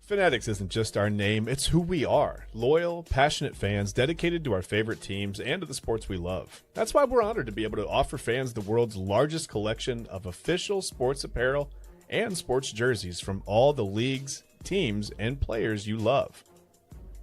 Fanatics isn't just our name, it's who we are. Loyal, passionate fans dedicated to our favorite teams and to the sports we love. That's why we're honored to be able to offer fans the world's largest collection of official sports apparel and sports jerseys from all the leagues, teams, and players you love.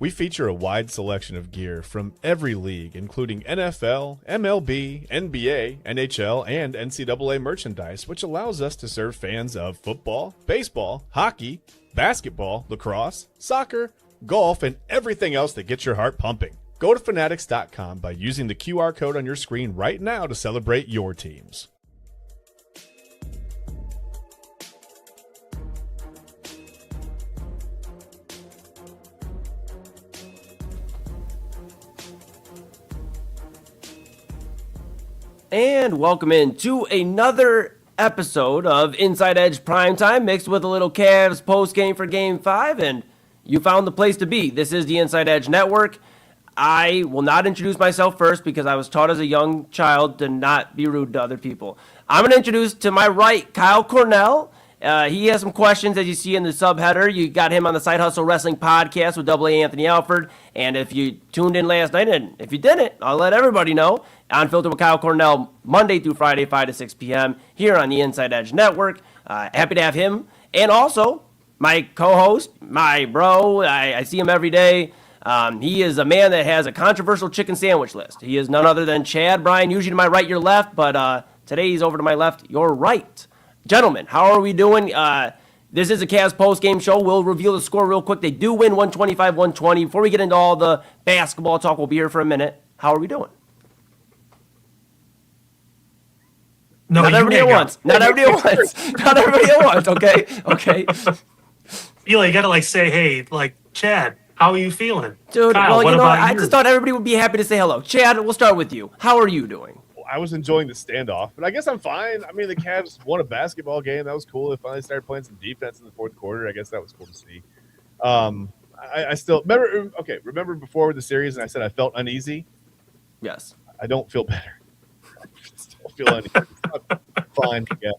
We feature a wide selection of gear from every league, including NFL, MLB, NBA, NHL, and NCAA merchandise, which allows us to serve fans of football, baseball, hockey, basketball, lacrosse, soccer, golf, and everything else that gets your heart pumping. Go to fanatics.com by using the QR code on your screen right now to celebrate your teams. And welcome in to another episode of InsideEdge Primetime, mixed with a little Cavs postgame for Game 5, and you found the place to be. This is the InsideEdge Network. I will not introduce myself first because I was taught as a young child to not be rude to other people. I'm going to introduce to my right, Kyle Cornell. He has some questions, as you see in the subheader. You got him on the Side Hustle Wrestling Podcast with AA Anthony Alford. And if you tuned in last night, and if you didn't, I'll let everybody know. Unfiltered with Kyle Cornell, Monday through Friday, 5 to 6 p.m. here on the Inside Edge Network. Happy to have him. And also, my co-host, my bro, I see him every day. He is a man that has a controversial chicken sandwich list. He is none other than Chad. Bryan, usually to my right, your left, but today he's over to my left, your right. Gentlemen, how are we doing? This is a Cavs post-game show. We'll reveal the score real quick. They do win 125-120. Before we get into all the basketball talk, we'll be here for a minute. How are we doing? No, Not everybody at once. Not everybody at once. Not everybody at once. Okay. Okay. Eli, you gotta say, hey, Chad, how are you feeling? Dude, Kyle, well, what about I you? just thought everybody would be happy to say hello. Chad, we'll start with you. How are you doing? I was enjoying the standoff, but I guess I'm fine. I mean, the Cavs won a basketball game. That was cool. They finally started playing some defense in the fourth quarter. I guess that was cool to see. I still remember before the series, and I said I felt uneasy. Yes. I don't feel better. I still feel uneasy. Fine, I guess.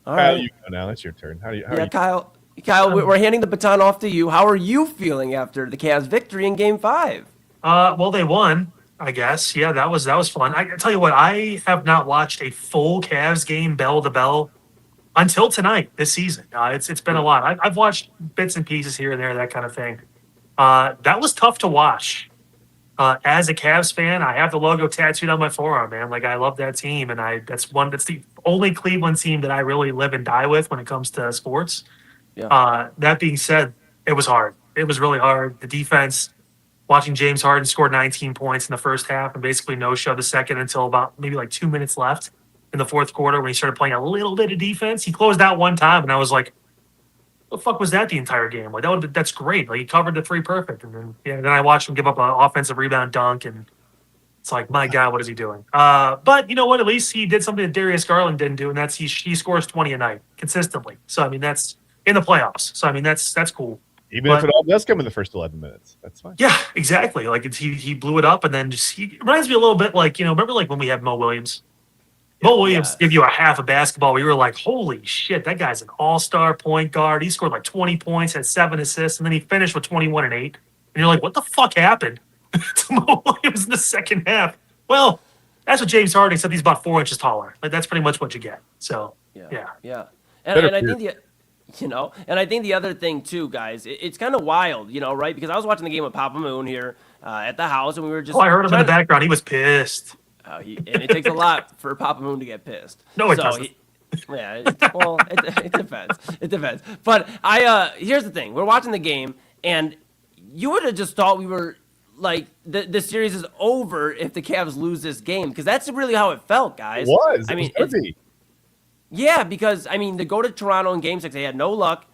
All Kyle, right. you go now. That's your turn. How are you? Kyle, we're handing the baton off to you. How are you feeling after the Cavs' victory in Game 5? Well, they won, I guess. Yeah, that was fun. I tell you what, I have not watched a full Cavs game bell to bell until tonight this season. It's been a lot. I've watched bits and pieces here and there, that kind of thing. That was tough to watch. As a Cavs fan, I have the logo tattooed on my forearm, man. I love that team, and that's the only Cleveland team that I really live and die with when it comes to sports. Yeah. That being said, it was hard. It was really hard. The defense, watching James Harden score 19 points in the first half and basically no-show the second until about maybe 2 minutes left in the fourth quarter when he started playing a little bit of defense. He closed out one time, and I was like, what the fuck was that the entire game? That's great. He covered the three perfect. And then I watched him give up an offensive rebound dunk, and it's like, my God, what is he doing? But you know what? At least he did something that Darius Garland didn't do, and that's he scores 20 a night consistently. So, that's in the playoffs. So, that's cool. Even if it all does come in the first 11 minutes, that's fine. Yeah, exactly. He blew it up, and then he reminds me a little bit remember when we had Mo Williams? Mo Williams give you a half of basketball where you were like, holy shit, that guy's an all-star point guard. He scored 20 points, had 7 assists, and then he finished with 21 and 8. And you're like, what the fuck happened to Mo Williams in the second half? Well, that's what James Harden, except he's about 4 inches taller. That's pretty much what you get. So, yeah. And I think I think the other thing too, guys, it's kind of wild, right? Because I was watching the game with Papa Moon here at the house, and we were just. Oh, I heard him in the background. He was pissed. And it takes a lot for Papa Moon to get pissed. No, it doesn't. It depends. It depends. But here's the thing: we're watching the game, and you would have just thought we were the series is over if the Cavs lose this game, because that's really how it felt, guys. It was. It was heavy. Yeah, because to go to Toronto in Game 6, they had no luck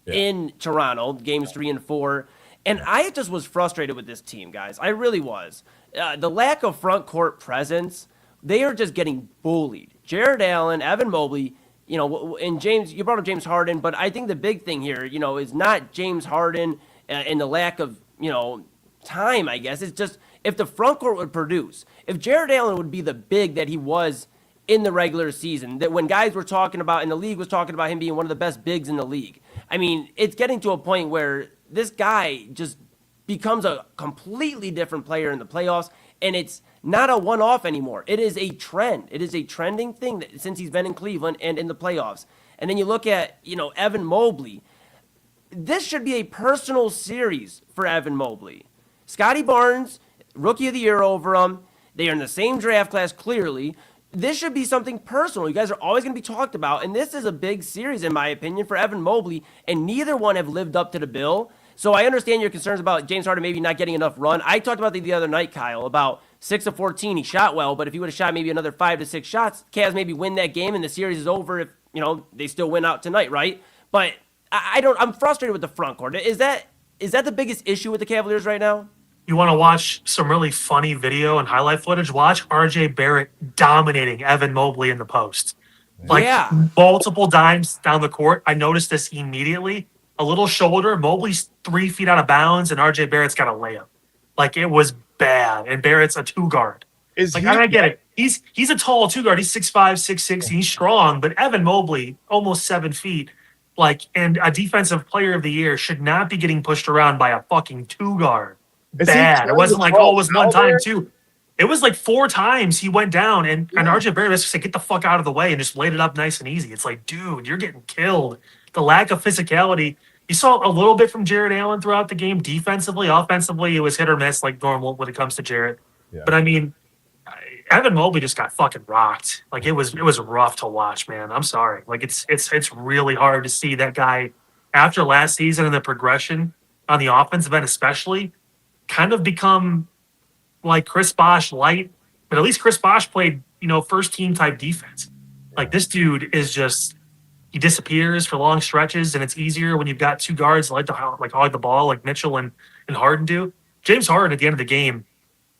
in Toronto, Games 3 and 4, and I just was frustrated with this team, guys. I really was. The lack of front court presence, they are just getting bullied. Jared Allen, Evan Mobley, and James. You brought up James Harden, but I think the big thing here, is not James Harden and the lack of time. I guess it's just if the front court would produce, if Jared Allen would be the big that he was in the regular season, that when guys were talking about, and the league was talking about him being one of the best bigs in the league, I mean, it's getting to a point where this guy just becomes a completely different player in the playoffs, and it's not a one-off anymore. It is a trend. It is a trending thing that, since he's been in Cleveland and in the playoffs. And then you look at, Evan Mobley. This should be a personal series for Evan Mobley. Scotty Barnes, Rookie of the Year over him. They are in the same draft class, clearly. This should be something personal. You guys are always going to be talked about, and this is a big series, in my opinion, for Evan Mobley, and neither one have lived up to the bill. So I understand your concerns about James Harden maybe not getting enough run. I talked about the other night, Kyle, about 6 of 14. He shot well, but if he would have shot maybe another 5 to 6 shots, Cavs maybe win that game, and the series is over if, they still win out tonight, right? But I'm frustrated with the front court. Is that the biggest issue with the Cavaliers right now? You want to watch some really funny video and highlight footage? Watch R.J. Barrett dominating Evan Mobley in the post. Multiple dimes down the court. I noticed this immediately. A little shoulder. Mobley's 3 feet out of bounds, and R.J. Barrett's got a layup. It was bad. And Barrett's a 2-guard. I get it. He's a tall 2-guard. He's 6'5", 6'6". He's strong. But Evan Mobley, almost 7 feet, and a defensive player of the year should not be getting pushed around by a fucking 2-guard. Bad. It wasn't it was one time too. It was 4 times he went down, and RJ Barrett just said, "Get the fuck out of the way," and just laid it up nice and easy. It's dude, you're getting killed. The lack of physicality. You saw a little bit from Jarrett Allen throughout the game. Defensively, offensively, it was hit or miss like normal when it comes to Jarrett. Yeah. But I mean, Evan Mobley just got fucking rocked. It was rough to watch, man. I'm sorry. It's really hard to see that guy after last season and the progression on the offensive end, especially, kind of become like Chris Bosh light, but at least Chris Bosh played, first team type defense. This dude is just, he disappears for long stretches, and it's easier when you've got 2 guards hog the ball like Mitchell and Harden do. James Harden at the end of the game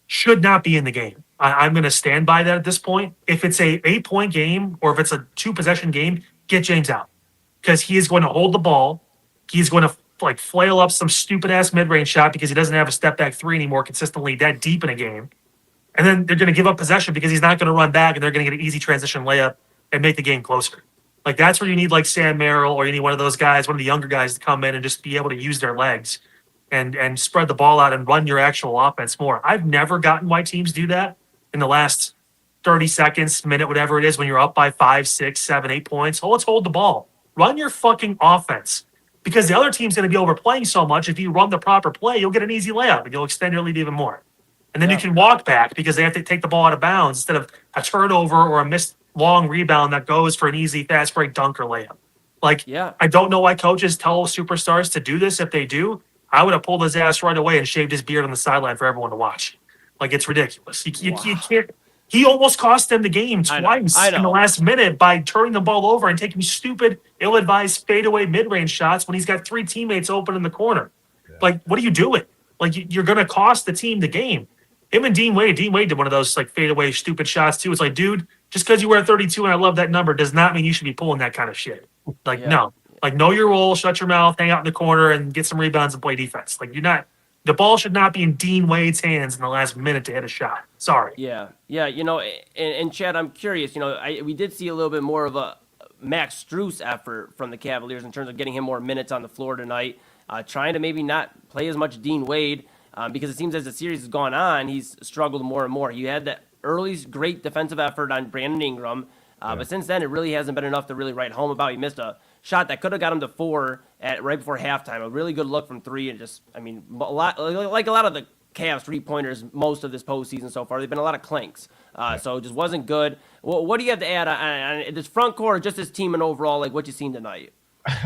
should not be in the game. I'm going to stand by that at this point. If it's a 8-point game or if it's a 2-possession game, get James out, because he is going to hold the ball. He's going to flail up some stupid ass mid-range shot because he doesn't have a step back 3 anymore consistently that deep in a game. And then they're going to give up possession because he's not going to run back, and they're going to get an easy transition layup and make the game closer. That's where you need Sam Merrill, or you need one of those guys, one of the younger guys, to come in and just be able to use their legs and spread the ball out and run your actual offense more. I've never gotten why teams do that in the last 30 seconds, minute, whatever it is, when you're up by 5, 6, 7, 8 points. Oh, let's hold the ball. Run your fucking offense. Because the other team's going to be overplaying so much. If you run the proper play, you'll get an easy layup, and you'll extend your lead even more. And then you can walk back because they have to take the ball out of bounds instead of a turnover or a missed long rebound that goes for an easy fast break dunk or layup. I don't know why coaches tell superstars to do this. If they do, I would have pulled his ass right away and shaved his beard on the sideline for everyone to watch. It's ridiculous. You can't. He almost cost them the game twice in the last minute by turning the ball over and taking stupid, ill-advised fadeaway mid-range shots when he's got 3 teammates open in the corner. Yeah. What are you doing? You're going to cost the team the game. Him and Dean Wade did one of those fadeaway stupid shots too. It's dude, just because you wear 32 and I love that number does not mean you should be pulling that kind of shit. No. Know your role, shut your mouth, hang out in the corner, and get some rebounds and play defense. You're not. The ball should not be in Dean Wade's hands in the last minute to hit a shot. Sorry. Yeah. And Chad, I'm curious. We did see a little bit more of a Max Strus effort from the Cavaliers in terms of getting him more minutes on the floor tonight, trying to maybe not play as much Dean Wade, because it seems as the series has gone on, he's struggled more and more. You had that early great defensive effort on Brandon Ingram, but since then it really hasn't been enough to really write home about. He missed a shot that could have got him to 4 right before halftime. A really good look from 3, and a lot of the Cavs 3-pointers most of this postseason so far. They've been a lot of clanks, so it just wasn't good. What do you have to add on this front court, or just this team and overall, what you seen tonight?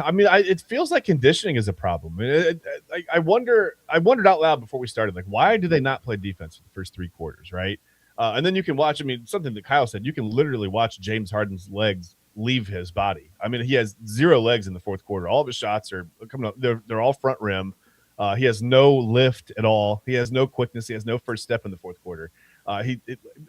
I mean, it feels like conditioning is a problem. I wondered out loud before we started, why do they not play defense for the first 3 quarters, right? And then you can watch. Something that Kyle said. You can literally watch James Harden's legs leave his body. He has 0 legs in the fourth quarter. All of his shots are coming up. They're all front rim. He has no lift at all. He has no quickness. He has no first step in the fourth quarter. Like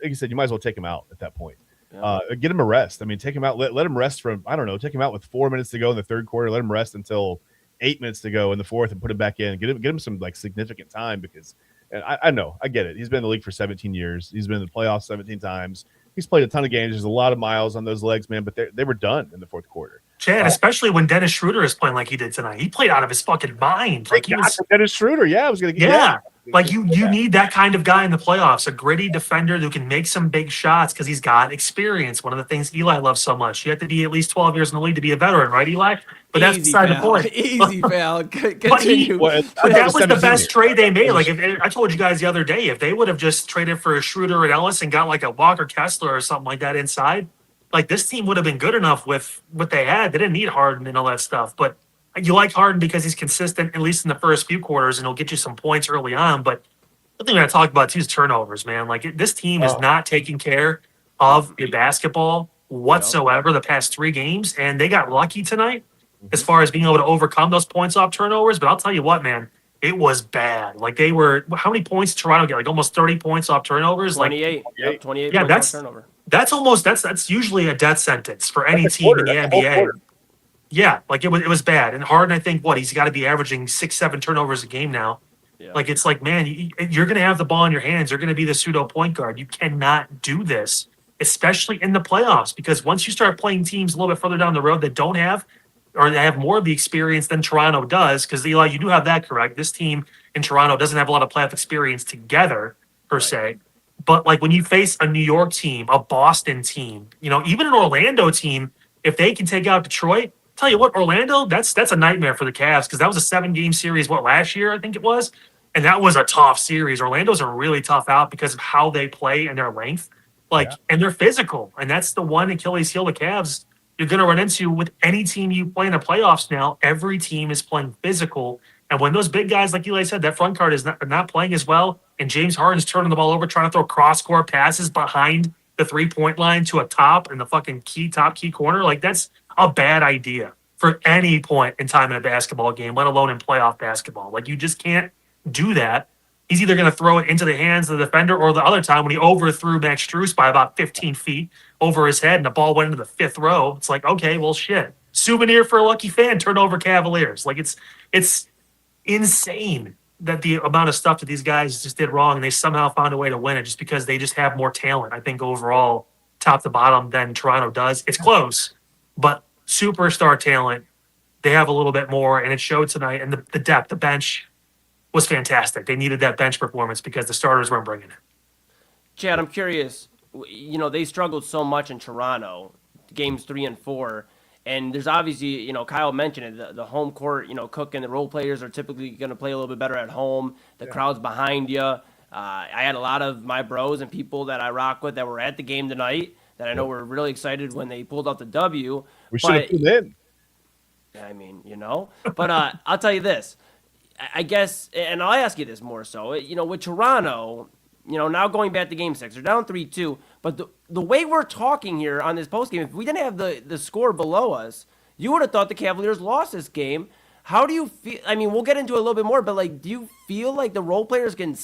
you said, you might as well take him out at that point. Yeah. Get him a rest. Take him out. Let him rest from, I don't know, take him out with 4 minutes to go in the third quarter. Let him rest until 8 minutes to go in the fourth and put him back in. Get him some significant time, because, and I know, I get it. He's been in the league for 17 years. He's been in the playoffs 17 times. He's played a ton of games. There's a lot of miles on those legs, man, but they were done in the fourth quarter. Chad, especially when Dennis Schroeder is playing like he did tonight. He played out of his fucking mind. Like he was Dennis Schroeder. Yeah, I was going to get that. Like you need that kind of guy in the playoffs, a gritty defender who can make some big shots because he's got experience. One of the things Eli loves so much. You have to be at least 12 years in the league to be a veteran, right, Eli? But that's beside the point. Easy, pal. Continue. But that was the best trade they made. Like I told you guys the other day, if they would have just traded for a Schroeder and Ellis and got like a Walker Kessler or something like that inside, like this team would have been good enough with what they had. They didn't need Harden and all that stuff. But you like Harden because he's consistent, at least in the first few quarters, and he'll get you some points early on. But the thing I talk about too is turnovers, man. Like this team is not taking care of the basketball whatsoever the past 3 games, and they got lucky tonight as far as being able to overcome those points off turnovers. But I'll tell you what, man, it was bad. Like they were. How many points did Toronto get? Like almost 30 points off turnovers. 28. Yep, 28. Yeah, points off turnover. That's usually a death sentence for any team in the NBA. Yeah, like it was bad. And Harden, I think, he's got to be averaging 6-7 turnovers a game now. Yeah. Like it's like, man, you're going to have the ball in your hands. You're going to be the pseudo point guard. You cannot do this, especially in the playoffs, because once you start playing teams a little bit further down the road that don't have, or they have more of the experience than Toronto does, because Eli, you do have that correct. This team in Toronto doesn't have a lot of playoff experience together per se. But like when you face a New York team, a Boston team, even an Orlando team, if they can take out Detroit, tell you what, Orlando, that's a nightmare for the Cavs because that was a 7-game series, last year, I think it was. And that was a tough series. Orlando's a really tough out because of how they play and their length. And they're physical. And that's the one Achilles heel the Cavs you're going to run into with any team you play in the playoffs now. Every team is playing physical. And when those big guys, like Eli said, that front court is not playing as well, and James Harden's turning the ball over, trying to throw cross-court passes behind the three-point line to a top in the fucking top key corner, like that's a bad idea for any point in time in a basketball game, let alone in playoff basketball. Like you just can't do that. He's either going to throw it into the hands of the defender, or the other time when he overthrew Max Strus by about 15 feet over his head and the ball went into the 5th row. It's like, okay, well, shit. Souvenir for a lucky fan, turnover Cavaliers. Like it's insane that the amount of stuff that these guys just did wrong and they somehow found a way to win it just because they just have more talent, I think, overall, top to bottom than Toronto does. It's close, but superstar talent, they have a little bit more, and it showed tonight. And the depth, the bench was fantastic. They needed that bench performance because the starters weren't bringing it. Chad, I'm curious. They struggled so much in Toronto, games 3 and 4. And there's obviously, Kyle mentioned it, the home court, Cook and the role players are typically going to play a little bit better at home. The crowd's behind you. I had a lot of my bros and people that I rock with that were at the game tonight that I know were really excited when they pulled out the W. We should have tuned in. I mean, But I'll tell you this. I guess, and I'll ask you this more so, with Toronto, now going back to Game 6, they're down 3-2, but the way we're talking here on this postgame, if we didn't have the score below us, you would have thought the Cavaliers lost this game. How do you feel? I mean, we'll get into it a little bit more, but do you feel like the role players can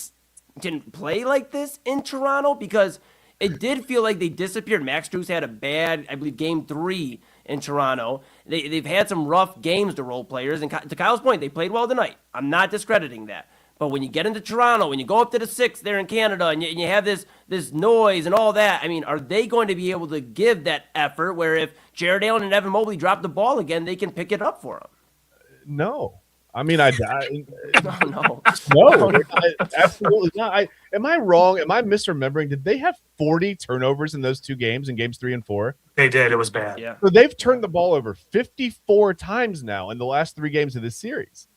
play like this in Toronto? Because it did feel like they disappeared. Max Strus had a bad, I believe, Game 3 in Toronto. They've had some rough games, the role players, and to Kyle's point, they played well tonight. I'm not discrediting that. But when you get into Toronto, when you go up to the 6th there in Canada, and you have this noise and all that, I mean, are they going to be able to give that effort where if Jared Allen and Evan Mobley drop the ball again, they can pick it up for them? No. I mean, no, no, absolutely not. Am I wrong? Am I misremembering? Did they have 40 turnovers in those 2 games in games 3 and 4? They did. It was bad. Yeah. So they've turned the ball over 54 times now in the last 3 games of this series.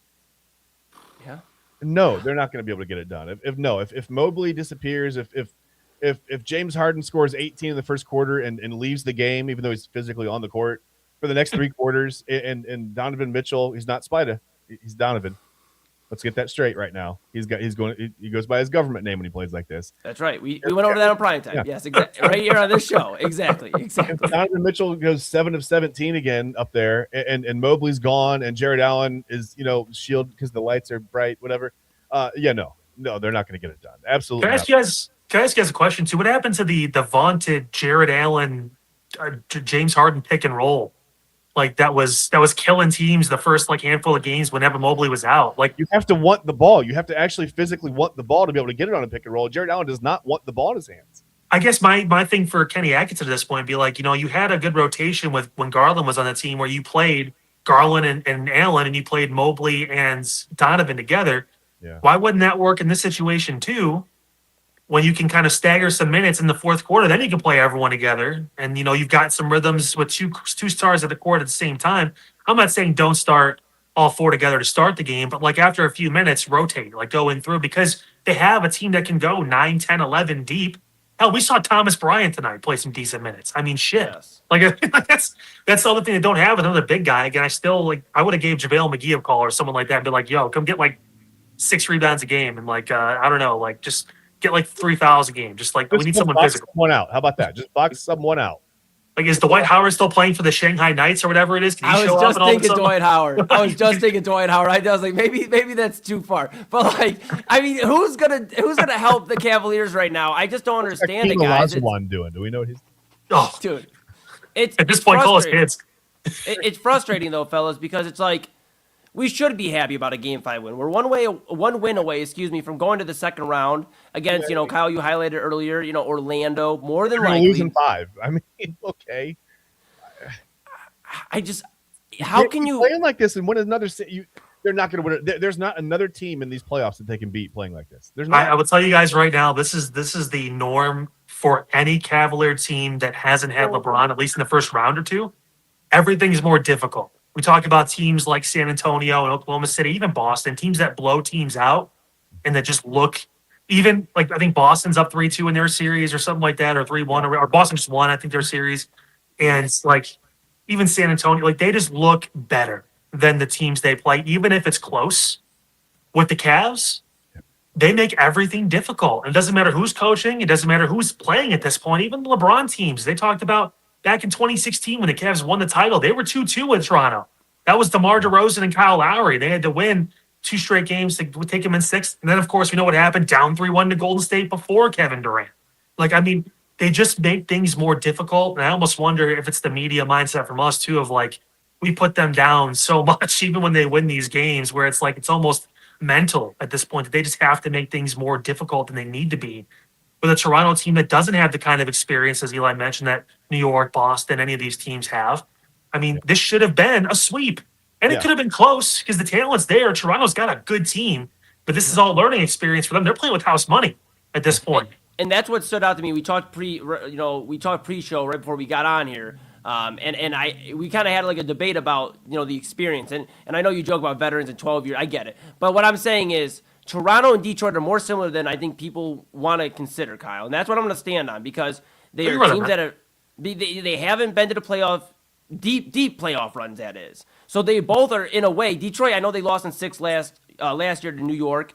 Yeah. No, they're not going to be able to get it done. If Mobley disappears, if James Harden scores 18 in the first quarter and leaves the game, even though he's physically on the court for the next 3 quarters, and Donovan Mitchell, he's not Spida. He's Donovan. Let's get that straight right now. He goes by his government name when he plays like this. That's right. We went over that on Primetime. Yeah. Yes, exactly. Right here on this show. Exactly. Donovan Mitchell goes 7 of 17 again up there, and Mobley's gone, and Jared Allen is shielded because the lights are bright. Whatever. No, they're not going to get it done. Absolutely. Can I ask you guys a question too? What happened to the vaunted Jared Allen, James Harden pick and roll? Like that was killing teams the first handful of games whenever Mobley was out. Like you have to want the ball. You have to actually physically want the ball to be able to get it on a pick and roll. Jared Allen does not want the ball in his hands. I guess my thing for Kenny Atkinson at this point would be like, you had a good rotation with when Garland was on the team where you played Garland and Allen and you played Mobley and Donovan together. Yeah. Why wouldn't that work in this situation too? When you can kind of stagger some minutes in the fourth quarter, then you can play everyone together. And, you've got some rhythms with two stars at the court at the same time. I'm not saying don't start all four together to start the game, but like after a few minutes, rotate, like go in through because they have a team that can go 9, 10, 11 deep. Hell, we saw Thomas Bryan tonight play some decent minutes. I mean, shit. Yes. Like that's the other thing they don't have. Another big guy. Again, I would have gave JaVale McGee a call or someone like that and be like, yo, come get like 6 rebounds a game and like I don't know, like just get like 3 fouls a game. Just like we need someone physical. Someone out. How about that? Just box someone out. Like, is Dwight Howard still playing for the Shanghai Knights or whatever it is? Can he I was show just up and thinking Dwight Howard. I was just thinking Dwight Howard. I was like, maybe that's too far. But like, I mean, who's gonna help the Cavaliers right now? I just don't understand it, guys. What's Olajuwon doing? Do we know what he's? Oh, Dude, it's at this point, call us kids. It's frustrating though, fellas, because it's like we should be happy about a Game 5 win. We're one win away, from going to the second round against, Kyle, you highlighted earlier, Orlando, more than likely. Losing 5. I mean, okay. How can you playing like this and win another? They're not going to win. There's not another team in these playoffs that they can beat playing like this. There's not. I will tell you guys right now, this is the norm for any Cavalier team that hasn't had LeBron, at least in the first round or two. Everything's more difficult. We talk about teams like San Antonio and Oklahoma City, even Boston, teams that blow teams out and that just look even like I think Boston's up 3-2 in their series or something like that, or 3-1, or Boston just won, I think, their series. And it's like even San Antonio, like they just look better than the teams they play, even if it's close. With the Cavs, they make everything difficult. It doesn't matter who's coaching. It doesn't matter who's playing at this point. Even the LeBron teams, they talked about back in 2016 when the Cavs won the title, they were 2-2 with Toronto. That was DeMar DeRozan and Kyle Lowry. They had to win 2 straight games to take them in 6. And then, of course, we know what happened, down 3-1 to Golden State before Kevin Durant. Like, I mean, they just make things more difficult. And I almost wonder if it's the media mindset from us, too, of like, we put them down so much, even when they win these games, where it's like it's almost mental at this point that they just have to make things more difficult than they need to be. With a Toronto team that doesn't have the kind of experience, as Eli mentioned, that New York, Boston, any of these teams have. I mean, this should have been a sweep. And it could have been close because the talent's there. Toronto's got a good team, but this is all learning experience for them. They're playing with house money at this point. And that's what stood out to me. We talked pre-show right before we got on here. We kind of had like a debate about, the experience. And I know you joke about veterans and 12 years. I get it. But what I'm saying is Toronto and Detroit are more similar than I think people want to consider, Kyle. And that's what I'm going to stand on because they are teams that are they haven't been to the playoff, deep playoff runs, that is. So they both are, in a way, Detroit, I know they lost in 6 last year to New York.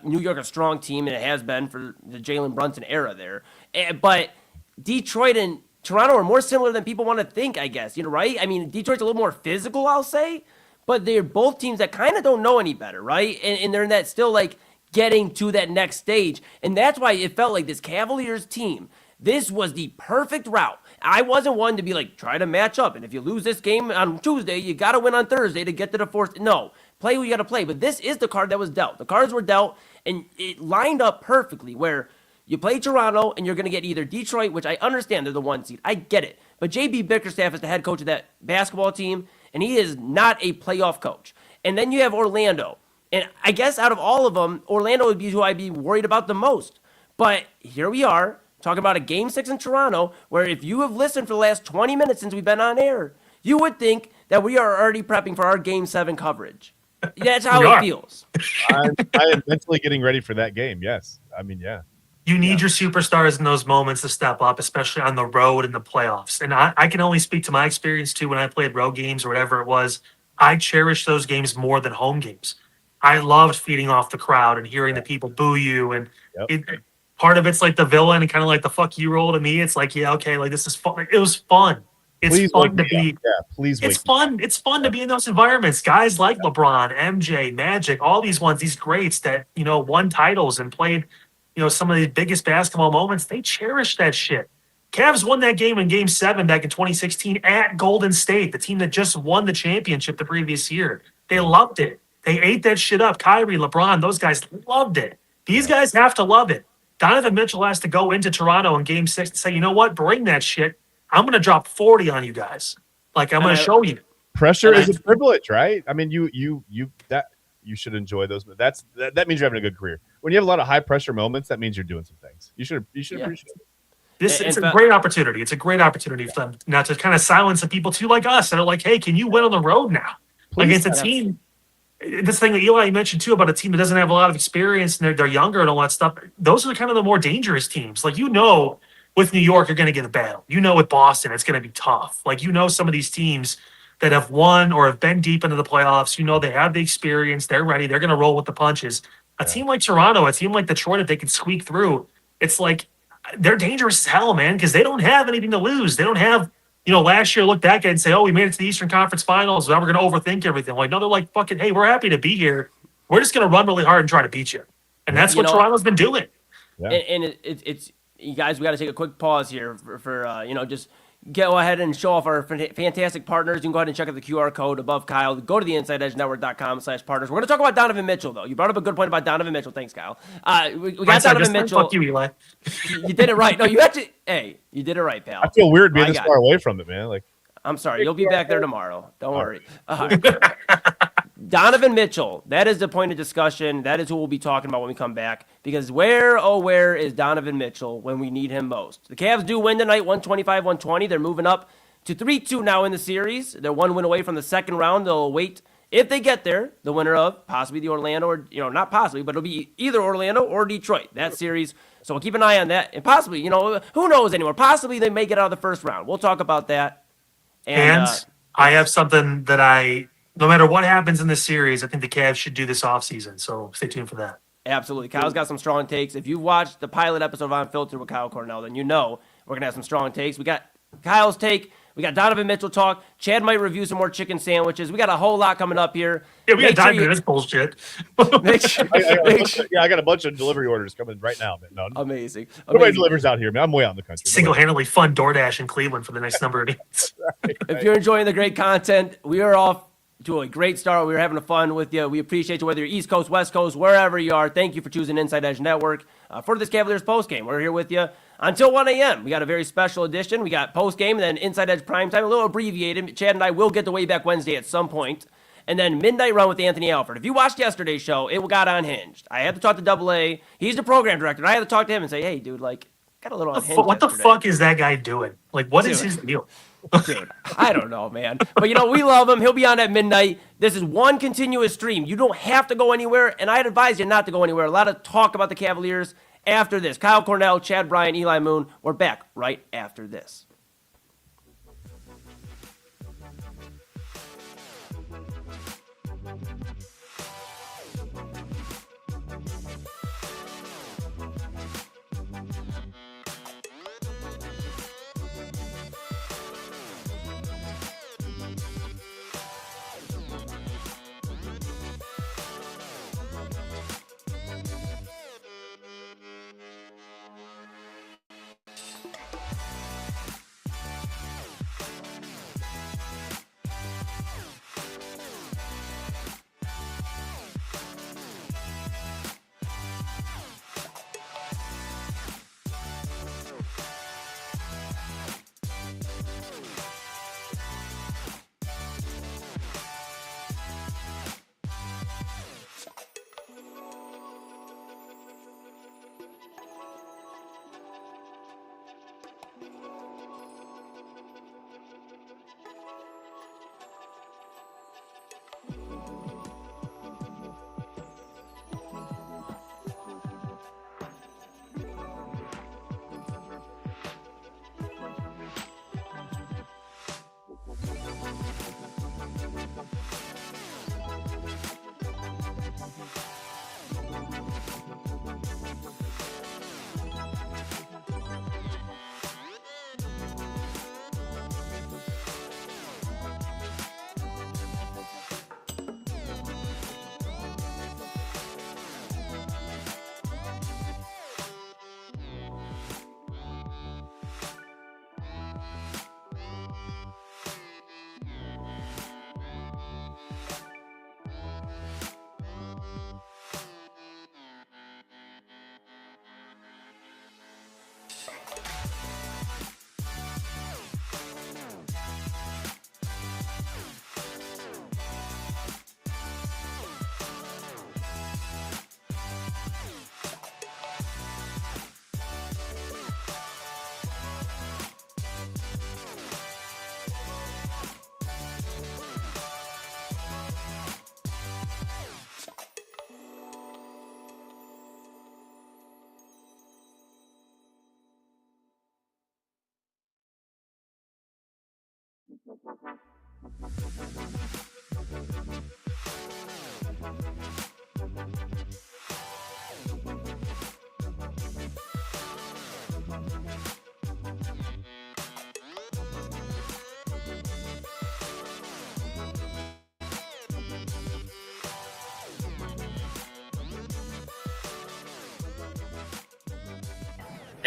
New York, a strong team, and it has been for the Jalen Brunson era there. But Detroit and Toronto are more similar than people want to think, I guess. Right? I mean, Detroit's a little more physical, I'll say. But they're both teams that kind of don't know any better, right? And they're in that still, like, getting to that next stage. And that's why it felt like this Cavaliers team, this was the perfect route. I wasn't one to be like, try to match up. And if you lose this game on Tuesday, you got to win on Thursday to get to the fourth. No, play who you got to play. But this is the card that was dealt. The cards were dealt, and it lined up perfectly where you play Toronto, and you're going to get either Detroit, which I understand they're the 1 seed. I get it. But J.B. Bickerstaff is the head coach of that basketball team, and he is not a playoff coach. And then you have Orlando. And I guess out of all of them, Orlando would be who I'd be worried about the most. But here we are, talking about a Game 6 in Toronto, where if you have listened for the last 20 minutes since we've been on air, you would think that we are already prepping for our Game 7 coverage. That's how it feels. I am mentally getting ready for that game, yes. I mean, yeah. You need your superstars in those moments to step up, especially on the road in the playoffs. And I can only speak to my experience, too, when I played road games or whatever it was. I cherish those games more than home games. I loved feeding off the crowd and hearing the people boo you. And part of it's like the villain and kind of like the fuck you role to me. It's like, yeah, okay, like this is fun. It was fun. It's fun to be. Please. It's fun. It's fun to be in those environments. Guys like LeBron, MJ, Magic, all these ones, these greats that won titles and played, some of the biggest basketball moments. They cherish that shit. Cavs won that game in Game 7 back in 2016 at Golden State, the team that just won the championship the previous year. They loved it. They ate that shit up. Kyrie, LeBron, those guys loved it. These guys have to love it. Donovan Mitchell has to go into Toronto in Game 6 and say, you know what, bring that shit. I'm going to drop 40 on you guys. Like, I'm going to show you. Pressure is a privilege, right? I mean, you should enjoy those. That means you're having a good career. When you have a lot of high pressure moments, that means you're doing some things. You should appreciate it. It's a great opportunity. It's a great opportunity for them now to kind of silence some people too, like us, that are like, hey, can you win on the road now? Like, it's a team. This thing that Eli mentioned too about a team that doesn't have a lot of experience and they're younger and all that stuff. Those are kind of the more dangerous teams. Like, with New York, you're going to get a battle. With Boston, it's going to be tough. Like, some of these teams that have won or have been deep into the playoffs, they have the experience. They're ready. They're going to roll with the punches. A team like Toronto, a team like Detroit, if they can squeak through, it's like they're dangerous as hell, man, because they don't have anything to lose. They don't have, last year look back and say, oh, we made it to the Eastern Conference Finals. Now we're going to overthink everything. Like, no, they're like, fucking, hey, we're happy to be here. We're just going to run really hard and try to beat you. And that's what Toronto's been doing. Yeah. And it's you guys, we got to take a quick pause here for just go ahead and show off our fantastic partners. You can go ahead and check out the QR code above Kyle. Go to the InsideEdgeNetwork.com/partners. We're going to talk about Donovan Mitchell, though. You brought up a good point about Donovan Mitchell. Thanks, Kyle. We got Donovan Mitchell. Fuck you, Eli. You did it right. No, you actually. Hey, you did it right, pal. I feel weird being this far away from it, man. Like, I'm sorry. You'll be back there tomorrow. Don't worry. Donovan Mitchell, that is the point of discussion. That is who we'll be talking about when we come back. Because where is Donovan Mitchell when we need him most? The Cavs do win tonight, 125-120. They're moving up to 3-2 now in the series. They're one win away from the second round. They'll wait, if they get there, the winner of possibly the Orlando, or, not possibly, but it'll be either Orlando or Detroit, that series. So we'll keep an eye on that. And possibly, who knows anymore? Possibly they may get out of the first round. We'll talk about that. And I have something that no matter what happens in this series, I think the Cavs should do this offseason. So stay tuned for that. Absolutely. Kyle's got some strong takes. If you've watched the pilot episode of Unfiltered with Kyle Cornell, then we're going to have some strong takes. We got Kyle's take. We got Donovan Mitchell talk. Chad might review some more chicken sandwiches. We got a whole lot coming up here. Yeah, we got time to do this bullshit. I got a bunch of delivery orders coming right now. Man. No, Amazing. Nobody delivers out here, man. I'm way out in the country. Single-handedly fund DoorDash in Cleveland for the next number of days. Right. If you're enjoying the great content, we are off to a great start. We're having fun with you. We appreciate you, whether you're East Coast, West Coast, wherever you are. Thank you for choosing Inside Edge Network for this Cavaliers postgame. We're here with you until 1 a.m. We got a very special edition. We got postgame and then Inside Edge Primetime, a little abbreviated. Chad and I will get to Way Back Wednesday at some point. And then Midnight Run with Anthony Alford. If you watched yesterday's show, it got unhinged. I had to talk to Double A. He's the program director. I had to talk to him and say, hey, dude, got a little unhinged. What the fuck is that guy doing? What is his deal? Dude, I don't know, man. But, we love him. He'll be on at midnight. This is one continuous stream. You don't have to go anywhere, and I'd advise you not to go anywhere. A lot of talk about the Cavaliers after this. Kyle Cornell, Chad, Bryan, Eli Moon. We're back right after this.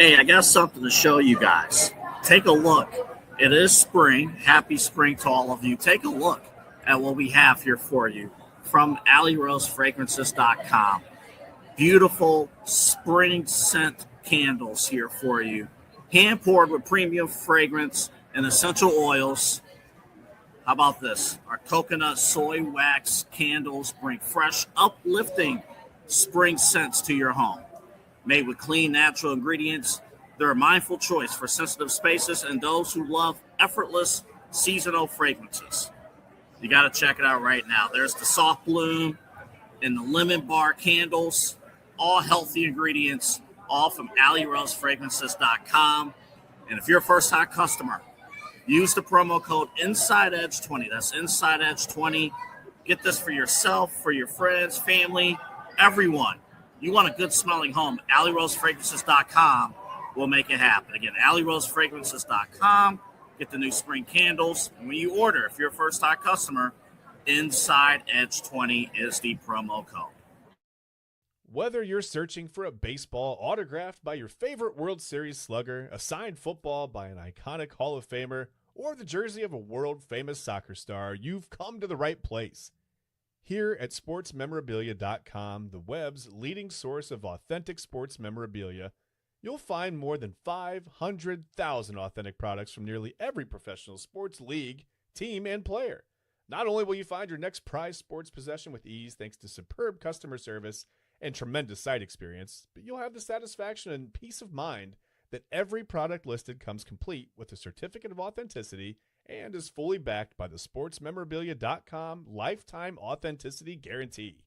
Hey, I got something to show you guys. Take a look. It is spring. Happy spring to all of you. Take a look at what we have here for you from AlleyRoseFragrances.com. Beautiful spring scent candles here for you. Hand poured with premium fragrance and essential oils. How about this? Our coconut soy wax candles bring fresh, uplifting spring scents to your home. Made with clean, natural ingredients, they're a mindful choice for sensitive spaces and those who love effortless seasonal fragrances. You got to check it out right now. There's the soft bloom and the lemon bar candles, all healthy ingredients, all from AlleyRoseFragrances.com. And if you're a first-time customer, use the promo code InsideEdge20. That's InsideEdge20. Get this for yourself, for your friends, family, everyone. You want a good-smelling home, AlleyRoseFragrances.com will make it happen. Again, AlleyRoseFragrances.com. Get the new spring candles. And when you order, if you're a first-time customer, InsideEdge20 is the promo code. Whether you're searching for a baseball autographed by your favorite World Series slugger, a signed football by an iconic Hall of Famer, or the jersey of a world-famous soccer star, you've come to the right place. Here at sportsmemorabilia.com, the web's leading source of authentic sports memorabilia, you'll find more than 500,000 authentic products from nearly every professional sports league, team, and player. Not only will you find your next prized sports possession with ease thanks to superb customer service and tremendous site experience, but you'll have the satisfaction and peace of mind that every product listed comes complete with a certificate of authenticity and is fully backed by the sportsmemorabilia.com lifetime authenticity guarantee.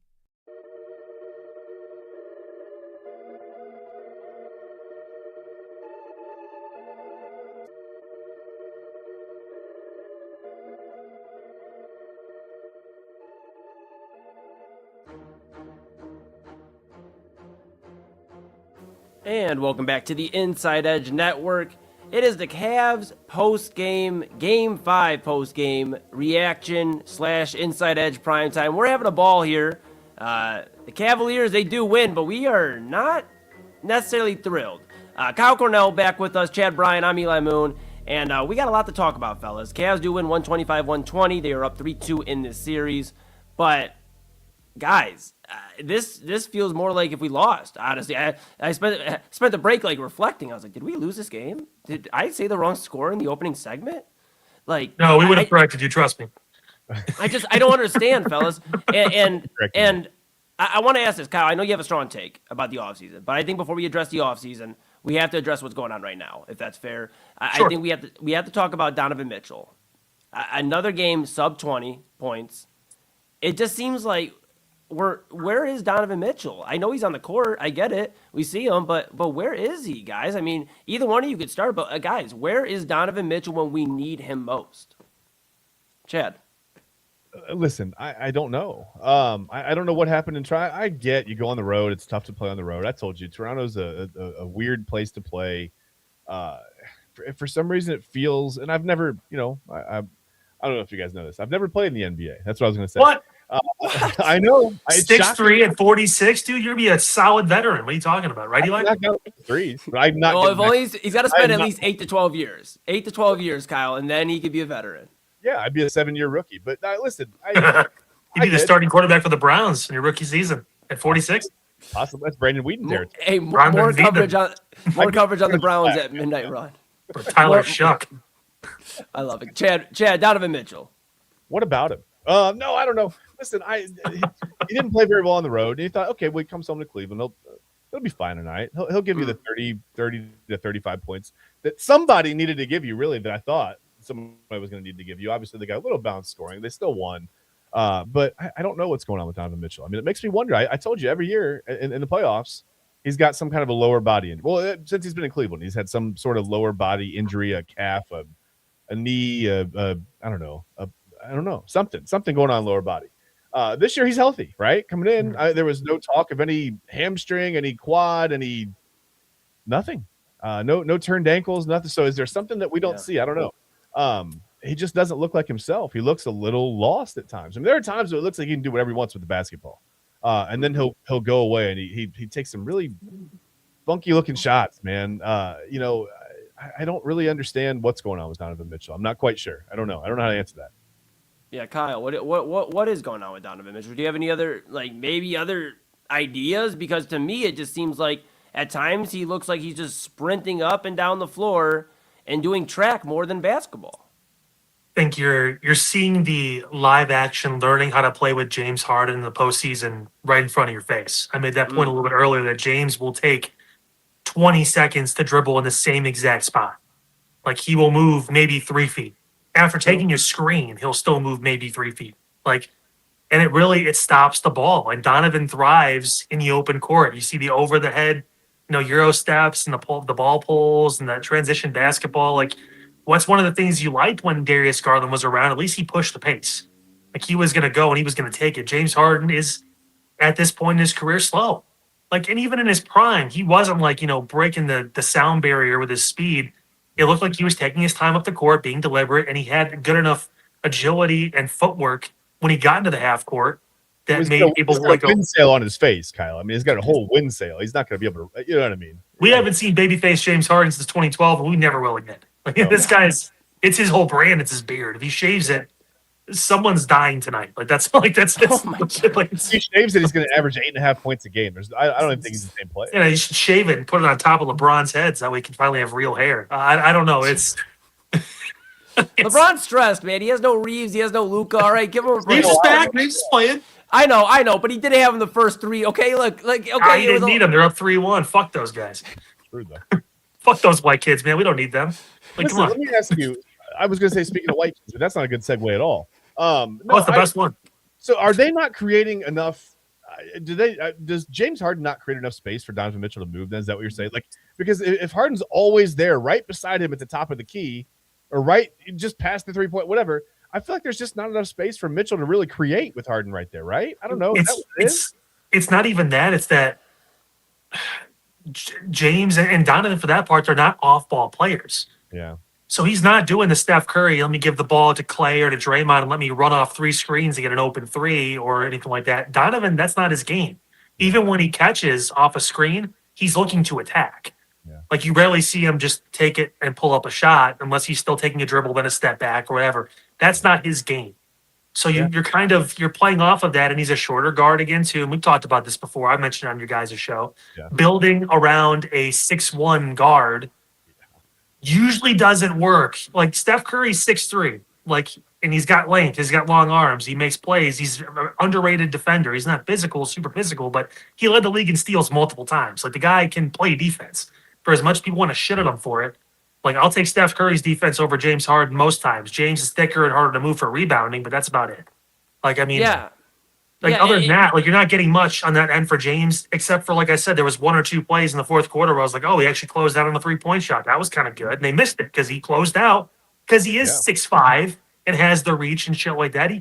And welcome back to the Inside Edge Network. It is the Cavs post-game, Game 5 post-game reaction / Inside Edge Primetime. We're having a ball here. The Cavaliers, they do win, but we are not necessarily thrilled. Kyle Cornell back with us, Chad, Bryan, I'm Eli Moon, and we got a lot to talk about, fellas. Cavs do win 125-120. They are up 3-2 in this series, but guys, this feels more like if we lost. Honestly, I spent the break like reflecting. I was like, did we lose this game? Did I say the wrong score in the opening segment? Like, No, we would have corrected you. Trust me. I don't understand, fellas. And I want to ask this, Kyle. I know you have a strong take about the offseason, but I think before we address the offseason, we have to address what's going on right now, if that's fair. Sure. I think we have to talk about Donovan Mitchell. Another game sub 20 points. It just seems like where is Donovan Mitchell? I know he's on the court. I get it. We see him, but where is he, guys? I mean, either one of you could start, but guys, where is Donovan Mitchell when we need him most? Chad. Listen, I don't know. I don't know what happened in try. I get you go on the road. It's tough to play on the road. I told you, Toronto's a weird place to play. For some reason, it feels, and I've never, I don't know if you guys know this. I've never played in the NBA. That's what I was going to say. What? I know. 6'3" and 46, dude. You're gonna be a solid veteran. What are you talking about, right, Eli? I'm not threes, but I'm not. Well, if only he's got to spend at least 8 to 12 years. 8 to 12 years, Kyle, and then he could be a veteran. Yeah, I'd be a 7-year rookie. But listen, You'd be the starting quarterback for the Browns in your rookie season at 46. Possibly that's Brandon Whedon territory. Hey, more coverage on the Browns at midnight run. Or Tyler Shuck. I love it. Chad, Donovan Mitchell. What about him? No, I don't know. Listen, he didn't play very well on the road. And he thought, okay, well, he comes home to Cleveland. He'll be fine tonight. He'll give you the 30 to 35 points that somebody needed to give you, really, that I thought somebody was going to need to give you. Obviously, they got a little bounce scoring. They still won. But I don't know what's going on with Donovan Mitchell. I mean, it makes me wonder. I told you every year in the playoffs, he's got some kind of a lower body injury. Well, since he's been in Cleveland, he's had some sort of lower body injury, a calf, a knee, I don't know, something going on in lower body. This year he's healthy, right? Coming in, there was no talk of any hamstring, any quad, nothing. No turned ankles, nothing. So is there something that we don't see? I don't know. He just doesn't look like himself. He looks a little lost at times. I mean, there are times where it looks like he can do whatever he wants with the basketball, and then he'll go away and he takes some really funky looking shots, man. I don't really understand what's going on with Donovan Mitchell. I'm not quite sure. I don't know how to answer that. Yeah, Kyle, what is going on with Donovan Mitchell? Do you have any other maybe other ideas? Because to me, it just seems like at times he looks like he's just sprinting up and down the floor and doing track more than basketball. I think you're seeing the live action learning how to play with James Harden in the postseason right in front of your face. I made that point a little bit earlier that James will take 20 seconds to dribble in the same exact spot. Like he will move maybe 3 feet. After taking a screen, he'll still move maybe 3 feet. And it stops the ball. And Donovan thrives in the open court. You see the over the head, Euro steps and the ball pulls and that transition basketball. What's one of the things you liked when Darius Garland was around? At least he pushed the pace. He was going to go and he was going to take it. James Harden is at this point in his career slow. And even in his prime, he wasn't breaking the sound barrier with his speed. It looked like he was taking his time up the court, being deliberate, and he had good enough agility and footwork when he got into the half court that made people like a wind sail on his face, Kyle. I mean, he's got a whole wind sail. He's not going to be able to, you know what I mean? We haven't seen babyface James Harden since 2012, and we never will again. This guy's, it's his whole brand. It's his beard. If he shaves it, someone's dying tonight. That's oh my God. If he shaves it, he's going to average 8.5 points a game. I don't even think he's the same player. You should shave it and put it on top of LeBron's head so that way he can finally have real hair. I don't know. It's LeBron's stressed, man. He has no Reeves. He has no Luka. All right, give him a break. Reeves is back. Reeves is playing. I know, but he didn't have him the first three. Okay, look, okay. He didn't need him. They're up 3-1. Fuck those guys. True, though. Fuck those white kids, man. We don't need them. Listen, come on. let me ask you. I was going to say, speaking of white kids, but that's not a good segue at all. It's the best one. So, are they not creating enough? Does James Harden not create enough space for Donovan Mitchell to move? Then is that what you're saying? Because if Harden's always there, right beside him at the top of the key, or right just past the 3-point, whatever, I feel like there's just not enough space for Mitchell to really create with Harden right there, right? I don't know. It's not even that. It's that James and Donovan, for that part, they're not off-ball players. Yeah. So he's not doing the Steph Curry, let me give the ball to Clay or to Draymond and let me run off 3 screens to get an open 3 or anything like that. Donovan, that's not his game. Even when he catches off a screen, he's looking to attack. Yeah. You rarely see him just take it and pull up a shot unless he's still taking a dribble, then a step back or whatever. That's not his game. So you're playing off of that, and he's a shorter guard again too. And we've talked about this before. I mentioned on your guys' show. Yeah. Building around a 6'1" guard usually doesn't work. Steph Curry's 6'3", and he's got length, he's got long arms, he makes plays, he's an underrated defender. He's not super physical, but he led the league in steals multiple times. The guy can play defense. For as much people want to shit at him for it, I'll take Steph Curry's defense over James Harden most times. James is thicker and harder to move for rebounding, but that's about it. Other than that, you're not getting much on that end for James, except for, like I said, there was 1 or 2 plays in the fourth quarter where I was like, oh, he actually closed out on the 3-point shot. That was kind of good. And they missed it because he closed out because he is 6'5" and has the reach and shit like that.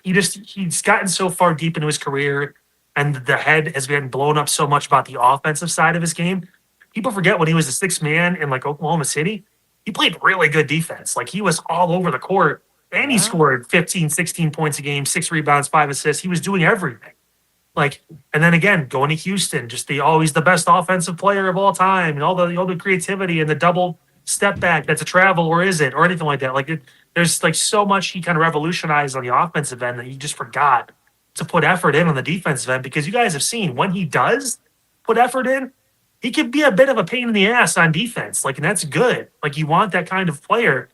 He's gotten so far deep into his career, and the head has been blown up so much about the offensive side of his game. People forget when he was the 6th man in Oklahoma City, he played really good defense. He was all over the court. And he scored 15, 16 points a game, 6 rebounds, 5 assists. He was doing everything. And then again, going to Houston, just always the best offensive player of all time, and all the creativity and the double step back. That's a travel, or is it, or anything like that. There's so much he kind of revolutionized on the offensive end that he just forgot to put effort in on the defensive end. Because you guys have seen when he does put effort in, he can be a bit of a pain in the ass on defense. And that's good. You want that kind of player.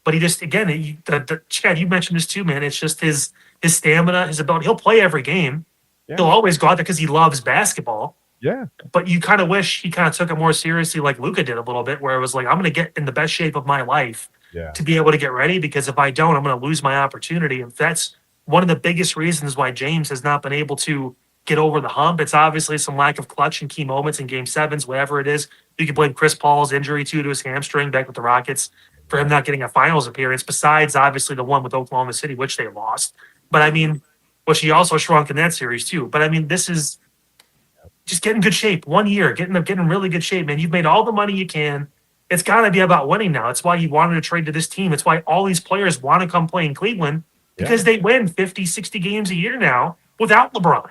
But he just, again, Chad, you mentioned this too, man. It's just his stamina, his ability. He'll play every game. Yeah. He'll always go out there because he loves basketball. Yeah. But you kind of wish he kind of took it more seriously like Luka did a little bit, where it was I'm going to get in the best shape of my life to be able to get ready, because if I don't, I'm going to lose my opportunity. And that's one of the biggest reasons why James has not been able to get over the hump. It's obviously some lack of clutch and key moments in Game 7s, whatever it is. You can blame Chris Paul's injury, to his hamstring back with the Rockets, for him not getting a finals appearance, besides obviously the one with Oklahoma City, which they lost. But which he also shrunk in that series too. But this is just get in good shape. 1 year, get in really good shape, man. You've made all the money you can. It's got to be about winning now. It's why you wanted to trade to this team. It's why all these players want to come play in Cleveland, because they win 50, 60 games a year now without LeBron.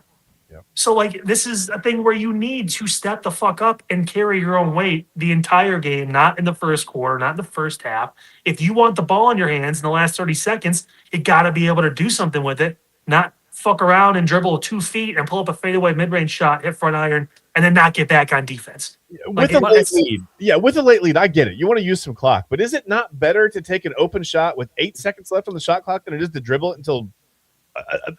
So, like, this is a thing where you need to step the fuck up and carry your own weight the entire game, not in the first quarter, not in the first half. If you want the ball in your hands in the last 30 seconds, you got to be able to do something with it, not fuck around and dribble 2 feet and pull up a fadeaway mid-range shot, hit front iron, and then not get back on defense. With a late lead. Yeah, with a late lead, I get it. You want to use some clock, but is it not better to take an open shot with 8 seconds left on the shot clock than it is to dribble it until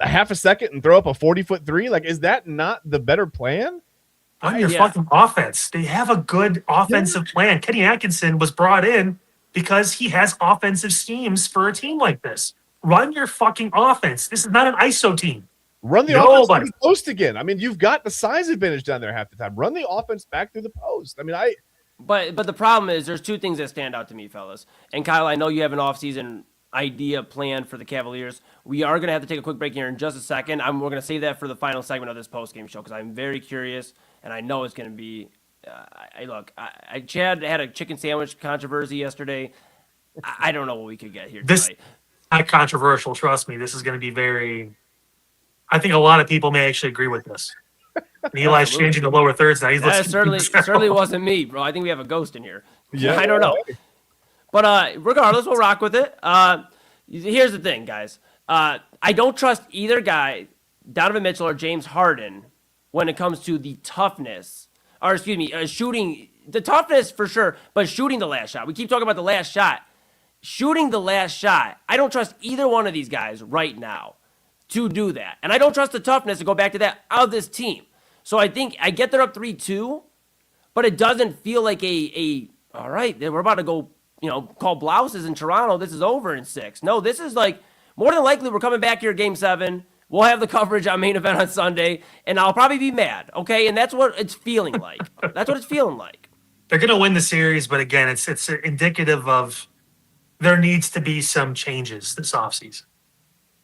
a half a second and throw up a 40-foot three? Like, is that not the better plan? On your fucking offense. They have a good offensive plan. Kenny Atkinson was brought in because he has offensive schemes for a team like this. Run your fucking offense. This is not an ISO team. Run the offense through the post again. I mean, you've got the size advantage down there half the time. Run the offense back through the post. I mean, But the problem is there's 2 things that stand out to me, fellas. And Kyle, I know you have an offseason idea plan for the Cavaliers. We are going to have to take a quick break here in just a second. We're going to save that for the final segment of this post-game show because I'm very curious, and I know it's going to be Chad had a chicken sandwich controversy yesterday. I don't know what we could get here tonight. This is not controversial. Trust me. This is going to be very – I think a lot of people may actually agree with this. And Eli's changing the lower thirds now. That certainly wasn't me, bro. I think we have a ghost in here. Yeah, I don't know. But regardless, we'll rock with it. Here's the thing, guys. I don't trust either guy, Donovan Mitchell or James Harden, when it comes to the toughness. Or, excuse me, shooting. The toughness for sure, but shooting the last shot. We keep talking about the last shot. Shooting the last shot. I don't trust either one of these guys right now to do that. And I don't trust the toughness, to go back to that, of this team. So I think I get they're up 3-2, but it doesn't feel like all right, we're about to go, call blouses in Toronto. This is over in 6. No, this is like, more than likely, we're coming back here Game 7. We'll have the coverage on Main Event on Sunday, and I'll probably be mad, okay? And that's what it's feeling like. That's what it's feeling like. They're going to win the series, but again, it's indicative of there needs to be some changes this offseason.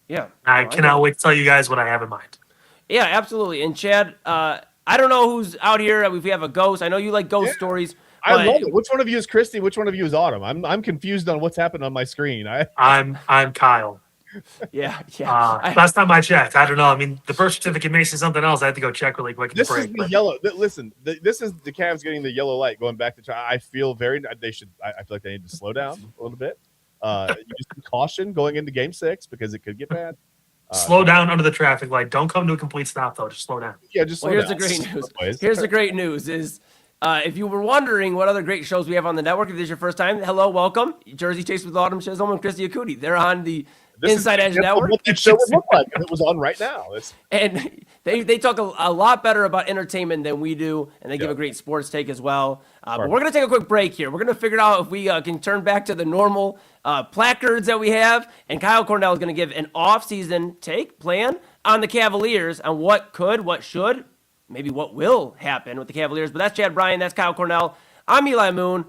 Yeah. I cannot wait to tell you guys what I have in mind. Yeah, absolutely. And Chad, I don't know who's out here. If we have a ghost, I know you like ghost stories. I love it. Which one of you is Christy? Which one of you is Autumn? I'm confused on what's happened on my screen. I'm Kyle. Yeah. Last time I checked, I don't know. I mean, the birth certificate may say something else. I had to go check really quick. This is the yellow. Listen, this is the Cavs getting the yellow light going back to. I feel they should. I feel like they need to slow down a little bit. Use some caution going into Game 6 because it could get bad. Slow down under the traffic light. Don't come to a complete stop though. Just slow down. Yeah, just slow here's down. the great news. Here's the great news is. If you were wondering what other great shows we have on the network, if this is your first time, hello, welcome. Jersey Chase with Autumn Chisholm and Christy Akuti. They're on the Inside Edge Network. What that show would look like if it was on right now. And they talk a lot better about entertainment than we do, and they give a great sports take as well. But we're going to take a quick break here. We're going to figure out if we can turn back to the normal placards that we have, and Kyle Cornell is going to give an off-season plan on the Cavaliers on what could, what should, maybe what will happen with the Cavaliers. But that's Chad Bryan. That's Kyle Cornell. I'm Eli Moon.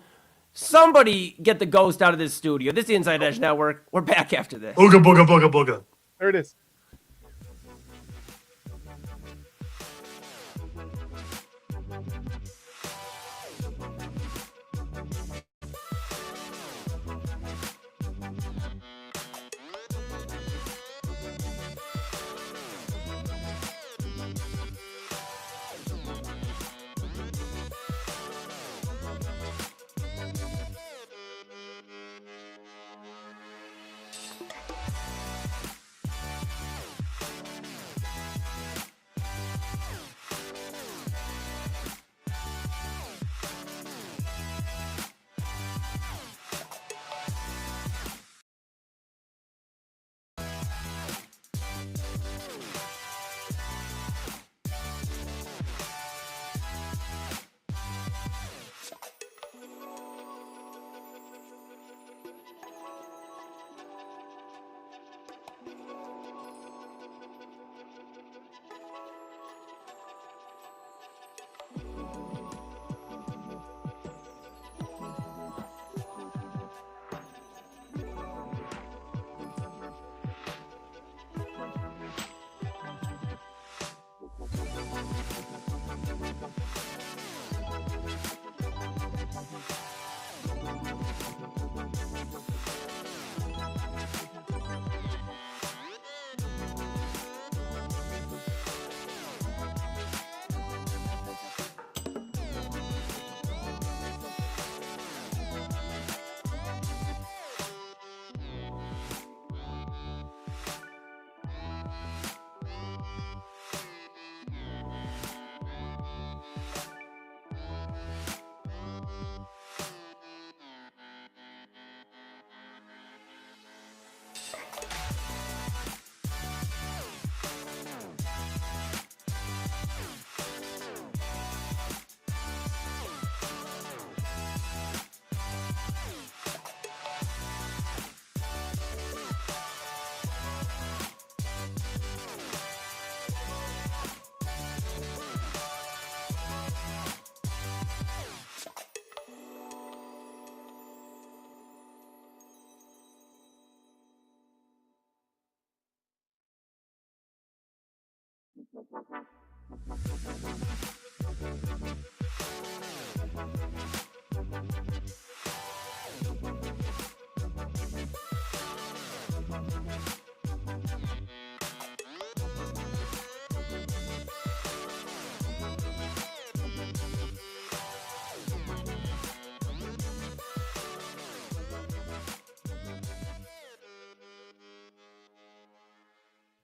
Somebody get the ghost out of this studio. This is the Inside Edge Network. We're back after this. Booga, booga, booga, booga. There it is.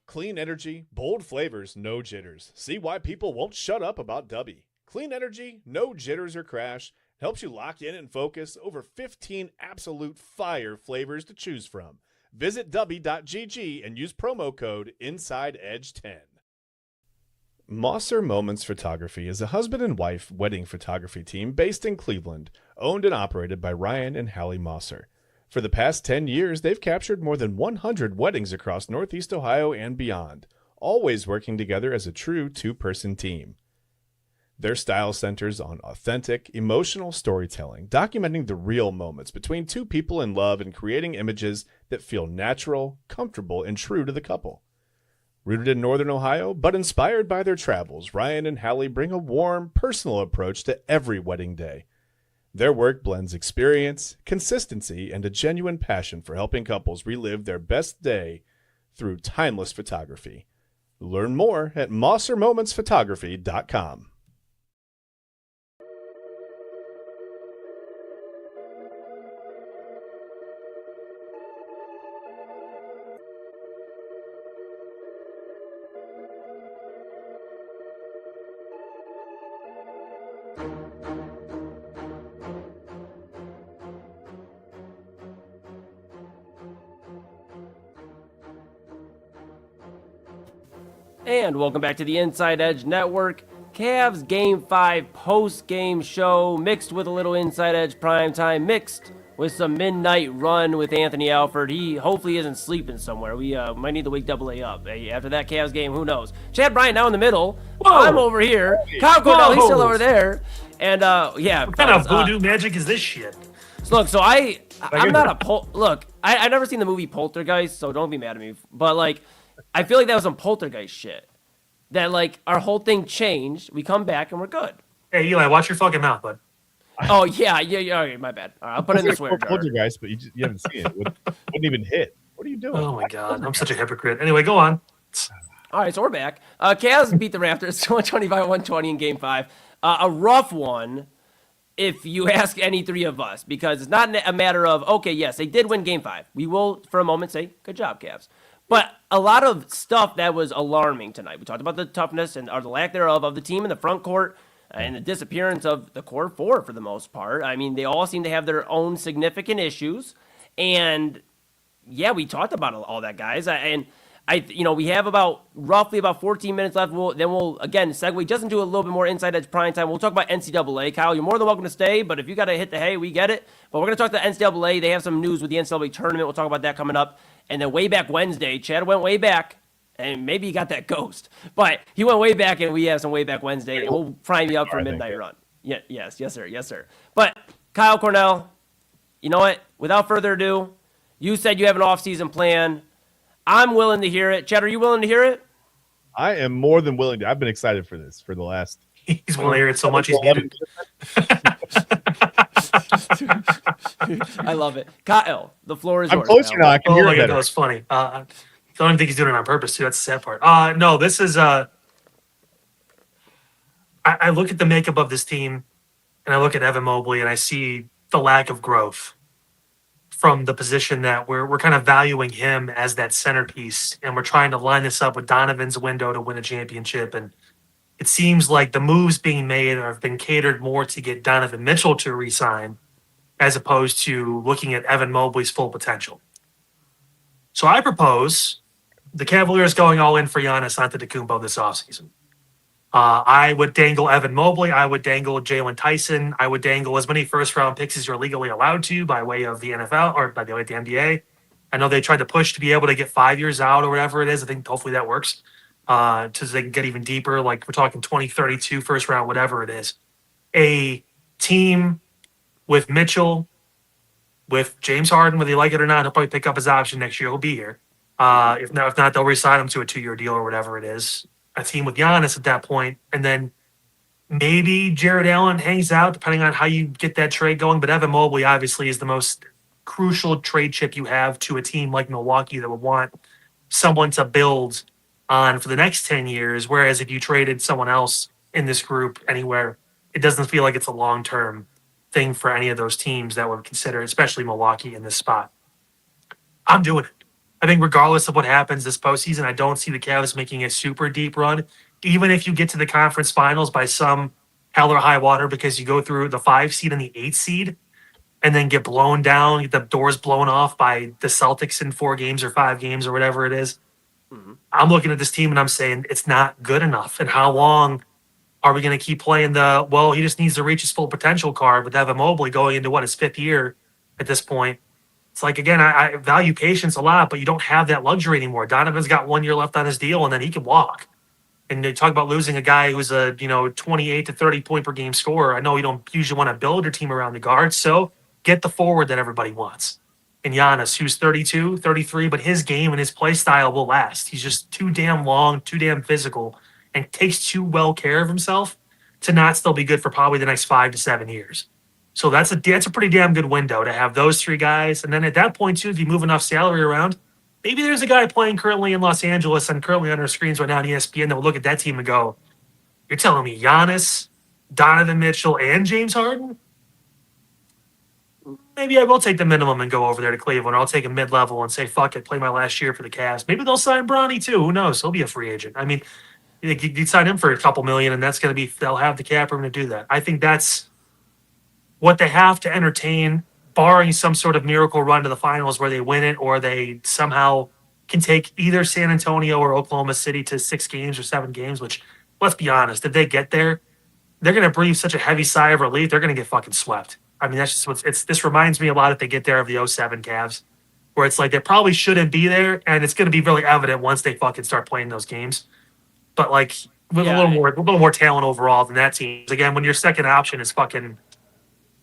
Clean energy, bold flavors, no jitters. See why people won't shut up about Dubby. Clean energy, no jitters or crash. Helps you lock in and focus. Over 15 absolute fire flavors to choose from. Visit Dubby.gg and use promo code InsideEdge10. Mosser Moments Photography is a husband and wife wedding photography team based in Cleveland, owned and operated by Ryan and Hallie Mosser. For the past 10 years, they've captured more than 100 weddings across Northeast Ohio and beyond, always working together as a true two-person team. Their style centers on authentic, emotional storytelling, documenting the real moments between two people in love and creating images that feel natural, comfortable, and true to the couple. Rooted in Northern Ohio, but inspired by their travels, Ryan and Hallie bring a warm, personal approach to every wedding day. Their work blends experience, consistency, and a genuine passion for helping couples relive their best day through timeless photography. Learn more at MosserMomentsPhotography.com. And welcome back to the Inside Edge Network. Cavs Game 5 post-game show mixed with a little Inside Edge Primetime, mixed with some midnight run with Anthony Alford. He hopefully isn't sleeping somewhere. We might need to wake Double A up. Hey, after that Cavs game, who knows? Chad Bryan now in the middle. Whoa. I'm over here. Kyle Cornell, he's still over there. And yeah. What kind of voodoo magic is this shit? So look, so I'm not a look. I never seen the movie Poltergeist, so don't be mad at me. But like, I feel like that was some poltergeist shit. That, like, our whole thing changed. We come back and we're good. Hey, Eli, watch your fucking mouth, bud. Oh, yeah. Okay, my bad. All right, I'll put it in the swear jar. Poltergeist, but you haven't seen it. Wouldn't even hit. What are you doing? Oh, my God. I'm such a hypocrite. Anyway, go on. All right, so we're back. Cavs beat the Raptors 125-120 in Game 5. A rough one, if you ask any three of us, because it's not a matter of, okay, yes, they did win Game 5. We will, for a moment, say, good job, Cavs. But a lot of stuff that was alarming tonight. We talked about the toughness or the lack thereof of the team in the front court and the disappearance of the core four for the most part. I mean, they all seem to have their own significant issues. And, yeah, we talked about all that, guys. We have roughly about 14 minutes left. We'll again segue just into a little bit more Inside Edge Prime Time. We'll talk about NCAA. Kyle, you're more than welcome to stay, but if you got to hit the hay, we get it. But we're going to talk to the NCAA. They have some news with the NCAA tournament. We'll talk about that coming up. And then way back Wednesday, Chad went way back, and maybe he got that ghost. But he went way back, and we have some way back Wednesday, and we'll prime you up for a midnight run. Yeah, yes, sir. But Kyle Cornell, you know what? Without further ado, you said you have an off-season plan. I'm willing to hear it. Chad, are you willing to hear it? I am more than willing to. I've been excited for this for the last. He's willing to hear it so much he's muted. I love it. Kyle, the floor is yours. I'm closer now. I can hear it better. That was funny. I don't even think he's doing it on purpose, too. That's the sad part. No, this is I look at the makeup of this team, and I look at Evan Mobley, and I see the lack of growth from the position that we're kind of valuing him as that centerpiece, and we're trying to line this up with Donovan's window to win a championship. And it seems like the moves being made have been catered more to get Donovan Mitchell to re-sign as opposed to looking at Evan Mobley's full potential. So I propose the Cavaliers going all in for Giannis Antetokounmpo this offseason. I would dangle Evan Mobley. I would dangle Jalen Tyson. I would dangle as many first-round picks as you're legally allowed to by way of the NFL or by the way of the NBA. I know they tried to push to be able to get 5 years out or whatever it is. I think hopefully that works so they can get even deeper. Like we're talking 2032 first round, whatever it is. A team with Mitchell, with James Harden, whether you like it or not, he'll probably pick up his option next year. He'll be here. If not, they'll re-sign him to a 2-year deal or whatever it is. a team with Giannis at that point, and then maybe Jared Allen hangs out, depending on how you get that trade going. But Evan Mobley obviously is the most crucial trade chip you have to a team like Milwaukee that would want someone to build on for the next 10 years. Whereas if you traded someone else in this group anywhere, it doesn't feel like it's a long-term thing for any of those teams that would consider, especially Milwaukee in this spot. I'm doing it. I think regardless of what happens this postseason, I don't see the Cavs making a super deep run, even if you get to the conference finals by some hell or high water, because you go through the 5 seed and the 8 seed and then get blown down, get the doors blown off by the Celtics in 4 games or 5 games or whatever it is. Mm-hmm. I'm looking at this team and I'm saying it's not good enough. And how long are we going to keep playing he just needs to reach his full potential card with Evan Mobley going into his 5th year at this point? It's like, again, I value patience a lot, but you don't have that luxury anymore. Donovan's got 1 year left on his deal, and then he can walk. And they talk about losing a guy who's a 28 to 30 point per game scorer. I know you don't usually want to build your team around the guards, so get the forward that everybody wants. And Giannis, who's 32, 33, but his game and his play style will last. He's just too damn long, too damn physical, and takes too well care of himself to not still be good for probably the next 5 to 7 years. So that's a pretty damn good window to have those 3 guys. And then at that point, too, if you move enough salary around, maybe there's a guy playing currently in Los Angeles and currently on our screens right now on ESPN that will look at that team and go, you're telling me Giannis, Donovan Mitchell, and James Harden? Maybe I will take the minimum and go over there to Cleveland, or I'll take a mid-level and say, fuck it, play my last year for the Cavs. Maybe they'll sign Bronny, too. Who knows? He'll be a free agent. I mean, you'd sign him for a couple million, and that's going to be – they'll have the cap room to do that. I think that's what they have to entertain, barring some sort of miracle run to the finals where they win it or they somehow can take either San Antonio or Oklahoma City to 6 games or 7 games, which, let's be honest, if they get there, they're going to breathe such a heavy sigh of relief, they're going to get fucking swept. I mean, that's just this reminds me a lot if they get there of the 07 Cavs, where it's like they probably shouldn't be there, and it's going to be really evident once they fucking start playing those games. But, like, with a little more talent overall than that team. Again, when your second option is fucking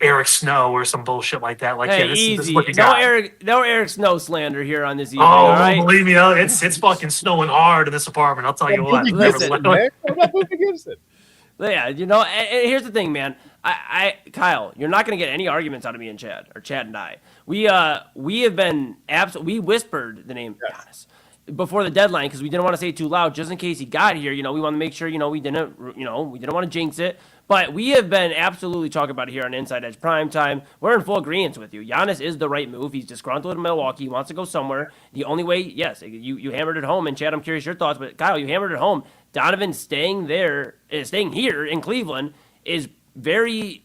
Eric Snow or some bullshit like that. Like, hey, this easy. is what you got. No Eric Snow slander here on this evening. Oh, right? Believe me, it's fucking snowing hard in this apartment. I'll tell you what. Listen, I'm not moving against it. Yeah, and here's the thing, man. Kyle, you're not going to get any arguments out of me and Chad and I. We have been we whispered the name Giannis before the deadline because we didn't want to say it too loud just in case he got here. We want to make sure we didn't want to jinx it. But we have been absolutely talking about it here on Inside Edge Primetime. We're in full agreement with you. Giannis is the right move. He's disgruntled in Milwaukee. He wants to go somewhere. The only way, yes, you hammered it home. And Chad, I'm curious your thoughts, but Kyle, you hammered it home. Donovan staying here in Cleveland is very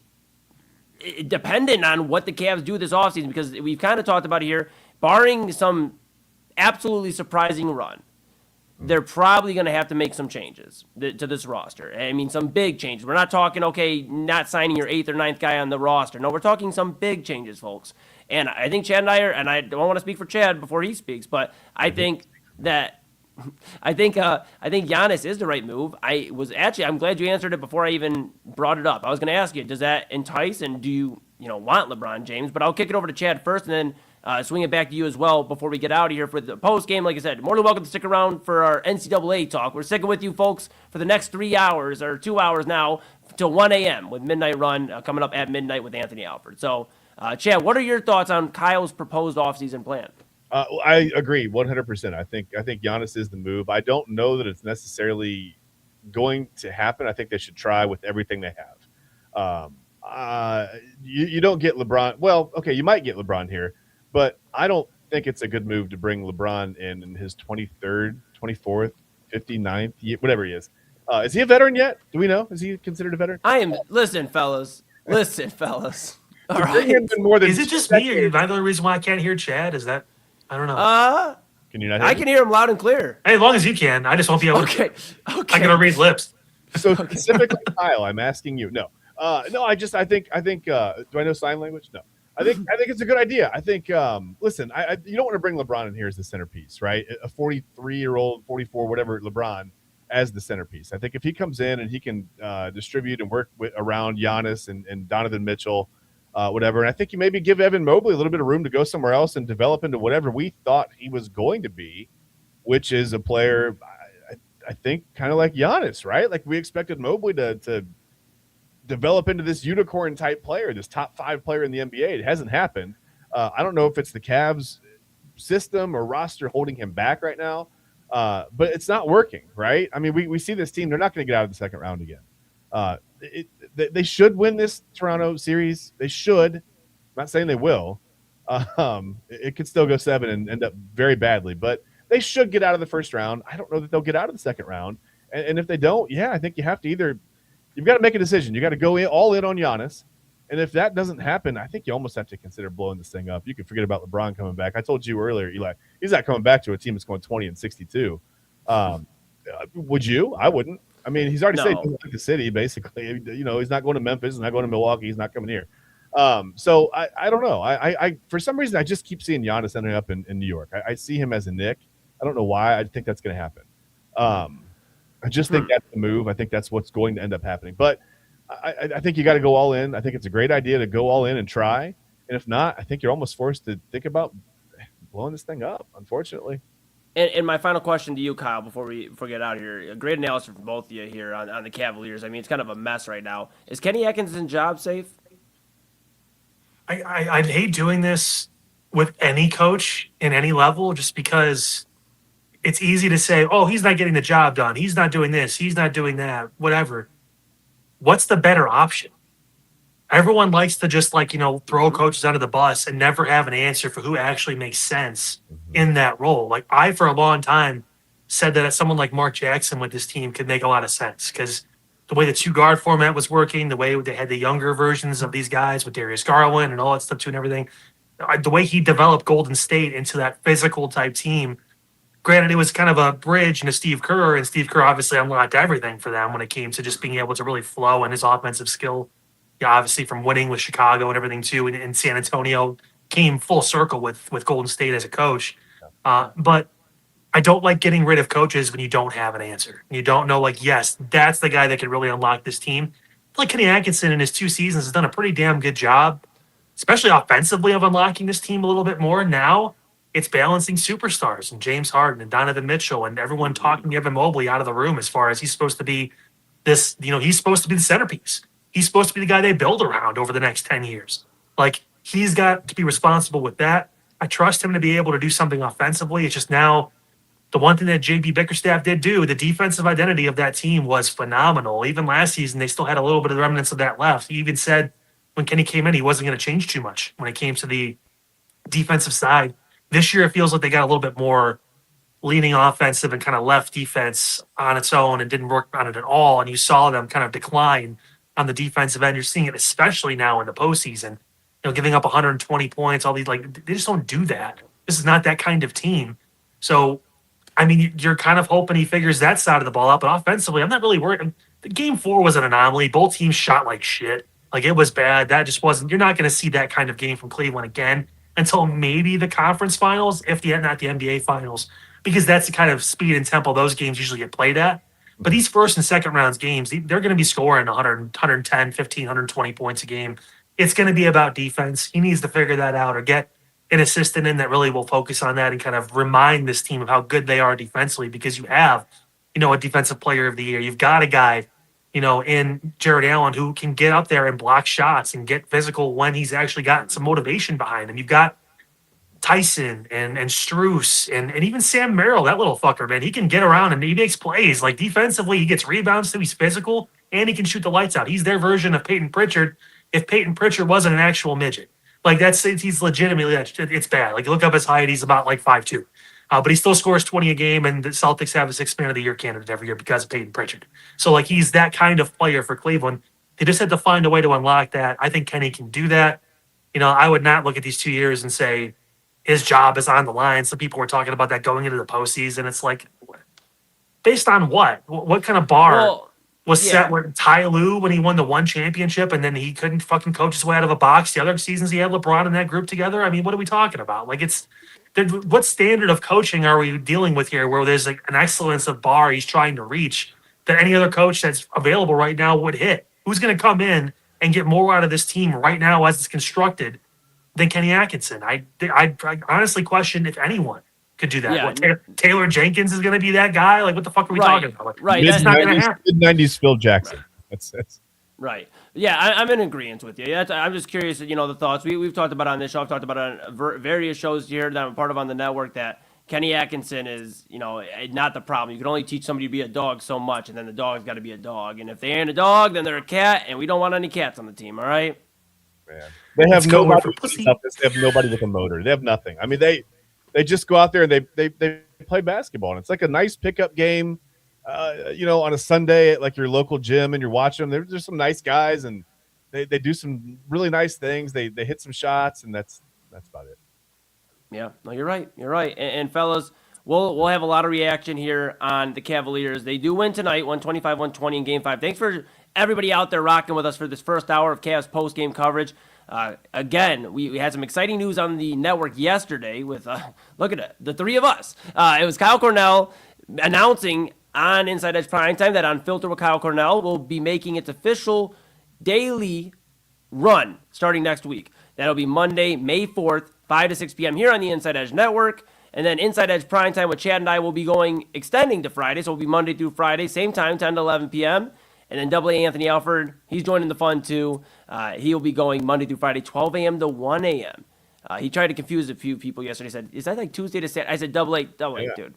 dependent on what the Cavs do this offseason because we've kind of talked about it here. Barring some absolutely surprising run, they're probably going to have to make some changes to this roster. I mean, some big changes. We're not talking, not signing your 8th or 9th guy on the roster. No, we're talking some big changes, folks. And I think Chad and I and I don't want to speak for Chad before he speaks, but I think that I think Giannis is the right move. I'm glad you answered it before I even brought it up. I was going to ask you, does that entice and do you want LeBron James? But I'll kick it over to Chad first and then swing it back to you as well before we get out of here for the post game. Like I said, more than welcome to stick around for our NCAA talk. We're sticking with you folks for the next 3 hours or 2 hours now till 1 a.m. with Midnight Run coming up at midnight with Anthony Alford. So, Chad, what are your thoughts on Kyle's proposed offseason plan? I agree 100%. I think Giannis is the move. I don't know that it's necessarily going to happen. I think they should try with everything they have. You don't get LeBron. Well, okay, you might get LeBron here, but I don't think it's a good move to bring LeBron in his 23rd, 24th, 59th, whatever he is. Is he a veteran yet? Do we know? Is he considered a veteran? Listen, fellas. All right. Is it just me? Or the only reason why I can't hear Chad is that I don't know. Can you not hear I me? can hear him loud and clear. Hey, as long as you can. I just won't be able to. Okay. I'm gonna read lips. So specifically, Kyle, I'm asking you. No. No. I think. Do I know sign language? No. I think it's a good idea. I think. Listen, you don't want to bring LeBron in here as the centerpiece, right? A 43-year-old, 44, whatever LeBron as the centerpiece. I think if he comes in and he can distribute and work around Giannis and Donovan Mitchell. Whatever. And I think you maybe give Evan Mobley a little bit of room to go somewhere else and develop into whatever we thought he was going to be, which is a player. I think kind of like Giannis, right? Like we expected Mobley to develop into this unicorn type player, this top 5 player in the NBA. It hasn't happened. I don't know if it's the Cavs system or roster holding him back right now, but it's not working, right? I mean, we see this team; they're not going to get out of the second round again. They should win this Toronto series. They should. I'm not saying they will. It could still go 7 and end up very badly, but they should get out of the first round. I don't know that they'll get out of the second round, and if they don't, yeah, I think you have to you've got to make a decision. You got to go all in on Giannis. And if that doesn't happen, I think you almost have to consider blowing this thing up. You can forget about LeBron coming back. I told you earlier, Eli, he's not coming back to a team that's going 20 and 62. Would you? I wouldn't. I mean, he's already said he doesn't like the city, basically. You know, he's not going to Memphis. He's not going to Milwaukee. He's not coming here. So I don't know. I for some reason, I just keep seeing Giannis ending up in New York. I see him as a Knick. I don't know why. I think that's going to happen. I just think that's the move. I think that's what's going to end up happening. But I think you got to go all in. I think it's a great idea to go all in and try. And if not, I think you're almost forced to think about blowing this thing up, unfortunately. And my final question to you, Kyle, before we get out of here, a great analysis from both of you here on the Cavaliers. I mean, it's kind of a mess right now. Is Kenny Atkinson's job safe? I hate doing this with any coach in any level just because it's easy to say, oh, he's not getting the job done. He's not doing this. He's not doing that, whatever. What's the better option? Everyone likes to just throw coaches under the bus and never have an answer for who actually makes sense in that role. Like I, for a long time, said that someone like Mark Jackson with this team could make a lot of sense because the way the 2-guard format was working, the way they had the younger versions of these guys with Darius Garland and all that stuff too and everything, the way he developed Golden State into that physical type team. Granted, it was kind of a bridge into Steve Kerr, and Steve Kerr obviously unlocked everything for them when it came to just being able to really flow and his offensive skill. Yeah, obviously from winning with Chicago and everything too, and San Antonio came full circle with Golden State as a coach. But I don't like getting rid of coaches when you don't have an answer. You don't know, yes, that's the guy that can really unlock this team. Like Kenny Atkinson in his 2 seasons has done a pretty damn good job, especially offensively, of unlocking this team a little bit more. Now it's balancing superstars and James Harden and Donovan Mitchell and everyone talking Evan Mobley out of the room as far as he's supposed to be this, he's supposed to be the centerpiece. He's supposed to be the guy they build around over the next 10 years. He's got to be responsible with that. I trust him to be able to do something offensively. It's just now the one thing that JB Bickerstaff did do, the defensive identity of that team was phenomenal. Even last season, they still had a little bit of the remnants of that left. He even said when Kenny came in, he wasn't going to change too much when it came to the defensive side. This year, it feels like they got a little bit more leaning offensive and kind of left defense on its own and didn't work on it at all. And you saw them kind of decline on the defensive end. You're seeing it especially now in the postseason, giving up 120 points, all these, they just don't do that. This is not that kind of team. So, I mean, you're kind of hoping he figures that side of the ball out, but offensively, I'm not really worried. The game 4 was an anomaly. Both teams shot like shit. It was bad. That just wasn't, you're not going to see that kind of game from Cleveland again until maybe the conference finals, if not the NBA finals, because that's the kind of speed and tempo those games usually get played at. But these first and second rounds games, they're going to be scoring 100, 110, 15, 120 points a game. It's going to be about defense. He needs to figure that out or get an assistant in that really will focus on that and kind of remind this team of how good they are defensively, because you have, a defensive player of the year. You've got a guy, in Jared Allen who can get up there and block shots and get physical when he's actually gotten some motivation behind him. You've got Tyson and Strus and even Sam Merrill, that little fucker, man. He can get around and he makes plays. Defensively, he gets rebounds too. He's physical and he can shoot the lights out. He's their version of Peyton Pritchard if Peyton Pritchard wasn't an actual midget. He's legitimately, it's bad. You look up his height, he's about 5'2". But he still scores 20 a game, and the Celtics have a 6th Man of the Year candidate every year because of Peyton Pritchard. So, he's that kind of player for Cleveland. They just had to find a way to unlock that. I think Kenny can do that. I would not look at these 2 years and say his job is on the line. Some people were talking about that going into the postseason. It's based on what? What kind of bar was set with Ty Lue when he won the 1 championship and then he couldn't fucking coach his way out of a box? The other seasons he had LeBron and that group together. I mean, what are we talking about? What standard of coaching are we dealing with here where there's an excellence of bar he's trying to reach that any other coach that's available right now would hit? Who's going to come in and get more out of this team right now as it's constructed than Kenny Atkinson? I honestly question if anyone. could do that. Yeah. What, Taylor Jenkins is going to be that guy? Like, what the fuck are we Right, talking about? Like, right. It's not going to happen. Mid-90s Phil Jackson. That's Right. Yeah, I'm in agreement with you. I'm just curious, the thoughts. We've talked about it on this show. I've talked about it on various shows here that I'm part of on the network that Kenny Atkinson is, not the problem. You can only teach somebody to be a dog so much, and then the dog's got to be a dog. And if they ain't a dog, then they're a cat, and we don't want any cats on the team, all right? Man. They have nobody for pussy. They have nobody with a motor. They have nothing. I mean, they just go out there and they play basketball, and it's like a nice pickup game. On a Sunday at like your local gym, and you're watching them. They're just some nice guys, and they do some really nice things. They hit some shots, and that's about it. Yeah, no, you're right. You're right. And fellas, we'll have a lot of reaction here on the Cavaliers. They do win tonight, 125-120 in Game 5. Thanks for everybody out there rocking with us for this first hour of Cavs post-game coverage. Again, we had some exciting news on the network yesterday with, look at it, the three of us. It was Kyle Cornell announcing on Inside Edge Primetime that Unfiltered with Kyle Cornell will be making its official daily run starting next week. That'll be Monday, May 4th, 5 to 6 p.m. here on the Inside Edge Network. And then Inside Edge Primetime with Chad and I will be extending to Friday. So it'll be Monday through Friday, same time, 10 to 11 p.m. And then AA Anthony Alford, he's joining the fun too. He'll be going Monday through Friday, 12 a.m. to 1 a.m. He tried to confuse a few people yesterday. He said, is that like Tuesday to Saturday? I said, AA, dude,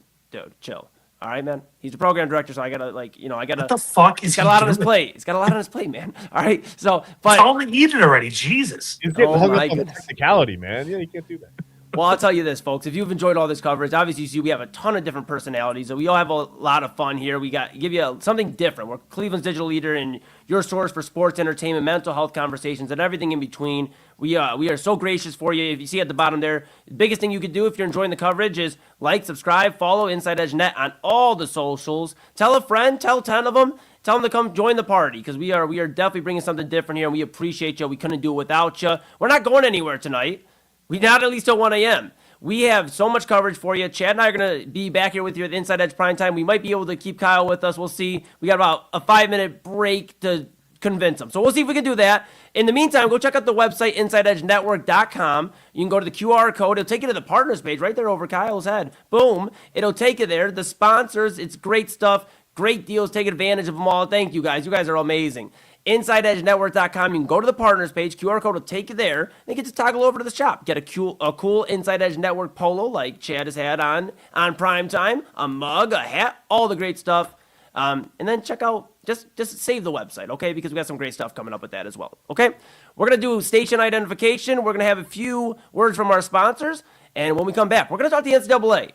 chill. All right, man. He's the program director, so I gotta What the fuck is he's got a lot on his plate. He's got a lot on his plate, man. All right. So, but it's all they needed already. Jesus. He's getting hung my up on the goodness. technicality, man. Yeah, you can't do that. Well, I'll tell you this, folks. If you've enjoyed all this coverage, obviously you see we have a ton of different personalities. So we all have a lot of fun here. We give you something different. We're Cleveland's digital leader and your source for sports, entertainment, mental health conversations, and everything in between. We are so gracious for you. If you see at the bottom there, the biggest thing you could do if you're enjoying the coverage is like, subscribe, follow Inside Edge Net on all the socials. Tell a friend, tell 10 of them. Tell them to come join the party because we are definitely bringing something different here, and we appreciate you. We couldn't do it without you. We're not going anywhere tonight. We're not at least till 1 a.m. We have so much coverage for you. Chad and I are going to be back here with you at Inside Edge Primetime. We might be able to keep Kyle with us. We'll see. We got about a 5-minute break to convince him. So we'll see if we can do that. In the meantime, go check out the website, InsideEdgeNetwork.com. You can go to the QR code. It'll take you to the partners page right there over Kyle's head. Boom. It'll take you there. The sponsors, it's great stuff. Great deals. Take advantage of them all. Thank you, guys. You guys are amazing. InsideEdgeNetwork.com. You can go to the partners page. QR code will take you there. And get to toggle over to the shop. Get a cool Inside Edge Network polo like Chad has had on Primetime, a mug, a hat, all the great stuff. And then check out, just save the website, okay? Because we got some great stuff coming up with that as well, okay? We're going to do station identification. We're going to have a few words from our sponsors. And when we come back, we're going to talk to the NCAA.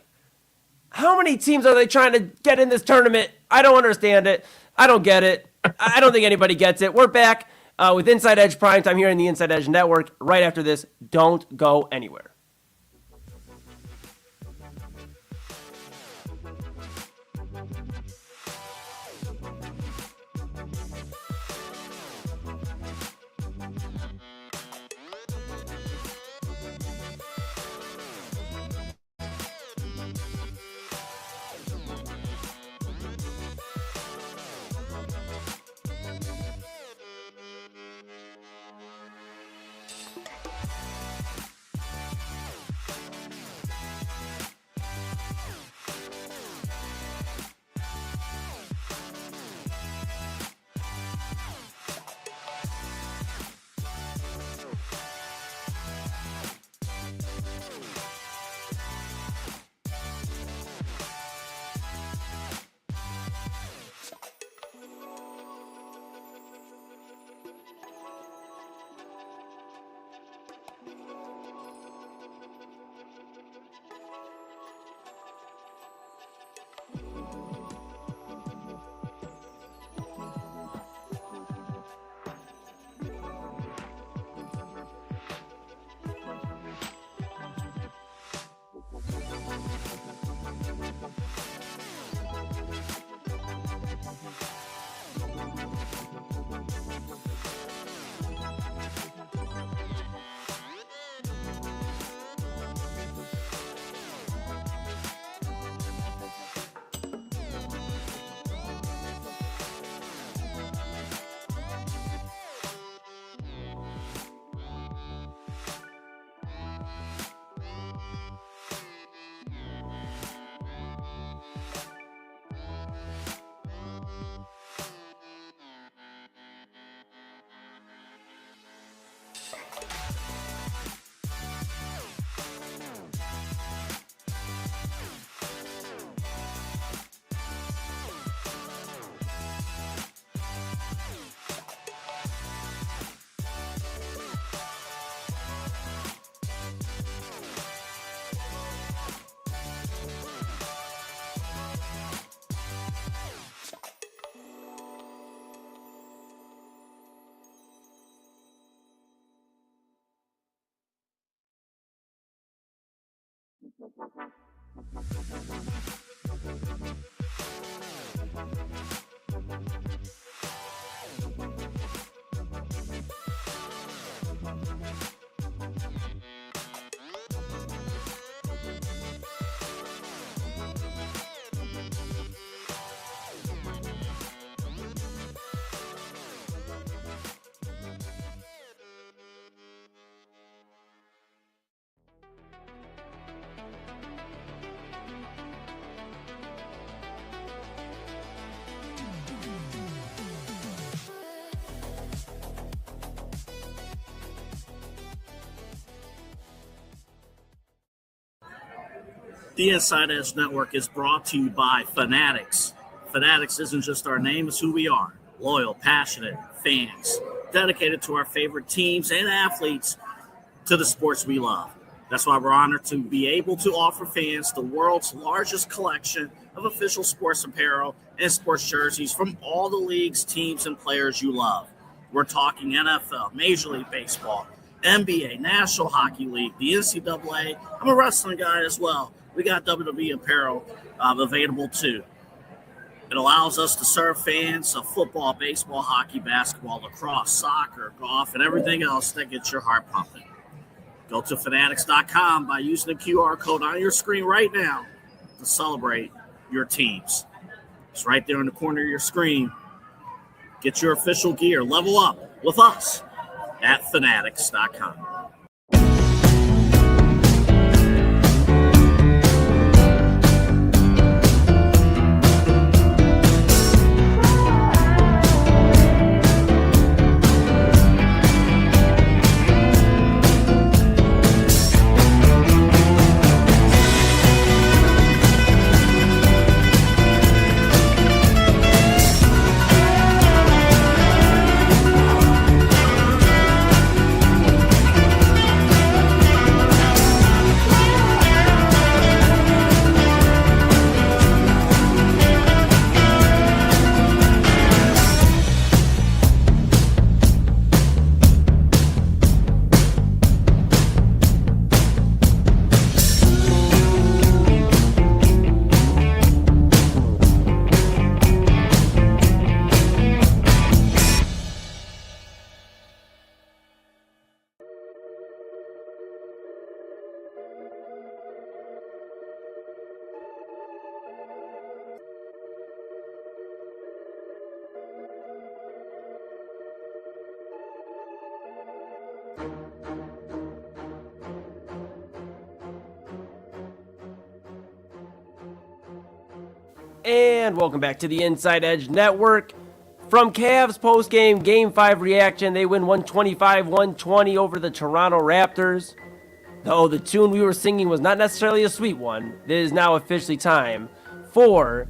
How many teams are they trying to get in this tournament? I don't understand it. I don't get it. I don't think anybody gets it. We're back with Inside Edge Primetime here in the Inside Edge Network right after this. Don't go anywhere. The Inside Edge Network is brought to you by Fanatics. Fanatics isn't just our name, it's who we are. Loyal, passionate fans, dedicated to our favorite teams and athletes to the sports we love. That's why we're honored to be able to offer fans the world's largest collection of official sports apparel and sports jerseys from all the leagues, teams, and players you love. We're talking NFL, Major League Baseball, NBA, National Hockey League, the NCAA. I'm a wrestling guy as well. We got WWE apparel available too. It allows us to serve fans of football, baseball, hockey, basketball, lacrosse, soccer, golf, and everything else that gets your heart pumping. Go to fanatics.com by using the QR code on your screen right now to celebrate your teams. It's right there in the corner of your screen. Get your official gear. Level up with us at fanatics.com. And welcome back to the Inside Edge Network. From Cavs postgame Game 5 reaction, they win 125-120 over the Toronto Raptors. Though the tune we were singing was not necessarily a sweet one, it is now officially time for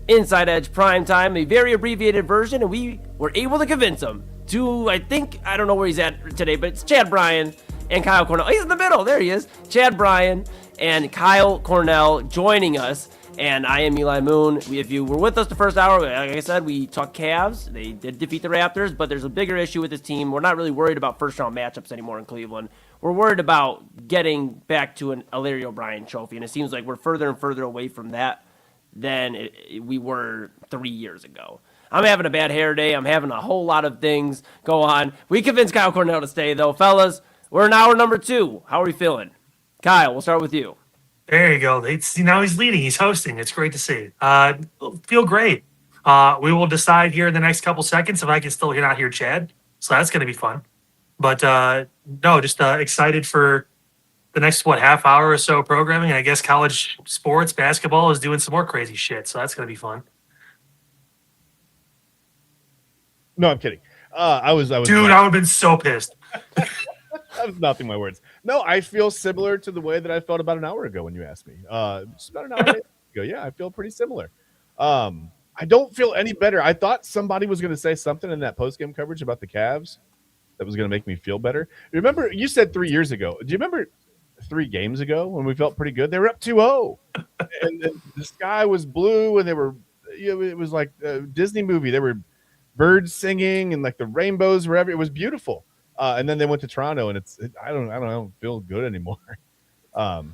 Inside Edge Primetime, a very abbreviated version, and we were able to convince him to, I don't know where he's at today, but it's Chad, Bryan, and Kyle Cornell. He's in the middle, there he is. Chad, Bryan, and Kyle Cornell joining us. And I am Eli Moon. If you were with us the first hour, like I said, we talked Cavs. They did defeat the Raptors, but there's a bigger issue with this team. We're not really worried about first-round matchups anymore in Cleveland. We're worried about getting back to a Larry O'Brien trophy, and it seems like we're further and further away from that than we were 3 years ago. I'm having a bad hair day. I'm having a whole lot of things go on. We convinced Kyle Cornell to stay, though. Fellas, we're in hour number 2. How are we feeling? Kyle, we'll start with you. There you go. Now he's leading. He's hosting. It's great to see. Feel great. We will decide here in the next couple seconds if I can still not hear Chad. So that's going to be fun. But no, just excited for the next, half hour or so programming. And I guess college sports, basketball is doing some more crazy shit. So that's going to be fun. No, I'm kidding. I was. Dude, I would have been so pissed. I was mouthing my words. No, I feel similar to the way that I felt about an hour ago when you asked me. Just about an hour ago. Yeah, I feel pretty similar. I don't feel any better. I thought somebody was going to say something in that postgame coverage about the Cavs that was going to make me feel better. Remember, you said 3 years ago. Do you remember 3 games ago when we felt pretty good? They were up 2-0. And the sky was blue, and they were, it was like a Disney movie. There were birds singing, and like the rainbows were everywhere. It was beautiful. And then they went to Toronto, and I don't feel good anymore. So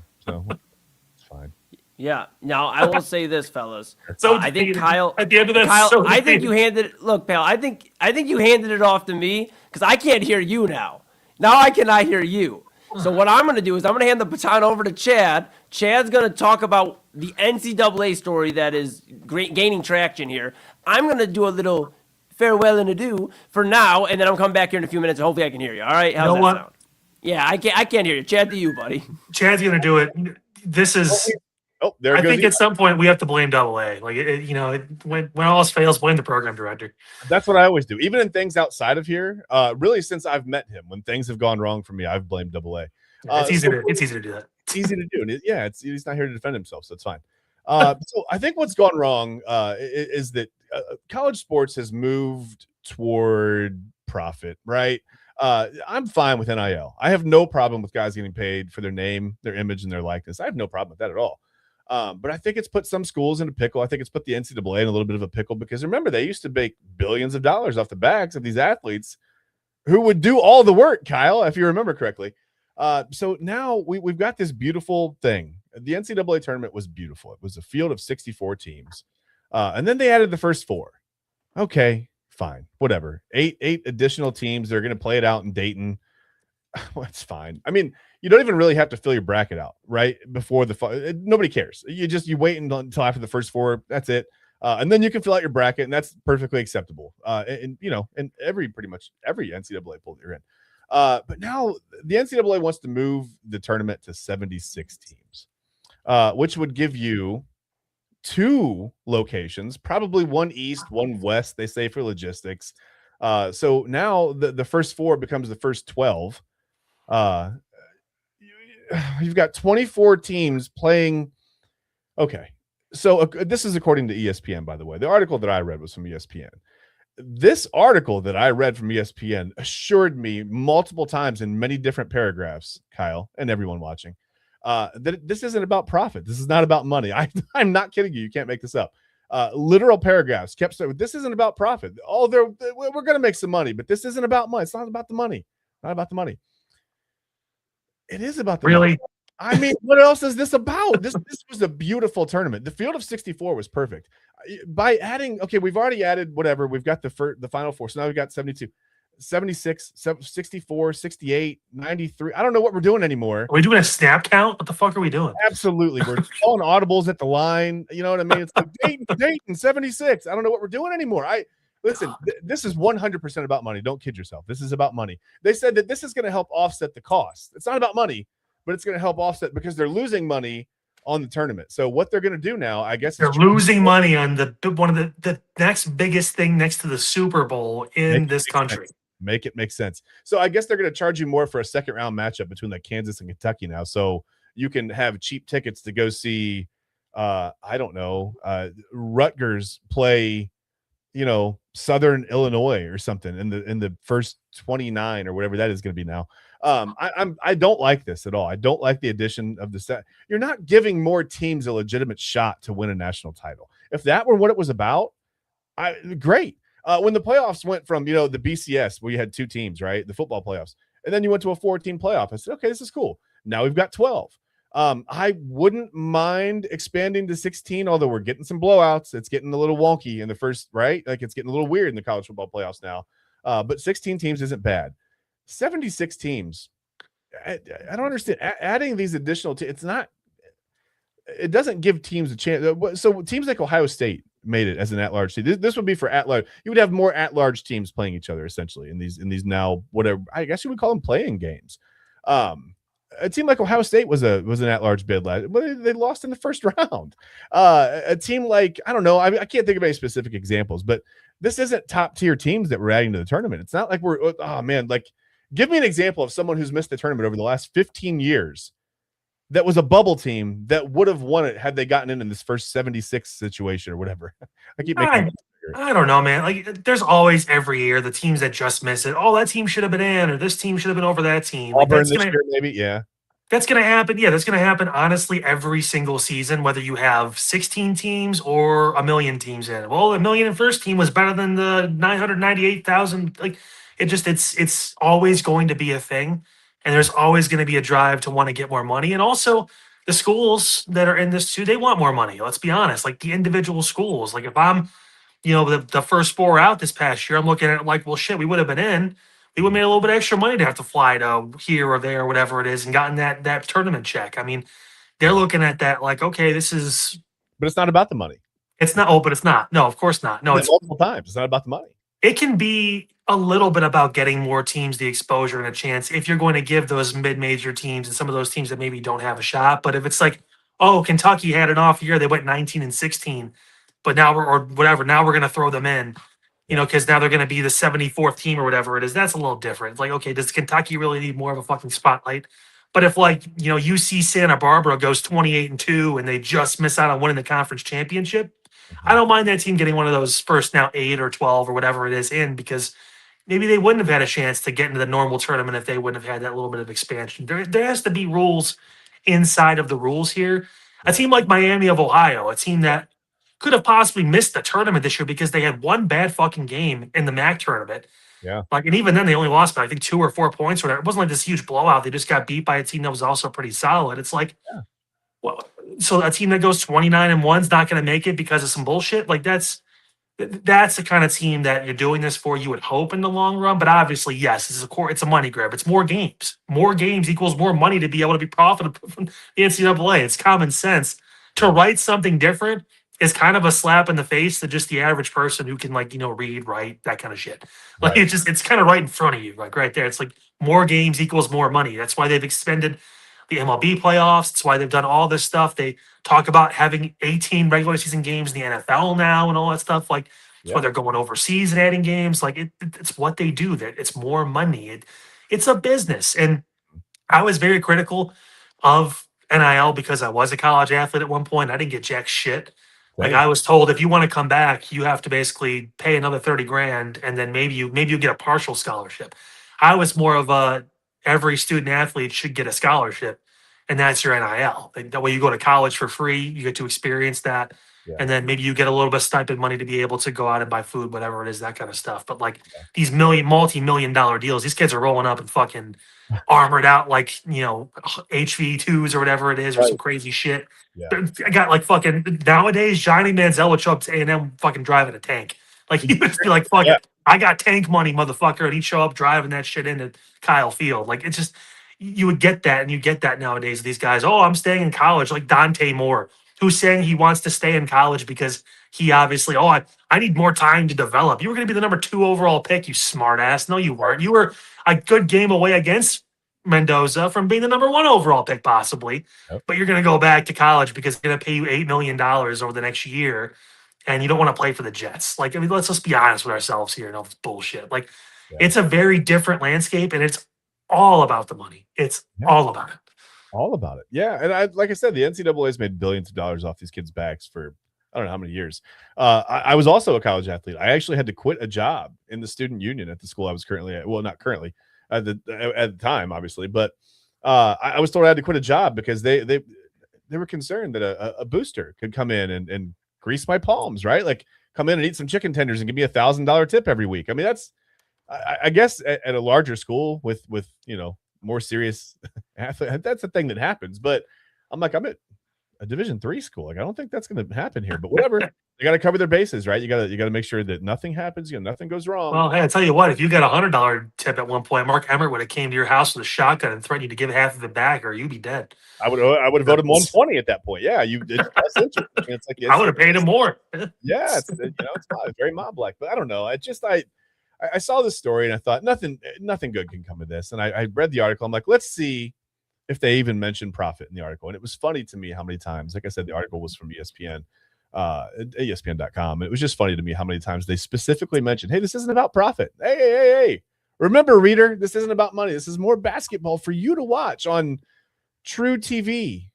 it's fine. Yeah. Now I will say this, fellas. So I think Kyle. At the end of that, Kyle, so I think you handed it. Look, pal. I think you handed it off to me because I can't hear you now. Now I cannot hear you. So what I'm going to do is I'm going to hand the baton over to Chad. Chad's going to talk about the NCAA story that is gaining traction here. I'm going to do a little farewell and adieu for now, and then I'm coming back here in a few minutes, and hopefully I can hear you. All right? How's that sound? Yeah, I can't hear you. Chad, to you, buddy. Chad's going to do it. This is Oh, there I goes think at some point we have to blame AA. Like, when all else fails, blame the program director. That's what I always do. Even in things outside of here, really since I've met him, when things have gone wrong for me, I've blamed AA. Yeah, it's easy to do that. It's easy to do. And he's not here to defend himself, so it's fine. So I think what's gone wrong is that college sports has moved toward profit, right? I'm fine with NIL. I have no problem with guys getting paid for their name, their image, and their likeness. I have no problem with that at all. But I think it's put some schools in a pickle. I think it's put the NCAA in a little bit of a pickle because remember, they used to make billions of dollars off the backs of these athletes who would do all the work, Kyle, if you remember correctly. So now we've got this beautiful thing. The NCAA tournament was beautiful. It was a field of 64 teams. And then they added the first 4. Okay, fine, whatever. Eight additional teams. They're going to play it out in Dayton. Well, it's fine. I mean, you don't even really have to fill your bracket out right before nobody cares. You wait until after the first 4. That's it. And then you can fill out your bracket, and that's perfectly acceptable. And pretty much every NCAA pool that you're in. But now the NCAA wants to move the tournament to 76 teams, which would give you 2 locations, probably one east, one west, they say, for logistics. So now the first 4 becomes the first 12. You've got 24 teams playing. Okay. So this is according to ESPN, by the way. The article that I read was from ESPN. This article that I read from ESPN assured me multiple times in many different paragraphs, Kyle, and everyone watching, that this isn't about profit. This is not about money. I'm not kidding you. You can't make this up. Literal paragraphs kept saying, this isn't about profit. We're going to make some money, but this isn't about money. It's not about the money. Not about the money. It is about the money. I mean, what else is this about? This was a beautiful tournament. The field of 64 was perfect. By adding, we've already added whatever. We've got the final 4. So now we've got 72, 76, 64, 68, 93. I don't know what we're doing anymore. Are we doing a snap count? What the fuck are we doing? Absolutely. We're calling audibles at the line. You know what I mean? It's like Dayton, 76. I don't know what we're doing anymore. Listen, this is 100% about money. Don't kid yourself. This is about money. They said that this is going to help offset the cost. It's not about money, but it's going to help offset because they're losing money on the tournament. So what they're going to do now, I guess, they're losing money on one of the next biggest thing next to the Super Bowl in this country. Make it make sense. So I guess they're going to charge you more for a second round matchup between like Kansas and Kentucky now. So you can have cheap tickets to go see, I don't know, Rutgers play, Southern Illinois or something in the first 29 or whatever that is going to be now. I don't like this at all. I don't like the addition of the set. You're not giving more teams a legitimate shot to win a national title. If that were what it was about, great. When the playoffs went from, the BCS where you had 2 teams, right? The football playoffs. And then you went to a 4-team playoff. I said, okay, this is cool. Now we've got 12. I wouldn't mind expanding to 16, although we're getting some blowouts. It's getting a little wonky in the first, right? Like it's getting a little weird in the college football playoffs now. But 16 teams isn't bad. 76 teams. I don't understand. Adding these additional teams, it doesn't give teams a chance. So teams like Ohio State made it as an at-large team. This would be for at-large. You would have more at-large teams playing each other essentially in these now, whatever, I guess you would call them playing games. A team like Ohio State was an at-large bid last, but they lost in the first round. A team like, I don't know, I can't think of any specific examples, but this isn't top-tier teams that we're adding to the tournament. It's not like give me an example of someone who's missed the tournament over the last 15 years that was a bubble team that would have won it had they gotten in this first 76 situation or whatever. I keep making I don't know, man. Like, there's always every year the teams that just miss it. Oh, that team should have been in, or this team should have been over that team. Auburn this year, maybe, yeah. That's going to happen. Yeah, that's going to happen, honestly, every single season, whether you have 16 teams or a million teams in it. Well, the million and first team was better than the 998,000. Like, it's always going to be a thing, and there's always going to be a drive to want to get more money. And also, the schools that are in this too, they want more money. Let's be honest. Like, the individual schools. Like, if I'm, the first 4 out this past year, I'm looking at it like, well, shit, we would have been in. We would have made a little bit extra money to have to fly to here or there, or whatever it is, and gotten that tournament check. I mean, they're looking at that like, okay, this is. But it's not about the money. It's not. Oh, but it's not. No, of course not. No, it's multiple times. It's not about the money. It can be a little bit about getting more teams the exposure and a chance if you're going to give those mid-major teams and some of those teams that maybe don't have a shot. But if it's like, oh, Kentucky had an off year, they went 19-16, but now we're going to throw them in. Because now they're going to be the 74th team or whatever it is. That's a little different. It's like, okay, does Kentucky really need more of a fucking spotlight But if UC Santa Barbara goes 28-2 and they just miss out on winning the conference championship, I don't mind that team getting one of those first now 8 or 12 or whatever it is in, because maybe they wouldn't have had a chance to get into the normal tournament if they wouldn't have had that little bit of expansion. There has to be rules inside of the rules here. A team like Miami of Ohio, a team that could have possibly missed the tournament this year because they had one bad fucking game in the MAC tournament. Yeah. And even then they only lost by I think 2 or 4 points or whatever. It wasn't like this huge blowout. They just got beat by a team that was also pretty solid. It's like, well, so a team that goes 29-1 is not going to make it because of some bullshit. That's the kind of team that you're doing this for, you would hope, in the long run. But obviously, yes, it's a money grab. It's more games. More games equals more money to be able to be profitable from the NCAA. It's common sense. To write something different is kind of a slap in the face to just the average person who can read, write, that kind of shit. Right. It's kind of right in front of you, right there. It's like more games equals more money. That's why they've expended the MLB playoffs. That's why they've done all this stuff. They talk about having 18 regular season games in the NFL now and all that stuff. That's why they're going overseas and adding games. It's what they do. That it's more money. It's a business. And I was very critical of NIL because I was a college athlete at one point. I didn't get jack shit. Right. I was told, if you want to come back, you have to basically pay another 30 grand, and then maybe you get a partial scholarship. I was more of every student athlete should get a scholarship, and that's your NIL. That way you go to college for free, you get to experience that, and then maybe you get a little bit of stipend money to be able to go out and buy food, whatever it is, that kind of stuff. But these multi-million dollar deals, these kids are rolling up and fucking armored out HV2s or whatever it is, or some crazy shit. Yeah. I got fucking nowadays, Johnny Manziel would show up to A&M fucking driving a tank. He would just be like, fuck it, I got tank money, motherfucker. And he'd show up driving that shit into Kyle Field. It's just, you would get that, and you get that nowadays. These guys, I'm staying in college, like Dante Moore, who's saying he wants to stay in college because he obviously, I need more time to develop. You were going to be the number 2 overall pick, you smart ass. No, you weren't. You were a good game away against Mendoza from being the number 1 overall pick, possibly. But you're going to go back to college because they're going to pay you $8 million over the next year, and you don't want to play for the Jets. Let's just be honest with ourselves here and all this bullshit. It's a very different landscape, and it's all about the money. It's all about it. All about it. Yeah. And like I said, the NCAA has made billions of dollars off these kids' backs for I don't know how many years. I was also a college athlete. I actually had to quit a job in the student union at the school I was currently at. Well, not currently at the time, obviously, but I was told I had to quit a job because they were concerned that a booster could come in and grease my palms, right? Come in and eat some chicken tenders and give me $1,000 tip every week. I mean, that's, I guess at a larger school with more serious athlete, that's a thing that happens. But I'm at a Division III school. I don't think that's going to happen here. But whatever, they got to cover their bases, right? You got to make sure that nothing happens. Nothing goes wrong. Well, hey, I tell you what, if you got $100 tip at one point, Mark Emmert would have came to your house with a shotgun and threatened you to give half of it back, or you'd be dead. I would have voted 120 at that point. Yeah, it's I would have paid him more. Yeah, it's very mob-like. But I don't know. I saw this story and I thought nothing good can come of this. And I read the article. I'm like, let's see if they even mention profit in the article. And it was funny to me how many times, like I said, the article was from ESPN, ESPN.com. It was just funny to me how many times they specifically mentioned, hey, this isn't about profit. Hey. Remember, reader, this isn't about money. This is more basketball for you to watch on True TV.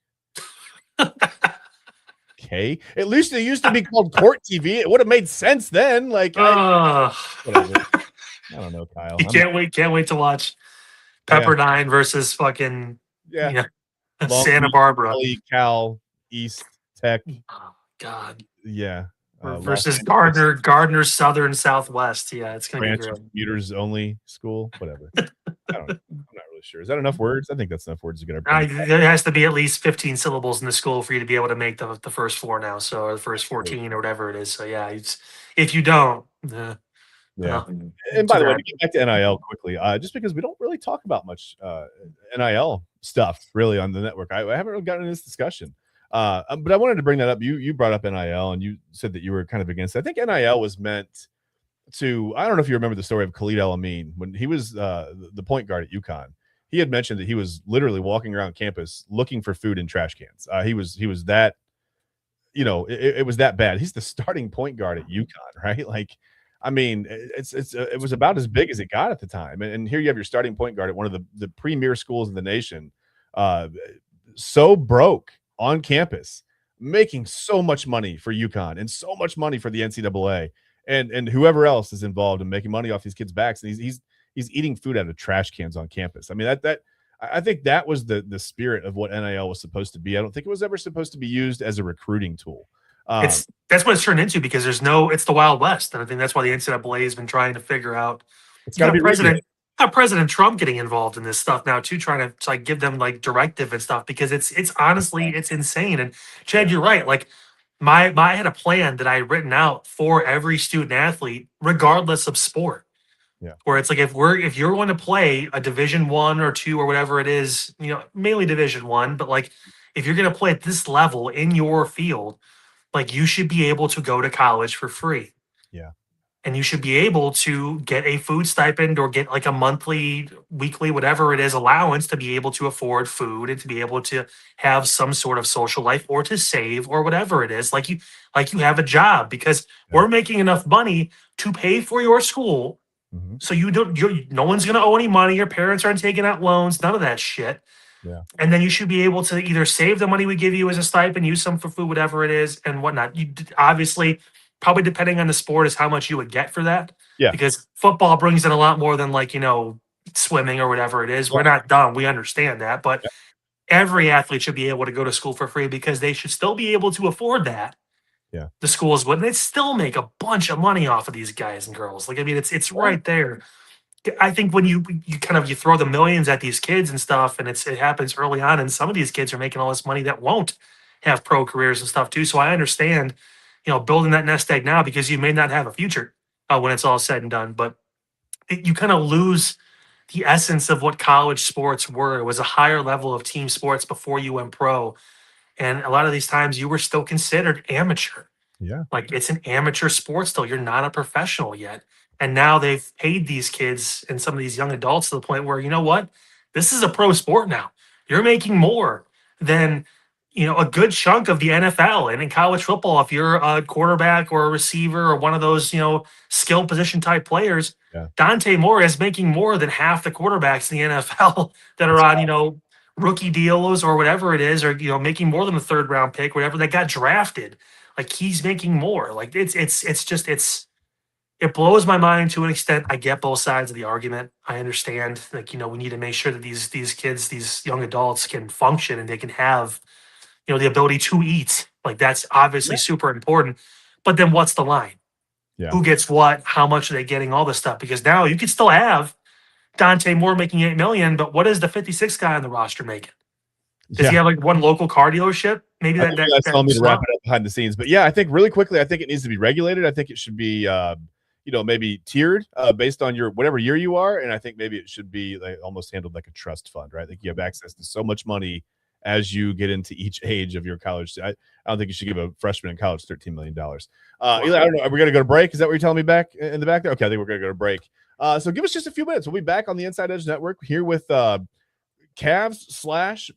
Okay. At least it used to be called Court TV. It would have made sense then. I don't know, Kyle. Can't wait to watch Pepperdine versus fucking Santa Barbara. Cal, East Tech. Oh, God. Yeah. Versus Gardner Southern Southwest. Yeah, it's going to be great. Computers only school, whatever. I don't know. I'm not really sure. Is that enough words? I think that's enough words to get our. There has to be at least 15 syllables in the school for you to be able to make the first 4 now. So, or the first 14 or whatever it is. So, yeah, if you don't. Yeah. And by the way, to get back to NIL quickly, just because we don't really talk about much NIL stuff really on the network, I haven't really gotten into this discussion. But I wanted to bring that up. You brought up NIL and you said that you were kind of against it. I think NIL was meant to, I don't know if you remember the story of Khalid El-Amin when he was the point guard at UConn. He had mentioned that he was literally walking around campus looking for food in trash cans. He was that, it was that bad. He's the starting point guard at UConn, right? I mean, it was about as big as it got at the time. And here you have your starting point guard at one of the premier schools in the nation, so broke on campus, making so much money for UConn and so much money for the NCAA and whoever else is involved in making money off these kids' backs. And he's eating food out of trash cans on campus. I mean, I think that was the spirit of what NIL was supposed to be. I don't think it was ever supposed to be used as a recruiting tool. That's what it's turned into, because it's the Wild West. And I think that's why the NCAA has been trying to figure out. It's got to be President Trump getting involved in this stuff now too, trying to like give them like directive and stuff, because it's honestly it's insane. And Chad, you're right. Like I had a plan that I had written out for every student athlete, regardless of sport. Yeah. Where it's like if you're going to play a Division 1 or 2 or whatever it is, mainly Division 1, but like if you're going to play at this level in your field, like you should be able to go to college for free. Yeah. And you should be able to get a food stipend or get like a monthly, weekly, whatever it is, allowance to be able to afford food and to be able to have some sort of social life or to save or whatever it is. Like you have a job, because we're making enough money to pay for your school. Mm-hmm. So no one's going to owe any money. Your parents aren't taking out loans, none of that shit. Yeah. And then you should be able to either save the money we give you as a stipend, use some for food, whatever it is, and whatnot. You obviously, probably depending on the sport, is how much you would get for that. Yeah. Because football brings in a lot more than like, swimming or whatever it is. We're not dumb. We understand that. But every athlete should be able to go to school for free, because they should still be able to afford that. Yeah. The schools would, and they still make a bunch of money off of these guys and girls. Like, I mean, it's right there. I think when you throw the millions at these kids and stuff, and it happens early on, and some of these kids are making all this money that won't have pro careers and stuff too. So I understand, building that nest egg now, because you may not have a future when it's all said and done. But you kind of lose the essence of what college sports were. It was a higher level of team sports before you went pro. And a lot of these times you were still considered amateur. Yeah. Like it's an amateur sport still. You're not a professional yet. And now they've paid these kids and some of these young adults to the point where, you know what? This is a pro sport now. You're making more than, a good chunk of the NFL. And in college football, if you're a quarterback or a receiver or one of those, skill position type players, Dante Moore is making more than half the quarterbacks in the NFL that are on, rookie deals or whatever it is, or, making more than a third round pick, whatever, that got drafted. Like he's making more. Like it blows my mind to an extent. I get both sides of the argument. I understand, like, we need to make sure that these kids, these young adults can function and they can have, the ability to eat. Like that's obviously super important. But then what's the line? Yeah. Who gets what? How much are they getting? All this stuff. Because now you could still have Dante Moore making $8 million, but what is the 56th guy on the roster making? Does he have like one local car dealership? Maybe that's all me to wrap it up behind the scenes. But yeah, I think really quickly, I think it needs to be regulated. I think it should be maybe tiered based on your whatever year you are, and I think maybe it should be like almost handled like a trust fund, right? Like you have access to so much money as you get into each age of your college. I don't think you should give a freshman in college $13 million. Eli, I don't know. Are we going to go to break? Is that what you're telling me back in the back there? Okay, I think we're going to go to break. So give us just a few minutes. We'll be back on the Inside Edge Network here with Cavs /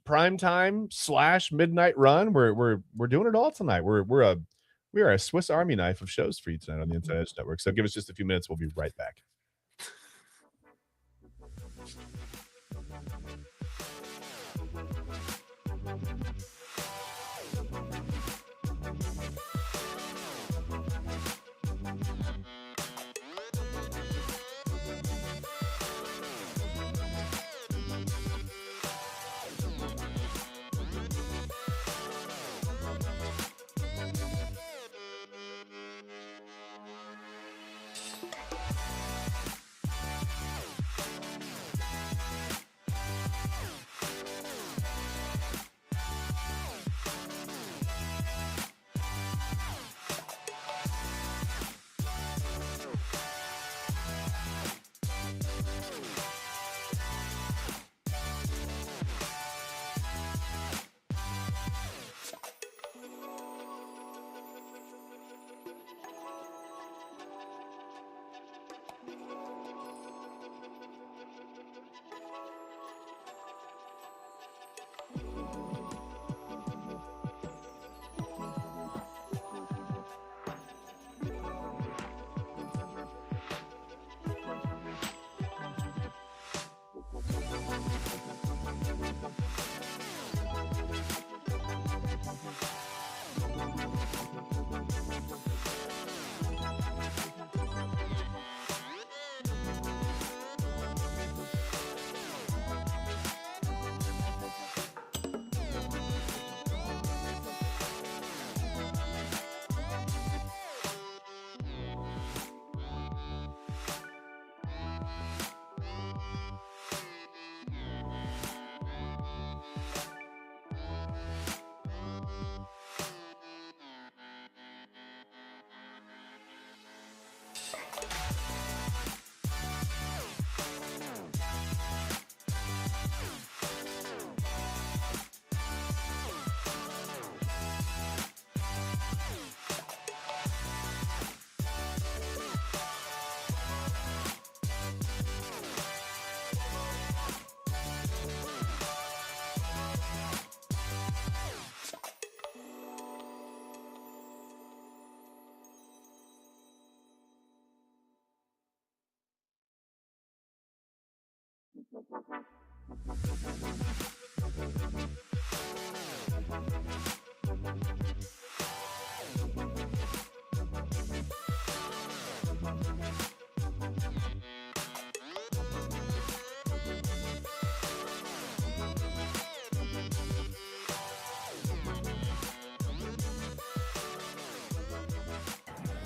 Primetime / Midnight Run. We're doing it all tonight. We are a Swiss Army knife of shows for you tonight on the Inside Edge Network. So give us just a few minutes. We'll be right back.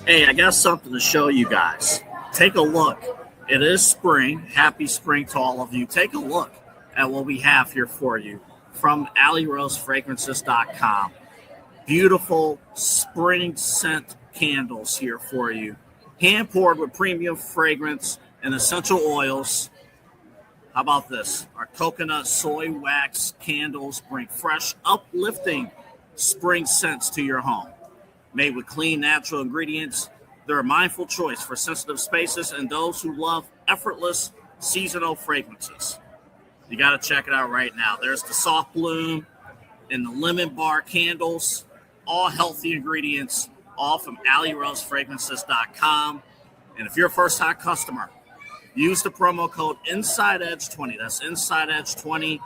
Hey, I got something to show you guys. Take a look. It is spring. Happy spring to all of you. Take a look at what we have here for you from AlleyRoseFragrances.com. Beautiful spring scent candles here for you. Hand poured with premium fragrance and essential oils. How about this? Our coconut soy wax candles bring fresh, uplifting spring scents to your home. Made with clean, natural ingredients, they're a mindful choice for sensitive spaces and those who love effortless seasonal fragrances. You got to check it out right now. There's the soft bloom and the lemon bar candles, all healthy ingredients, all from AlleyRoseFragrances.com. And if you're a first-time customer, use the promo code InsideEdge20. That's InsideEdge20.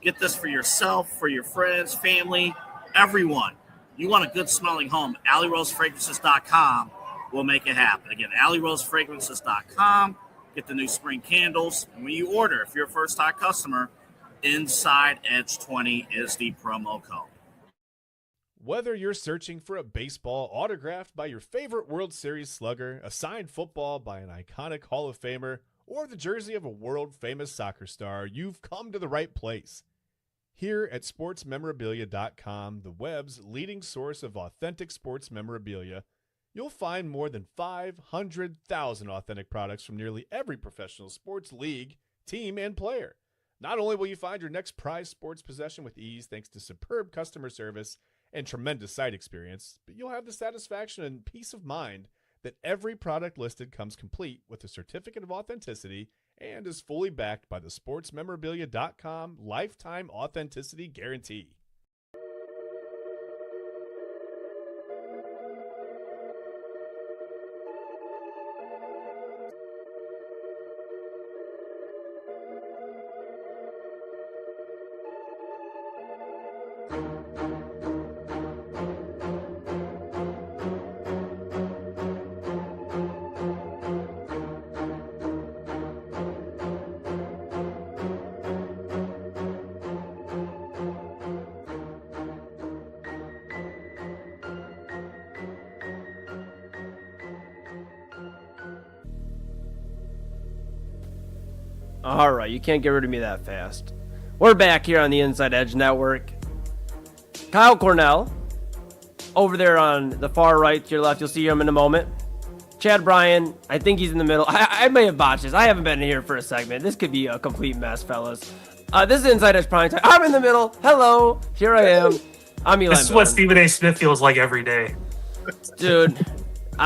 Get this for yourself, for your friends, family, everyone. You want a good smelling home, AlleyRoseFragrances.com will make it happen. Again, AlleyRoseFragrances.com. Get the new spring candles. And when you order, if you're a first-time customer, InsideEdge20 is the promo code. Whether you're searching for a baseball autographed by your favorite World Series slugger, a signed football by an iconic Hall of Famer, or the jersey of a world-famous soccer star, you've come to the right place. Here at sportsmemorabilia.com, the web's leading source of authentic sports memorabilia, you'll find more than 500,000 authentic products from nearly every professional sports league, team, and player. Not only will you find your next prized sports possession with ease thanks to superb customer service and tremendous site experience, but you'll have the satisfaction and peace of mind that every product listed comes complete with a certificate of authenticity and is fully backed by the sportsmemorabilia.com lifetime authenticity guarantee. All right, you can't get rid of me that fast. We're back here on the Inside Edge Network. Kyle Cornell, over there on the far right to your left, you'll see him in a moment. Chad Bryan, I think he's in the middle. I may have botched this. I haven't been here for a segment. This could be a complete mess, fellas. This is Inside Edge Primetime. I'm in the middle. Hello, here I am. I'm Eli Moon. This is what Stephen A. Smith feels like every day. Dude,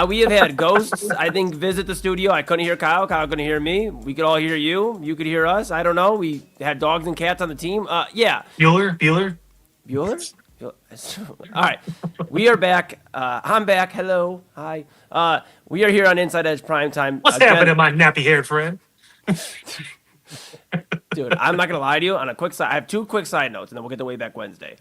we have had ghosts, I think, visit the studio. I couldn't hear Kyle. Kyle couldn't hear me. We could all hear you. You could hear us. I don't know. We had dogs and cats on the team. Yeah. Bueller? All right. We are back. I'm back. Hello. Hi. We are here on Inside Edge Primetime. What's happening, my nappy-haired friend? Dude, I'm not going to lie to you. On a quick side, I have two quick side notes, and then we'll get to Way Back Wednesday.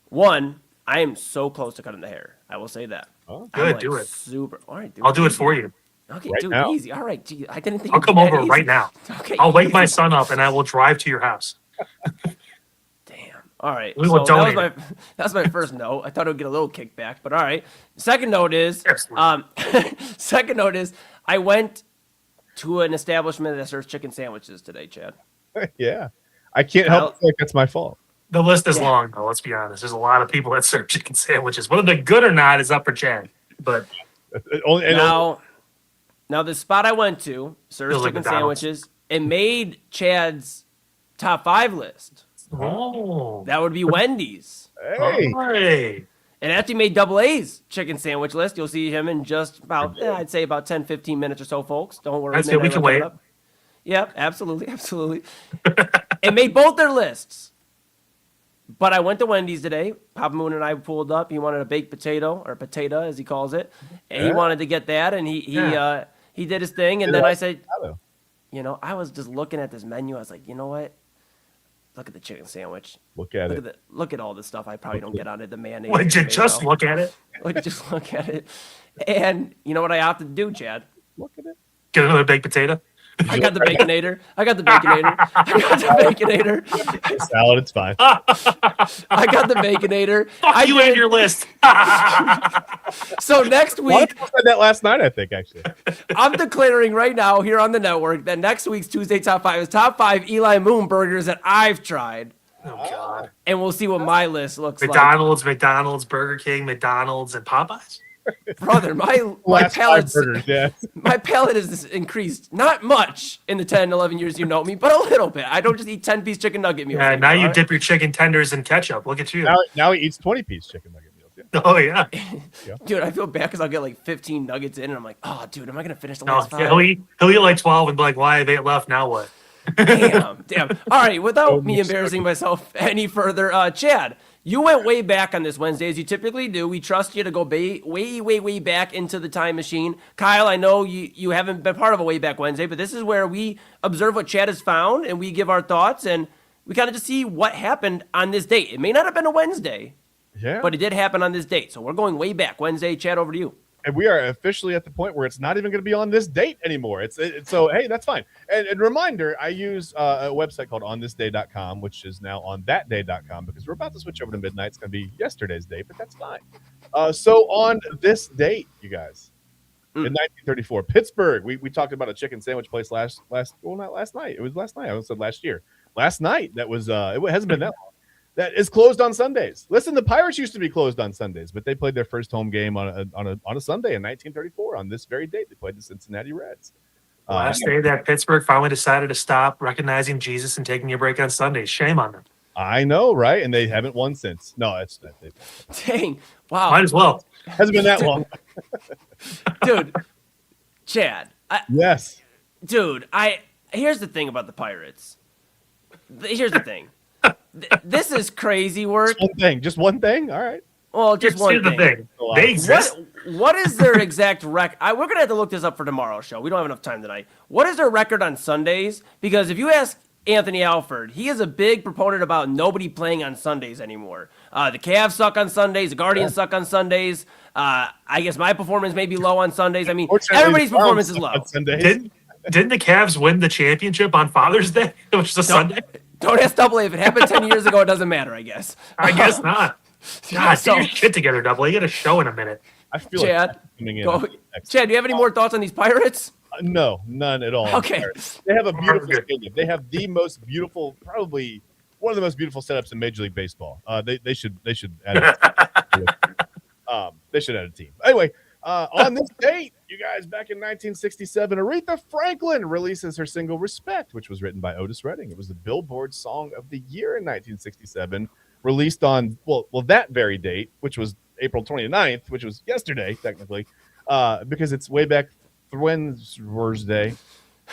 One, I am so close to cutting the hair. I will say that. Oh, good, like do it. Super. All right, dude. I'll do it for you. Okay, Right dude, now. easy. All right, gee, I didn't think I'll it'd be come that over easy. right now. Okay, I'll wake my easy. son up, and I will drive to your house. Damn. All right. We will that donate was my first note. I thought it would get a little kickback, but all right. Second note is, I went to an establishment that serves chicken sandwiches today, Chad. Yeah. I can't help but think that's my fault. The list is long, though. Let's be honest. There's a lot of people that serve chicken sandwiches. Whether they're good or not is up for Chad. But Now the spot I went to serves Feels like chicken McDonald's. sandwiches. It made Chad's top 5 list. oh, That would be Wendy's. Hey. And after he made Double A's chicken sandwich list, you'll see him in just about, I'd say about 10, 15 minutes or so, folks. Don't worry. That's it. We can wait. Yep, absolutely. It made both their lists. But I went to Wendy's today. Papa Moon and I pulled up. He wanted a baked potato, or potato as he calls it. And he wanted to get that, and he did his thing. And then I said, I was just looking at this menu. I was like, you know what? Look at the chicken sandwich. Look at it. Look at all this stuff I probably don't get on it. The mayonnaise. Would you just look at it? Just look at it. And you know what I opted to do, Chad? Look at it. Get another baked potato. I got the Baconator. I got the Baconator. Salad, it's fine. I got the Baconator. Fuck you and your list. So next A lot of week, people said that last night, I think, actually. I'm declaring right now here on the network that next week's Tuesday Top 5 is Top 5 Eli Moon burgers that I've tried. Oh, God. And we'll see what my list looks McDonald's, Burger King, McDonald's, and Popeyes. like. Brother, my Last palate 5 burgers, yeah. my palate has increased. Not much in the 10, 11 years you know me, but a little bit. I don't just eat 10-piece chicken nugget meals. Yeah, now anymore, you right? dip your chicken tenders in ketchup. Look at you. Now he eats 20-piece chicken nugget meals. Yeah. Oh, yeah. Dude, I feel bad because I'll get like 15 nuggets in, and I'm like, oh, dude, am I going to finish the No, last 5? he'll eat like 12 and be like, why have 8 left? Now what? Damn. All right, without me embarrassing myself any further, Chad, you went way back on this Wednesday, as you typically do. We trust you to go way back into the time machine. Kyle, I know you haven't been part of a Way Back Wednesday, but this is where we observe what Chad has found, and we give our thoughts, and we kind of just see what happened on this date. It may not have been a Wednesday, Yeah. but it did happen on this date. So we're going way back. Wednesday, Chad, over to you. And we are officially at the point where it's not even going to be on this date anymore. So, hey, that's fine. And reminder, I use a website called onthisday.com, which is now onthatday.com, because we're about to switch over to midnight. It's going to be yesterday's date, but that's fine. So on this date, you guys, in 1934, Pittsburgh, we talked about a chicken sandwich place not last night. It was last night. I almost said last year. Last night, that was, it hasn't been that long. That is closed on Sundays. Listen, the Pirates used to be closed on Sundays, but they played their first home game on a Sunday in 1934. On this very date, they played the Cincinnati Reds. Last day that Pittsburgh finally decided to stop recognizing Jesus and taking a break on Sundays. Shame on them. I know, right? And they haven't won since. No, it's Dang. Wow. Might as well. hasn't been that long. Dude, Chad. Yes. Dude, here's the thing about the Pirates. Here's the thing. This is crazy work. Just one thing. All right. Well, just one Here's the thing. They exist. What is their exact record? We're going to have to look this up for tomorrow's show. We don't have enough time tonight. What is their record on Sundays? Because if you ask Anthony Alford, he is a big proponent about nobody playing on Sundays anymore. The Cavs suck on Sundays. The Guardians suck on Sundays. I guess my performance may be low on Sundays. I mean, everybody's performance is low. Didn't the Cavs win the championship on Father's Day, which is a Sunday? Don't ask Double A. If it happened 10 years ago, it doesn't matter, I guess. I guess not. God, get your shit together, Double A. You got a show in a minute. I feel Chad, like coming in. Chad, do you have any more thoughts on these Pirates? No, none at all. Okay. They have a beautiful stadium. They have the most beautiful, probably one of the most beautiful setups in Major League Baseball. They should add they should add a team. Anyway, on this date, you guys, back in 1967, Aretha Franklin releases her single "Respect," which was written by Otis Redding. It was the Billboard Song of the Year in 1967, released on that very date, which was April 29th, which was yesterday technically, because it's way back Wednesday.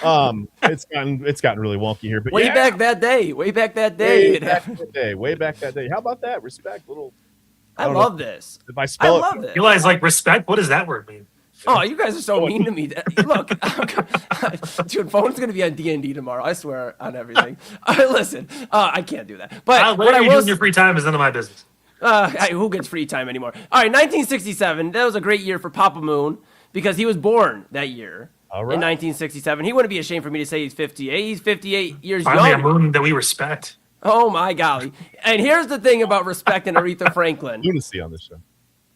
It's gotten really wonky here, but way back that day. Way back that day. How about that? Respect, little. I love this. If I spell love this. Eli's like, respect? What does that word mean? Oh, you guys are so mean to me. Look, dude, phone's going to be on D&D tomorrow. I swear on everything. Listen, I can't do that. But What you do in your free time is none of my business. Who gets free time anymore? All right, 1967. That was a great year for Papa Moon because he was born that year. All right. In 1967. He wouldn't be ashamed for me to say he's 58. He's 58 years Finally, young. a moon that we respect. Oh, my golly. And here's the thing about respect and Aretha Franklin. lunacy on this show.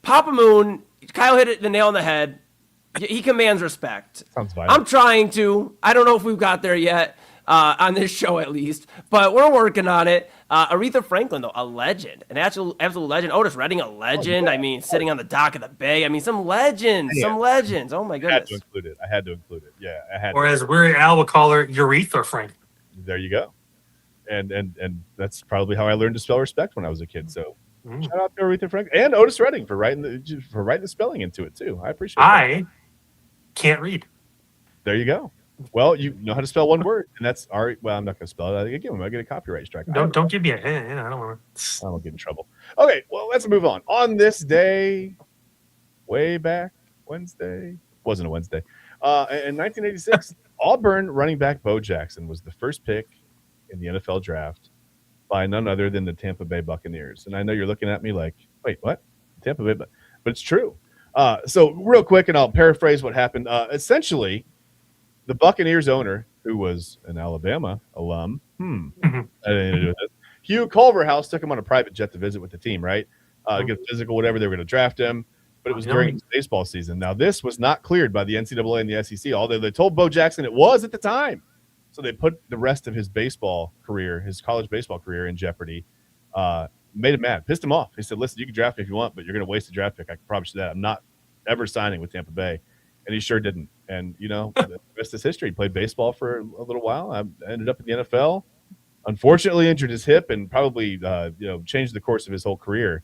Papa Moon, Kyle hit the nail on the head. He commands respect. Sounds violent. I'm trying to. I don't know if we've got there yet, on this show at least, but we're working on it. Aretha Franklin, though, a legend, an absolute legend. Otis Redding, a legend. I mean, sitting on the dock of the bay. I mean, some legends. Oh, my goodness. I had to include it. Yeah, I had Or as Weary Al would call her, Urethra Franklin. There you go. And that's probably how I learned to spell respect when I was a kid. So shout out to Aretha Franklin and Otis Redding for writing the spelling into it too. I appreciate it. I can't read. There you go. Well, you know how to spell one word, and that's all right. Well, I'm not going to spell it again. We might get a copyright strike. Don't give me a hint. I don't want to. I won't get in trouble. Okay, well, let's move on. On this day, way back Wednesday, wasn't a Wednesday, in 1986, Auburn running back Bo Jackson was the first pick in the NFL draft by none other than the Tampa Bay Buccaneers. And I know you're looking at me like, wait, what? Tampa Bay, but it's true. So real quick, and I'll paraphrase what happened. Essentially, the Buccaneers owner, who was an Alabama alum, I didn't do this. Hugh Culverhouse took him on a private jet to visit with the team, right? Get a physical, whatever, they were going to draft him. But it was during his baseball season. Now, this was not cleared by the NCAA and the SEC, although they told Bo Jackson it was at the time. So they put the rest of his baseball career, his college baseball career, in jeopardy. Made him mad, pissed him off. He said, listen, you can draft me if you want, but you're going to waste a draft pick. I can promise you that. I'm not ever signing with Tampa Bay. And he sure didn't. And, the rest is history. He played baseball for a little while. I ended up in the NFL. Unfortunately, injured his hip and probably, changed the course of his whole career.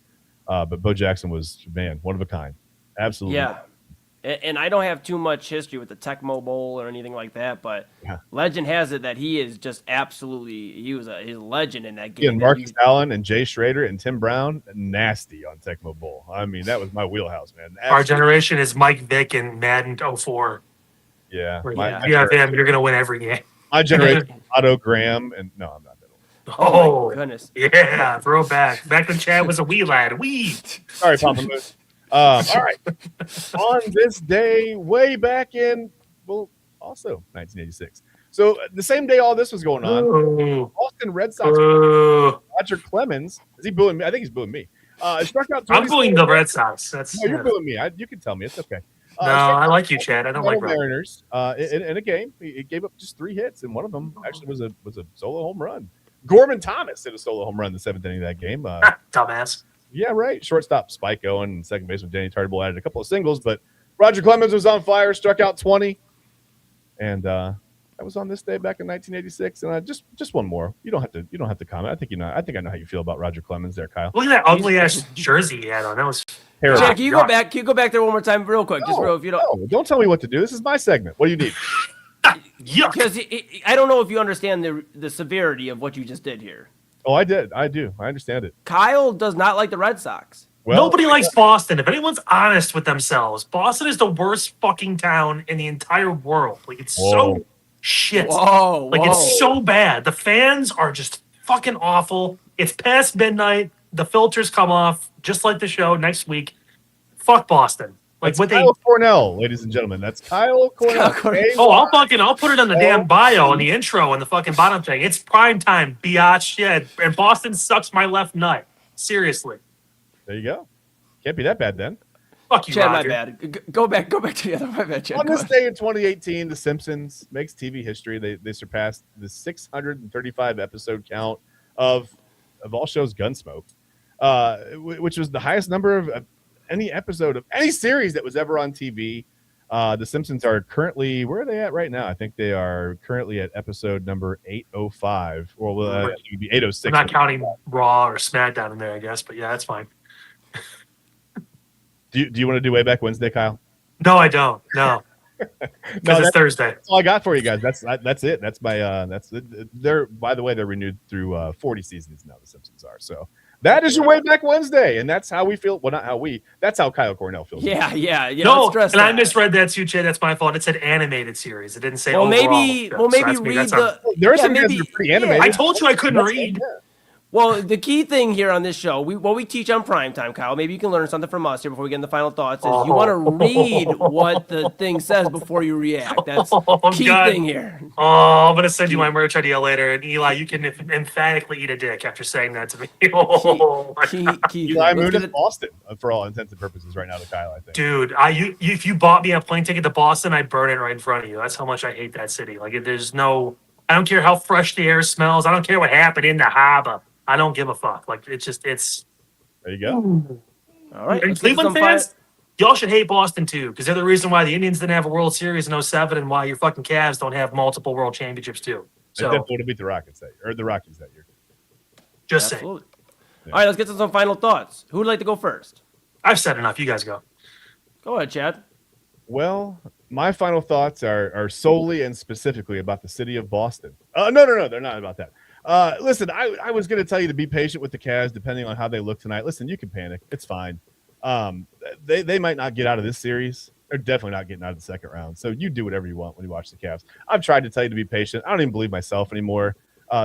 But Bo Jackson was, man, one of a kind. Absolutely. Yeah. And I don't have too much history with the Tecmo Bowl or anything like that, but legend has it that he is just absolutely, he's a legend in that game. And Marcus Allen and Jay Schrader and Tim Brown, nasty on Tecmo Bowl. I mean, that was my wheelhouse, man. Our generation is Mike Vick and Madden 04. Yeah. If you have him, you're going to win every game. My generation, Otto Graham, and no, I'm not that old. Oh, my goodness. Yeah, throwback. Back when Chad was a wee lad. Sorry, Papa Moose. All right. On this day, way back in, also 1986. So the same day all this was going on, Boston Red Sox, Roger Clemens, is he booing me? I think he's booing me. Struck out. I'm booing the Red Sox. No, you're booing me. You can tell me. It's okay. No, I like you, Chad. I don't like Mariners. In a game, he gave up just 3 hits, and one of them actually was a solo home run. Gorman Thomas hit a solo home run in the 7th inning of that game. Dumbass. Yeah, right. Shortstop Spike Owen and second baseman Danny Tartable added a couple of singles, but Roger Clemens was on fire, struck out 20, and that was on this day back in 1986. And just one more. You don't have to comment. I think I know how you feel about Roger Clemens there, Kyle. Look at that ugly ass jersey he had on. That was terrible. Chad, can you go back? Can you go back there one more time, real quick? If you don't tell me what to do. This is my segment. What do you need? Because I don't know if you understand the severity of what you just did here. Oh, I did. I do. I understand it. Kyle does not like the Red Sox. Well, nobody likes Boston. If anyone's honest with themselves, Boston is the worst fucking town in the entire world. Like, it's so shit. It's so bad. The fans are just fucking awful. It's past midnight. The filters come off, just like the show next week. Fuck Boston. Like what Kyle Cornell, ladies and gentlemen. That's Kyle Cornell. I'll put it on the damn bio and the intro and the fucking bottom thing. It's prime time, biatch. Yeah, and Boston sucks my left nut. Seriously. There you go. Can't be that bad then. Fuck you, Chad, Roger. my bad. Go back to the other. My bad, Chad. On this day in 2018, The Simpsons makes TV history. They surpassed the 635 episode count of all shows Gunsmoke, which was the highest number of any episode of any series that was ever on TV. The Simpsons are currently, where are they at right now? I think they are currently at episode number 805, or it would be 806. I'm not counting Raw or SmackDown in there, I guess, but yeah, that's fine. Do you want to do Way Back Wednesday, Kyle? No, I don't. No, because it's Thursday. That's all I got for you guys. That's it. That's my they're, by the way, they're renewed through 40 seasons now. The Simpsons are. So that is your Way Back Wednesday, and that's how we feel. Well, not how we. That's how Kyle Cornell feels. Yeah. No, and I misread that too, Chad. That's my fault. It said animated series. It didn't say overall. Maybe read the. There are some guys that are pretty animated. I told you I couldn't read. Well, the key thing here on this show, what we teach on primetime, Kyle, maybe you can learn something from us here before we get into final thoughts, is you want to read what the thing says before you react. That's key thing here. Oh, I'm going to send you my merch idea later. And Eli, you can emphatically eat a dick after saying that to me. Key Eli Moon is Boston for all intents and purposes right now to Kyle, I think. Dude, if you bought me a plane ticket to Boston, I'd burn it right in front of you. That's how much I hate that city. Like, there's no, I don't care how fresh the air smells. I don't care what happened in the harbor. I don't give a fuck. Like, it's there you go. All right. And Cleveland fans, y'all should hate Boston too, because they're the reason why the Indians didn't have a World Series in 07 and why your fucking Cavs don't have multiple World Championships too. So they definitely beat the Rockets that year, or the Rockies that year. Just saying. Yeah. All right, let's get to some final thoughts. Who would like to go first? I've said enough. You guys go. Go ahead, Chad. Well, my final thoughts are solely and specifically about the city of Boston. No, they're not about that. Listen, I was going to tell you to be patient with the Cavs depending on how they look tonight. Listen, you can panic. It's fine. They might not get out of this series, They're definitely not getting out of the second round. So you do whatever you want when you watch the Cavs. I've tried to tell you to be patient. I don't even believe myself anymore.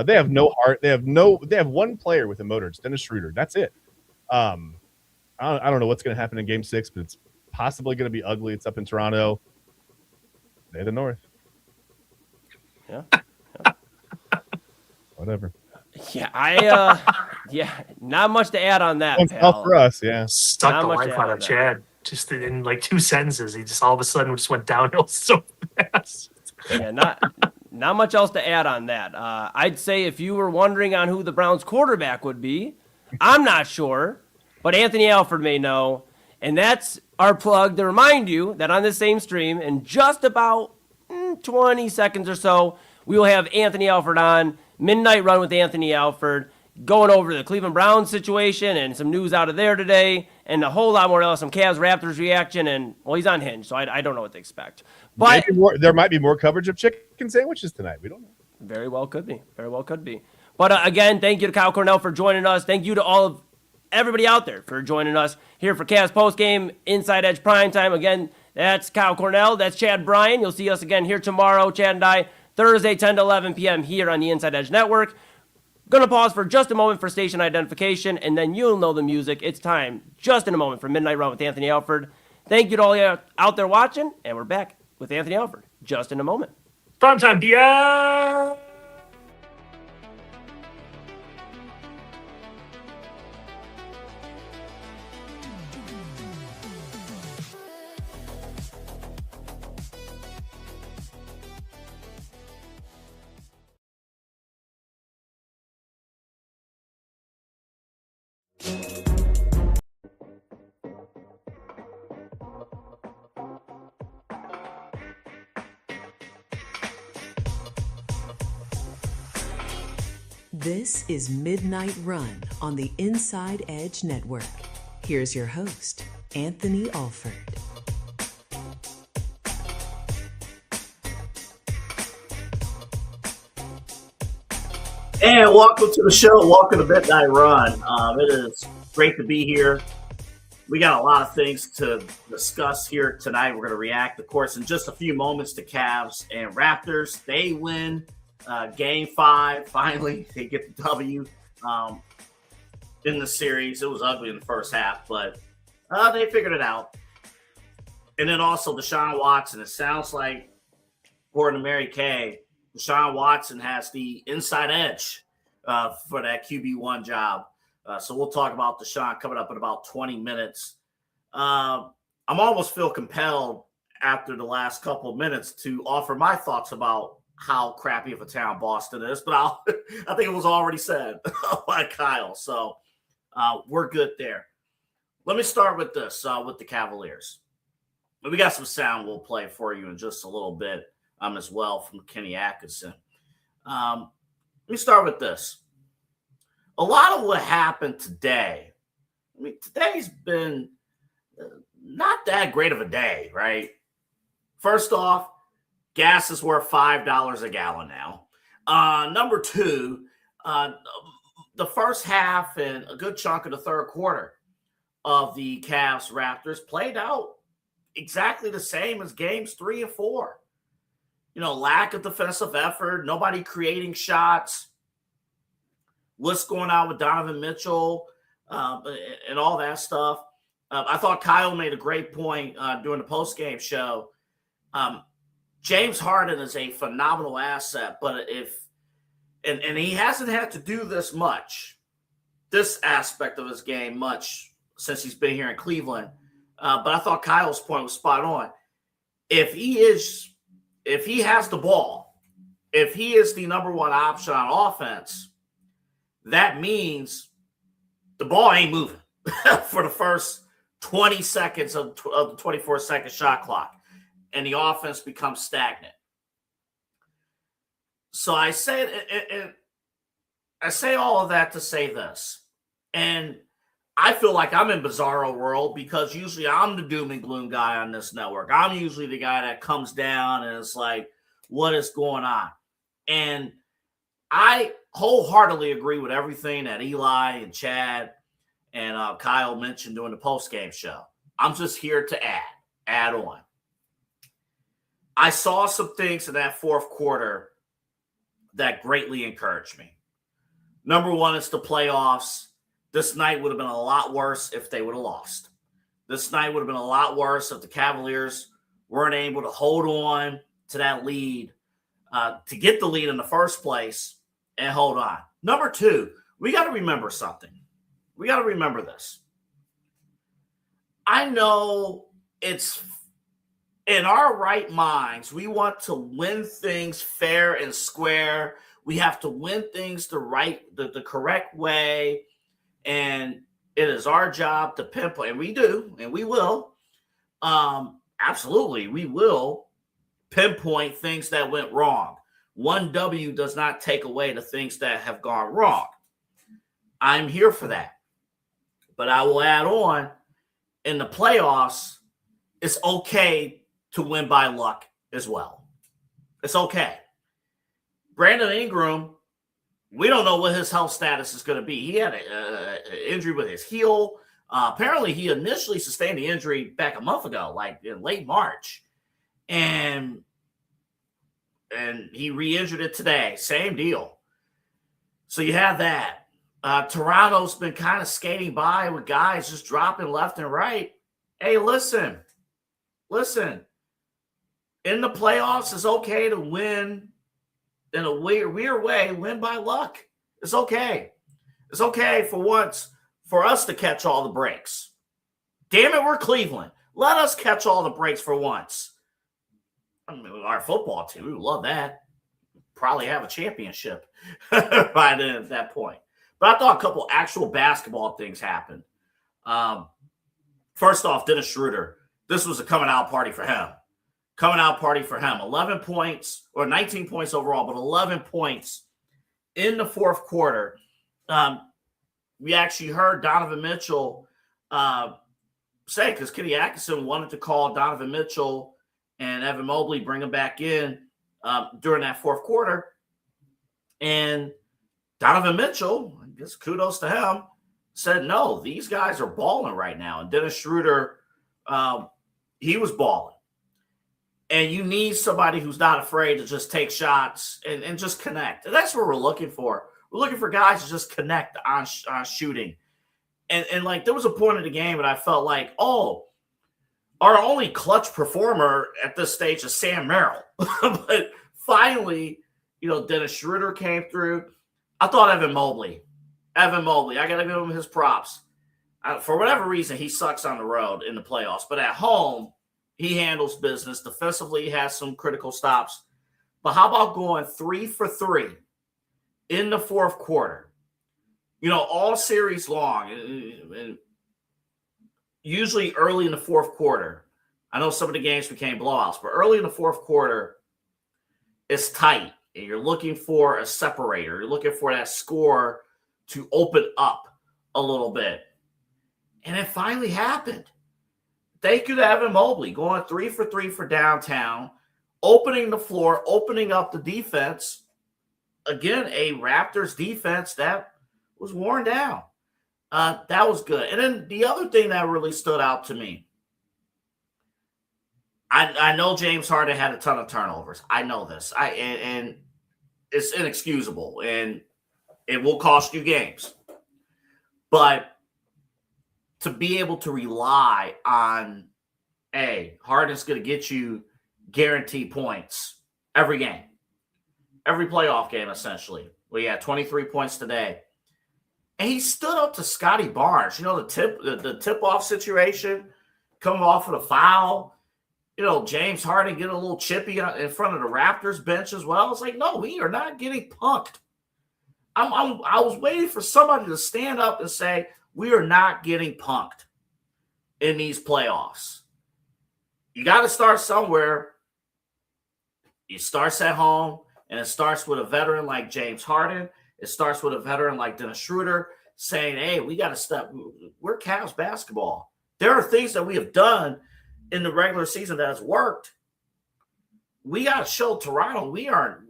They have no heart. They have one player with a motor. It's Dennis Schroeder. That's it. I don't know what's going to happen in Game 6, but it's possibly going to be ugly. It's up in Toronto. They're the North. Yeah. Whatever. Yeah, not much to add on that, pal. For us, yeah. Stuck the life out of Chad. Just in like 2 sentences, he just all of a sudden just went downhill so fast. Yeah, not much else to add on that. I'd say if you were wondering on who the Browns quarterback would be, I'm not sure, but Anthony Alford may know. And that's our plug to remind you that on this same stream, in just about 20 seconds or so, we will have Anthony Alford on, Midnight Run with Anthony Alford, going over the Cleveland Browns situation and some news out of there today, and a whole lot more else, some Cavs-Raptors reaction, and, well, he's on Hinge, so I don't know what to expect. But there might be more coverage of chicken sandwiches tonight. We don't know. Very well could be. Very well could be. But, again, thank you to Kyle Cornell for joining us. Thank you to all of everybody out there for joining us here for Cavs Postgame, Inside Edge Primetime. Again, that's Kyle Cornell. That's Chad Bryan. You'll see us again here tomorrow, Chad and I, Thursday, 10 to 11 p.m. here on the Inside Edge Network. Going to pause for just a moment for station identification, and then you'll know the music. It's time, just in a moment, for Midnight Run with Anthony Alford. Thank you to all you out there watching, and we're back with Anthony Alford just in a moment. Primetime, yeah. This is Midnight Run on the Inside Edge Network. Here's your host, Anthony Alford. And welcome to the show. Welcome to Midnight Run. It is great to be here. We got a lot of things to discuss here tonight. We're going to react, of course, in just a few moments to Cavs and Raptors. They win Game 5. Finally, they get the W in the series. It was ugly in the first half, but they figured it out. And then also Deshaun Watson. It sounds like, according to Mary Kay, Deshaun Watson has the inside edge for that QB1 job. So we'll talk about Deshaun coming up in about 20 minutes. I'm almost feel compelled after the last couple of minutes to offer my thoughts about how crappy of a town Boston is, but I think it was already said by Kyle. So we're good there. Let me start with this, with the Cavaliers. We got some sound we'll play for you in just a little bit as well from Kenny Atkinson. Let me start with this. A lot of what happened today, I mean, today's been not that great of a day, right? First off, gas is worth $5 a gallon now. Number two, the first half and a good chunk of the third quarter of the Cavs Raptors played out exactly the same as games 3 and 4. You know, lack of defensive effort, nobody creating shots. What's going on with Donovan Mitchell and all that stuff. I thought Kyle made a great point during the postgame show. James Harden is a phenomenal asset, but and he hasn't had to do this aspect of his game much since he's been here in Cleveland. But I thought Kyle's point was spot on. If he has the ball, if he is the number one option on offense, that means the ball ain't moving for the first 20 seconds of the 24-second shot clock, and the offense becomes stagnant. So I say all of that to say this, and I feel like I'm in bizarro world because usually I'm the doom and gloom guy on this network. I'm usually the guy that comes down and is like, what is going on? And I wholeheartedly agree with everything that Eli and Chad and Kyle mentioned during the postgame show. I'm just here to add on. I saw some things in that fourth quarter that greatly encouraged me. Number one, it's the playoffs. This night would have been a lot worse if they would have lost. This night would have been a lot worse if the Cavaliers weren't able to hold on to that lead, to get the lead in the first place and hold on. Number two, we got to remember something. We got to remember this. I know it's in our right minds. We want to win things fair and square. We have to win things the correct way. And it is our job to pinpoint, and we do, and we will. Absolutely, we will pinpoint things that went wrong. One W does not take away the things that have gone wrong. I'm here for that. But I will add on, in the playoffs, it's okay to win by luck as well. It's okay. Brandon Ingram, we don't know what his health status is going to be. He had an injury with his heel. Apparently, he initially sustained the injury back a month ago, like in late March. And he re-injured it today. Same deal. So you have that. Toronto's been kind of skating by with guys just dropping left and right. Hey, listen. In the playoffs, it's okay to win in a weird way, win by luck. It's okay. It's okay for once for us to catch all the breaks. Damn it, we're Cleveland. Let us catch all the breaks for once. I mean, our football team, we would love that. Probably have a championship by then at that point. But I thought a couple actual basketball things happened. First off, Dennis Schroeder. This was a coming out party for him. 11 points, or 19 points overall, but 11 points in the fourth quarter. We actually heard Donovan Mitchell say, because Kenny Atkinson wanted to call Donovan Mitchell and Evan Mobley, bring him back in during that fourth quarter. And Donovan Mitchell, I guess kudos to him, said, no, these guys are balling right now. And Dennis Schroeder, he was balling. And you need somebody who's not afraid to just take shots and just connect. And that's what we're looking for. We're looking for guys to just connect on shooting. And like, there was a point in the game that I felt like, oh, our only clutch performer at this stage is Sam Merrill. But finally, Dennis Schroeder came through. I thought Evan Mobley, I got to give him his props. For whatever reason, he sucks on the road in the playoffs. But at home, he handles business. Defensively, he has some critical stops. But how about going 3 for 3 in the fourth quarter? All series long. And usually early in the fourth quarter. I know some of the games became blowouts, but early in the fourth quarter, it's tight. And you're looking for a separator. You're looking for that score to open up a little bit. And it finally happened. Thank you to Evan Mobley going 3 for 3 for downtown, opening the floor, opening up the defense. Again, a Raptors defense that was worn down. That was good. And then the other thing that really stood out to me, I know James Harden had a ton of turnovers. I know this. And it's inexcusable, and it will cost you games. But to be able to rely on, Harden's going to get you guaranteed points every game, every playoff game, essentially. Well, yeah, 23 points today. And he stood up to Scotty Barnes. The tip-off situation, coming off of the foul. James Harden getting a little chippy in front of the Raptors bench as well. It's like, no, we are not getting punked. I was waiting for somebody to stand up and say, we are not getting punked in these playoffs. You got to start somewhere. It starts at home, and it starts with a veteran like James Harden. It starts with a veteran like Dennis Schroeder saying, hey, we got to step. We're Cavs basketball. There are things that we have done in the regular season that has worked. We got to show Toronto we aren't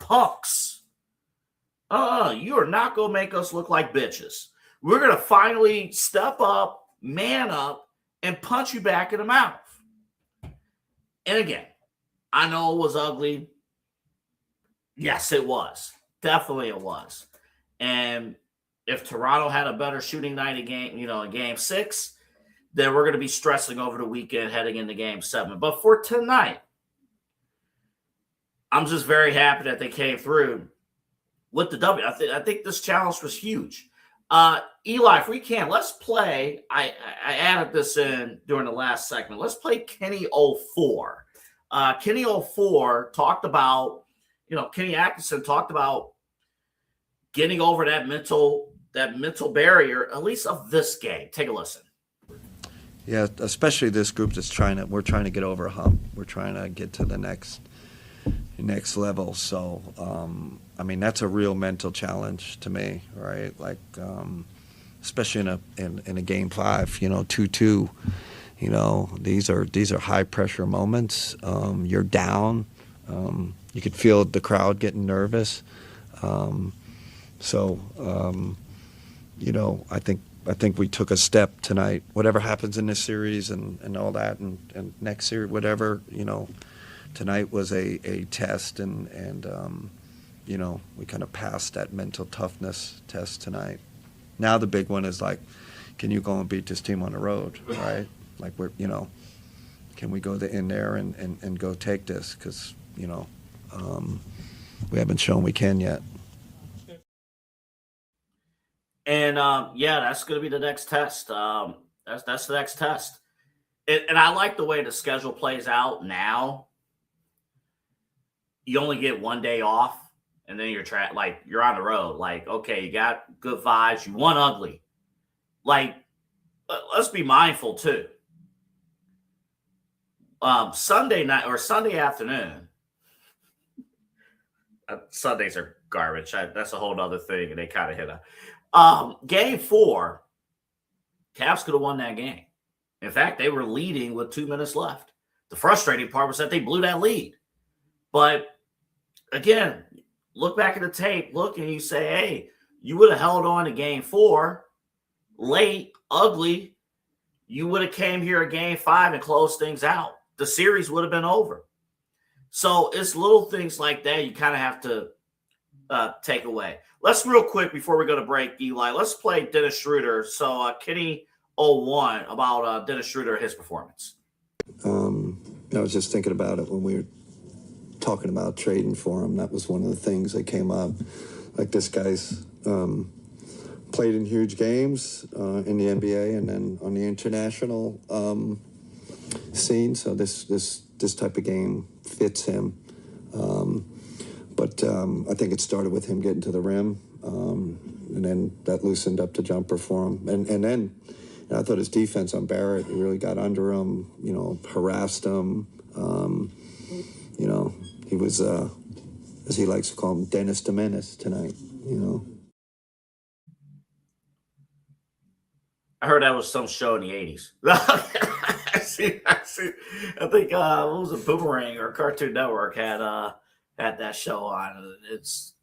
punks. You are not going to make us look like bitches. We're going to finally step up, man up, and punch you back in the mouth. And again, I know it was ugly. Yes, it was. Definitely it was. And if Toronto had a better shooting night in game 6, then we're going to be stressing over the weekend heading into game 7. But for tonight, I'm just very happy that they came through with the W. I think this challenge was huge. Eli, if we can, let's play. I added this in during the last segment. Let's play Kenny 04. Kenny 04 talked about, Kenny Atkinson talked about getting over that mental barrier, at least of this game. Take a listen. Yeah, especially this group we're trying to get over a hump. We're trying to get to the next level. So, that's a real mental challenge to me, right? Like, especially in a game 5, 2-2. These are high pressure moments. You're down. You could feel the crowd getting nervous. I think we took a step tonight. Whatever happens in this series and all that, and next series, whatever, tonight was a test, and we kind of passed that mental toughness test tonight. Now the big one is like, can you go and beat this team on the road, right? Like can we go in there and go take this? Because we haven't shown we can yet. And that's going to be the next test. That's the next test. And I like the way the schedule plays out now. You only get one day off, and then you're on the road. Like, okay, you got good vibes. You won ugly. Like, let's be mindful too. Sunday night or Sunday afternoon. Sundays are garbage. That's a whole other thing, and they kind of hit game 4. Cavs could have won that game. In fact, they were leading with 2 minutes left. The frustrating part was that they blew that lead. But again, look back at the tape, and you say, hey, you would have held on to game 4 late, ugly. You would have came here at game 5 and closed things out. The series would have been over. So it's little things like that you kind of have to take away. Let's real quick before we go to break, Eli, let's play Dennis Schroeder. So Kenny 01 about Dennis Schroeder, his performance. I was just thinking about it when we were talking about trading for him. That was one of the things that came up. Like, this guy's played in huge games in the NBA and then on the international scene. So this type of game fits him. But I think it started with him getting to the rim, and then that loosened up the jumper for him. And then I thought his defense on Barrett, he really got under him, harassed him. He was, as he likes to call him, Dennis the Menace tonight, I heard that was some show in the 80s. I see. I think what was it, Boomerang or Cartoon Network had that show on. It's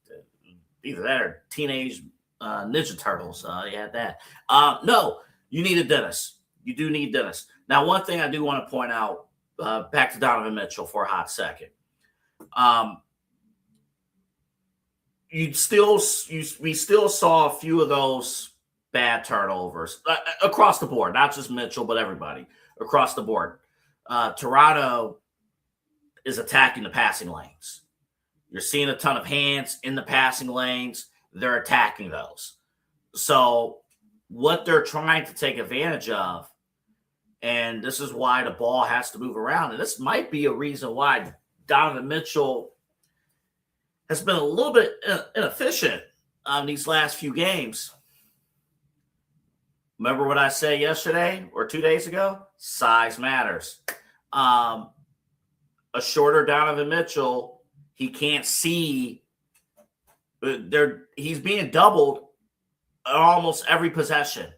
either that or Teenage Ninja Turtles. You had that. No, you need a Dennis. You do need Dennis. Now, one thing I do want to point out, back to Donovan Mitchell for a hot second. We still saw a few of those bad turnovers across the board, not just Mitchell, but everybody across the board. Toronto is attacking the passing lanes. You're seeing a ton of hands in the passing lanes. They're attacking those. So what they're trying to take advantage of, and this is why the ball has to move around, and this might be a reason why Donovan Mitchell has been a little bit inefficient on these last few games. Remember what I said yesterday or 2 days ago? Size matters. A shorter Donovan Mitchell, he can't see. He's being doubled almost every possession.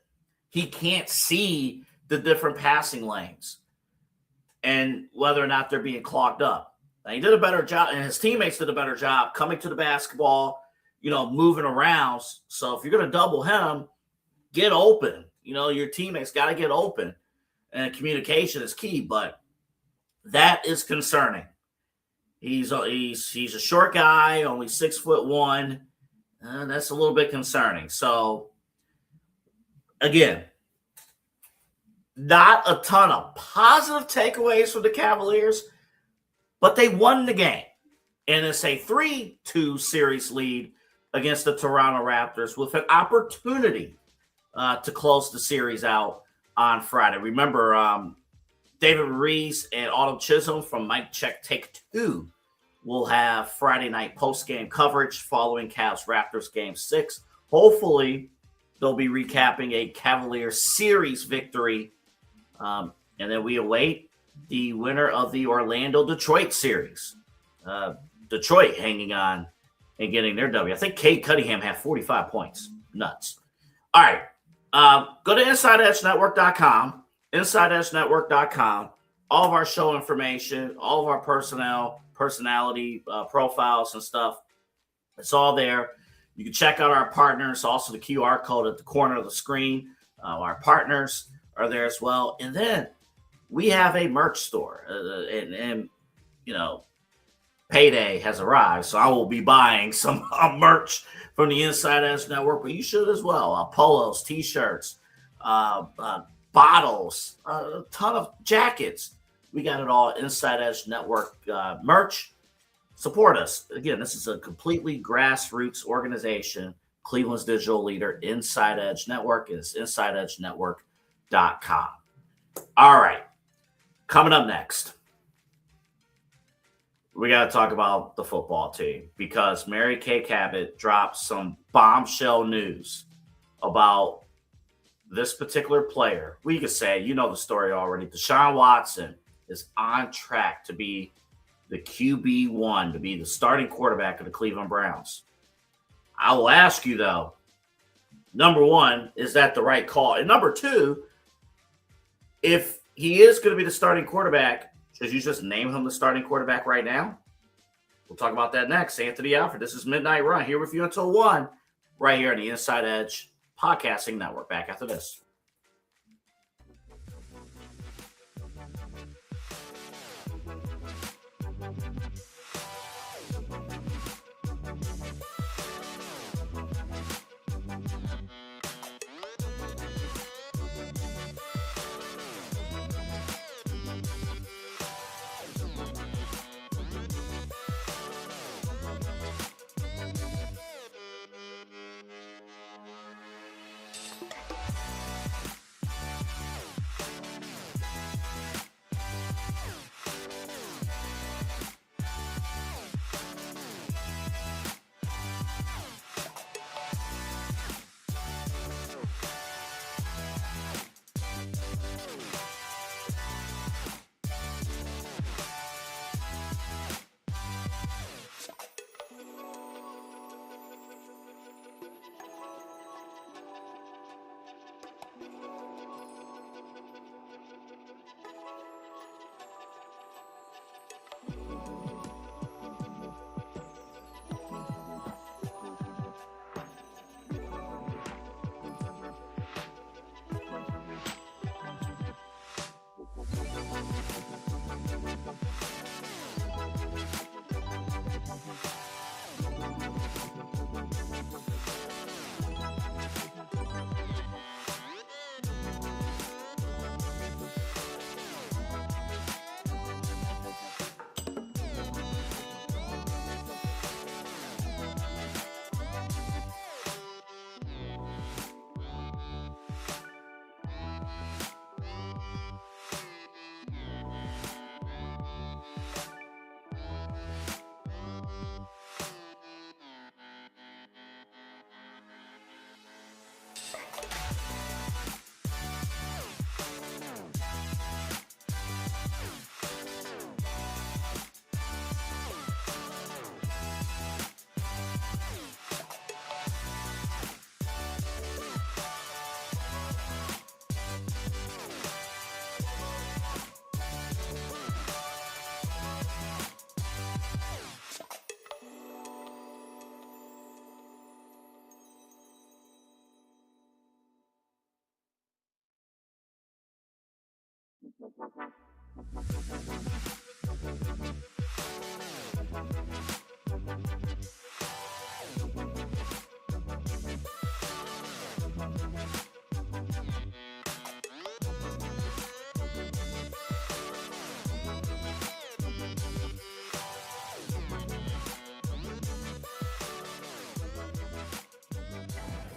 He can't see the different passing lanes and whether or not they're being clogged up. Now, he did a better job, and his teammates did a better job coming to the basketball, moving around. So if you're going to double him, get open. Your teammates got to get open, and communication is key. But That is concerning. He's a short guy, only 6'1". That's a little bit concerning. So again, not a ton of positive takeaways from the Cavaliers, but they won the game. And it's a 3-2 series lead against the Toronto Raptors with an opportunity to close the series out on Friday. Remember, David Ruiz and Autumn Chisholm from Mike Check Take 2 will have Friday night post-game coverage following Cavs-Raptors Game 6. Hopefully, they'll be recapping a Cavaliers series victory. And then we await the winner of the Orlando-Detroit series. Detroit hanging on and getting their W. I think Cade Cunningham had 45 points. Nuts. All right. Go to InsideEdgeNetwork.com. InsideEdgeNetwork.com. All of our show information, all of our personality profiles and stuff. It's all there. You can check out our partners. Also, the QR code at the corner of the screen. Our partners are there as well. And then we have a merch store. And you know, payday has arrived, so I will be buying some merch from the Inside Edge Network, but you should as well. Polos, T-shirts, bottles, a ton of jackets. We got it all. Inside Edge Network merch. Support us. Again, this is a completely grassroots organization. Cleveland's digital leader, Inside Edge Network, is InsideEdgeNetwork.com. All right. Coming up next, we got to talk about the football team because Mary Kay Cabot dropped some bombshell news about this particular player. We could say, you know the story already. Deshaun Watson is on track to be the QB1, to be the starting quarterback of the Cleveland Browns. I will ask you, though, number one, is that the right call? And number two, if he is going to be the starting quarterback, should you just name him the starting quarterback right now? We'll talk about that next. Anthony Alford, this is Midnight Run, here with you until 1, right here on the Inside Edge Podcasting Network. Back after this.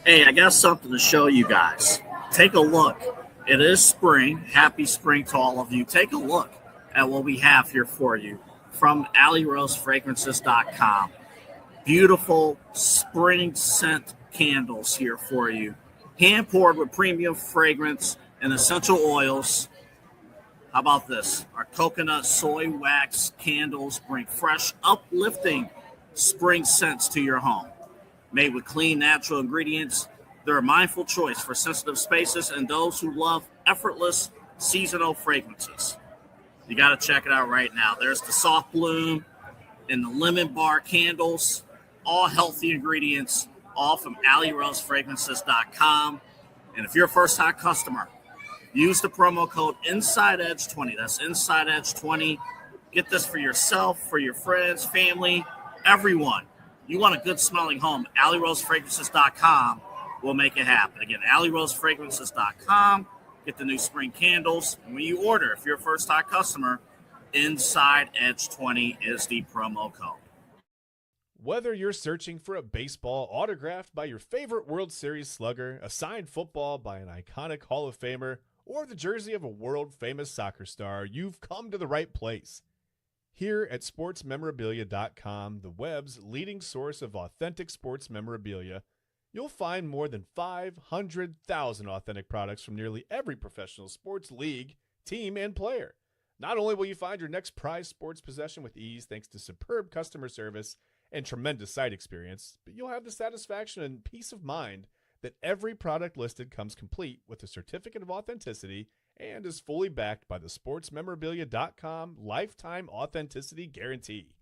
Hey, I got something to show you guys. Take a look. It is spring. Happy spring to all of you. Take a look at what we have here for you from AlleyRoseFragrances.com. Beautiful spring scent candles here for you. Hand poured with premium fragrance and essential oils. How about this? Our coconut soy wax candles bring fresh, uplifting spring scents to your home. Made with clean, natural ingredients, they're a mindful choice for sensitive spaces and those who love effortless seasonal fragrances. You got to check it out right now. There's the soft bloom and the lemon bar candles, all healthy ingredients, all from AlleyRoseFragrances.com. And if you're a first-time customer, use the promo code InsideEdge20. That's InsideEdge20. Get this for yourself, for your friends, family, everyone. You want a good smelling home, AlleyRoseFragrances.com will make it happen. Again, AlleyRoseFragrances.com. Get the new spring candles. And when you order, if you're a first-time customer, InsideEdge20 is the promo code. Whether you're searching for a baseball autographed by your favorite World Series slugger, a signed football by an iconic Hall of Famer, or the jersey of a world-famous soccer star, you've come to the right place. Here at sportsmemorabilia.com, the web's leading source of authentic sports memorabilia, you'll find more than 500,000 authentic products from nearly every professional sports league, team, and player. Not only will you find your next prized sports possession with ease thanks to superb customer service and tremendous site experience, but you'll have the satisfaction and peace of mind that every product listed comes complete with a certificate of authenticity and is fully backed by the sportsmemorabilia.com lifetime authenticity guarantee.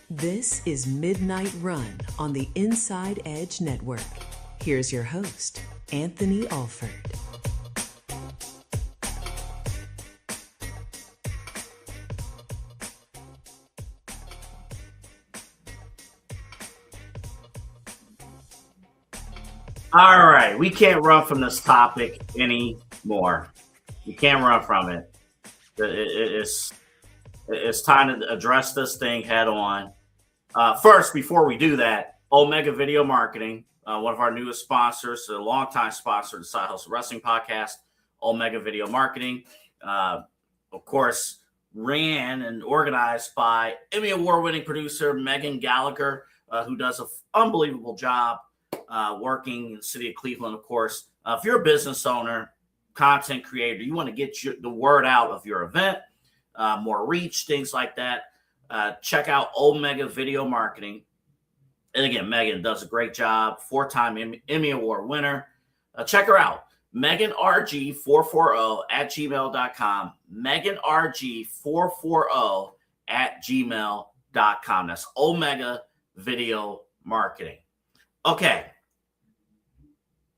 This is Midnight Run on the Inside Edge Network. Here's your host, Anthony Alford. All right, we can't run from this topic anymore. We can't run from it. It's time to address this thing head on. First, before we do that, Omega Video Marketing, one of our newest sponsors, a longtime sponsor of the Side Hustle Wrestling Podcast, Omega Video Marketing, of course, ran and organized by Emmy Award-winning producer Megan Gallagher, who does an unbelievable job working in the city of Cleveland, of course. If you're a business owner, content creator, you want to get the word out of your event, more reach, things like that, check out Omega Video Marketing. And again, Megan does a great job, 4-time Emmy Award winner. Check her out, MeganRG440 at gmail.com, MeganRG440 at gmail.com. That's Omega Video Marketing. Okay.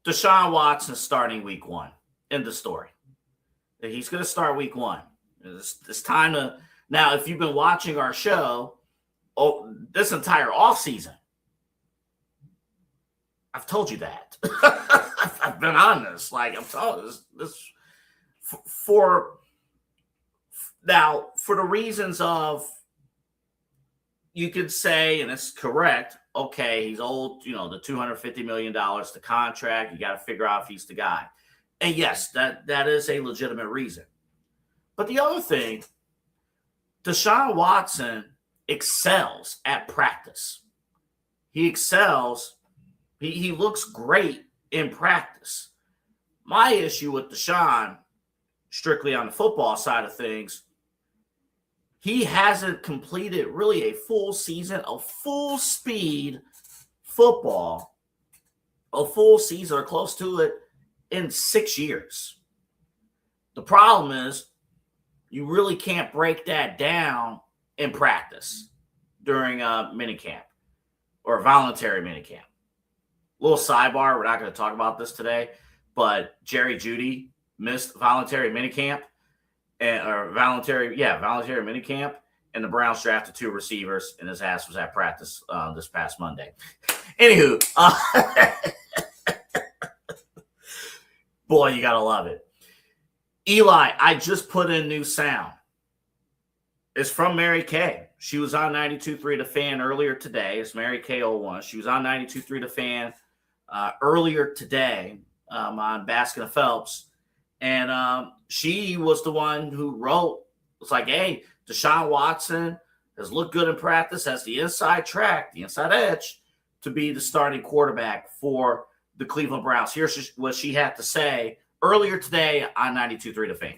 Deshaun Watson starting week 1. End of story. He's going to start week 1. It's time to – now, if you've been watching our show this entire offseason, I've told you that. I've been on this. Like, I'm telling you, this for the reasons of, you could say, and it's correct, okay, he's old, the $250 million, the contract, you got to figure out if he's the guy. And yes, that is a legitimate reason. But the other thing, Deshaun Watson excels at practice. He excels. He looks great in practice. My issue with Deshaun, strictly on the football side of things, he hasn't completed really a full season of full speed football, a full season or close to it, in 6 years. The problem is you really can't break that down in practice during minicamp or voluntary minicamp. Little sidebar, we're not going to talk about this today, but Jerry Jeudy missed voluntary minicamp. Voluntary minicamp, and the Browns drafted 2 receivers, and his ass was at practice this past Monday. Anywho, boy, you gotta love it. Eli, I just put in new sound. It's from Mary Kay. She was on 92.3 The Fan earlier today. It's Mary Kay 01. She was on 92.3 The Fan earlier today on Baskin and Phelps. And she was the one who wrote, it's like, hey, Deshaun Watson has looked good in practice, has the inside track, the inside edge to be the starting quarterback for the Cleveland Browns. Here's what she had to say earlier today on 92.3 The Fan.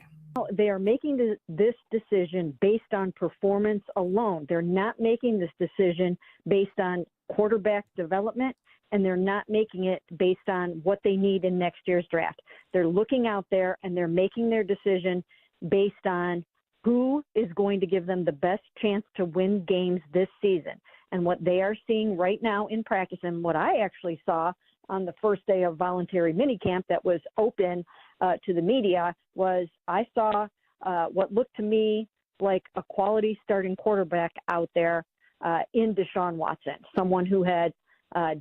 They are making this decision based on performance alone. They're not making this decision based on quarterback development, and they're not making it based on what they need in next year's draft. They're looking out there, and they're making their decision based on who is going to give them the best chance to win games this season. And what they are seeing right now in practice, and what I actually saw on the first day of voluntary minicamp that was open to the media, was I saw what looked to me like a quality starting quarterback out there in Deshaun Watson, someone who had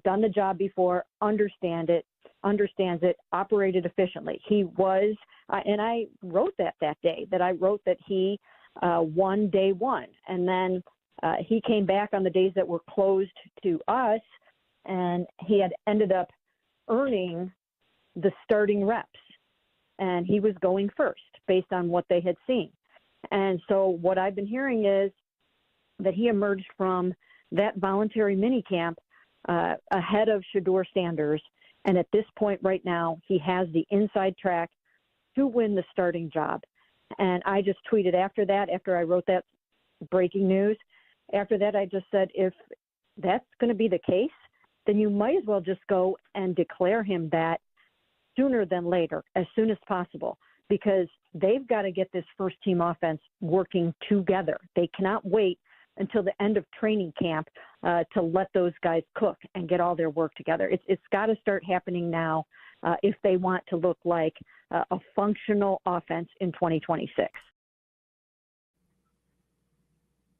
done the job before, understands it, operated efficiently. He was, and I wrote that day, that I wrote that he won day one. And then he came back on the days that were closed to us, and he had ended up earning the starting reps. And he was going first based on what they had seen. And so what I've been hearing is that he emerged from that voluntary minicamp ahead of Shedeur Sanders. And at this point right now, he has the inside track to win the starting job. And I just tweeted after that, after I wrote that breaking news, after that, I just said, if that's going to be the case, then you might as well just go and declare him that sooner than later, as soon as possible, because they've got to get this first team offense working together. They cannot wait until the end of training camp to let those guys cook and get all their work together. It's got to start happening now if they want to look like a functional offense in 2026.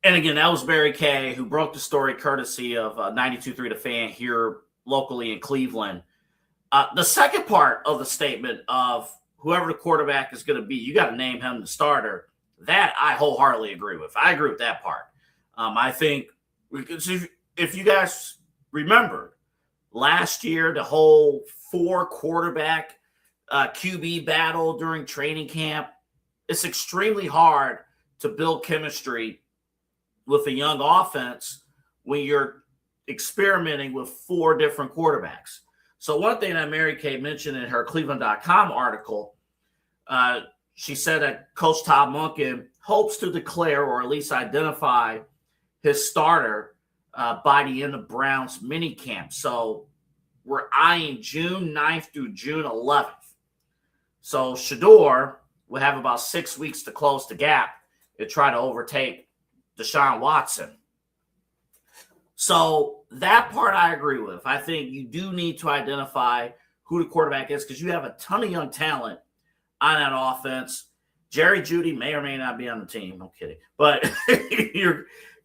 And again, that was Mary Kay, who broke the story courtesy of 92.3 The Fan here locally in Cleveland. The second part of the statement of whoever the quarterback is going to be, you got to name him the starter. That I wholeheartedly agree with. I agree with that part. I think if you guys remember last year, the whole 4-quarterback QB battle during training camp, it's extremely hard to build chemistry with a young offense when you're experimenting with 4 different quarterbacks. So one thing that Mary Kay mentioned in her Cleveland.com article, she said that Coach Todd Monken hopes to declare or at least identify his starter by the end of Browns minicamp. So we're eyeing June 9th through June 11th. So Shedeur will have about 6 weeks to close the gap and try to overtake Deshaun Watson. So that part I agree with. I think you do need to identify who the quarterback is because you have a ton of young talent on that offense. Jerry Jeudy may or may not be on the team. I'm kidding. But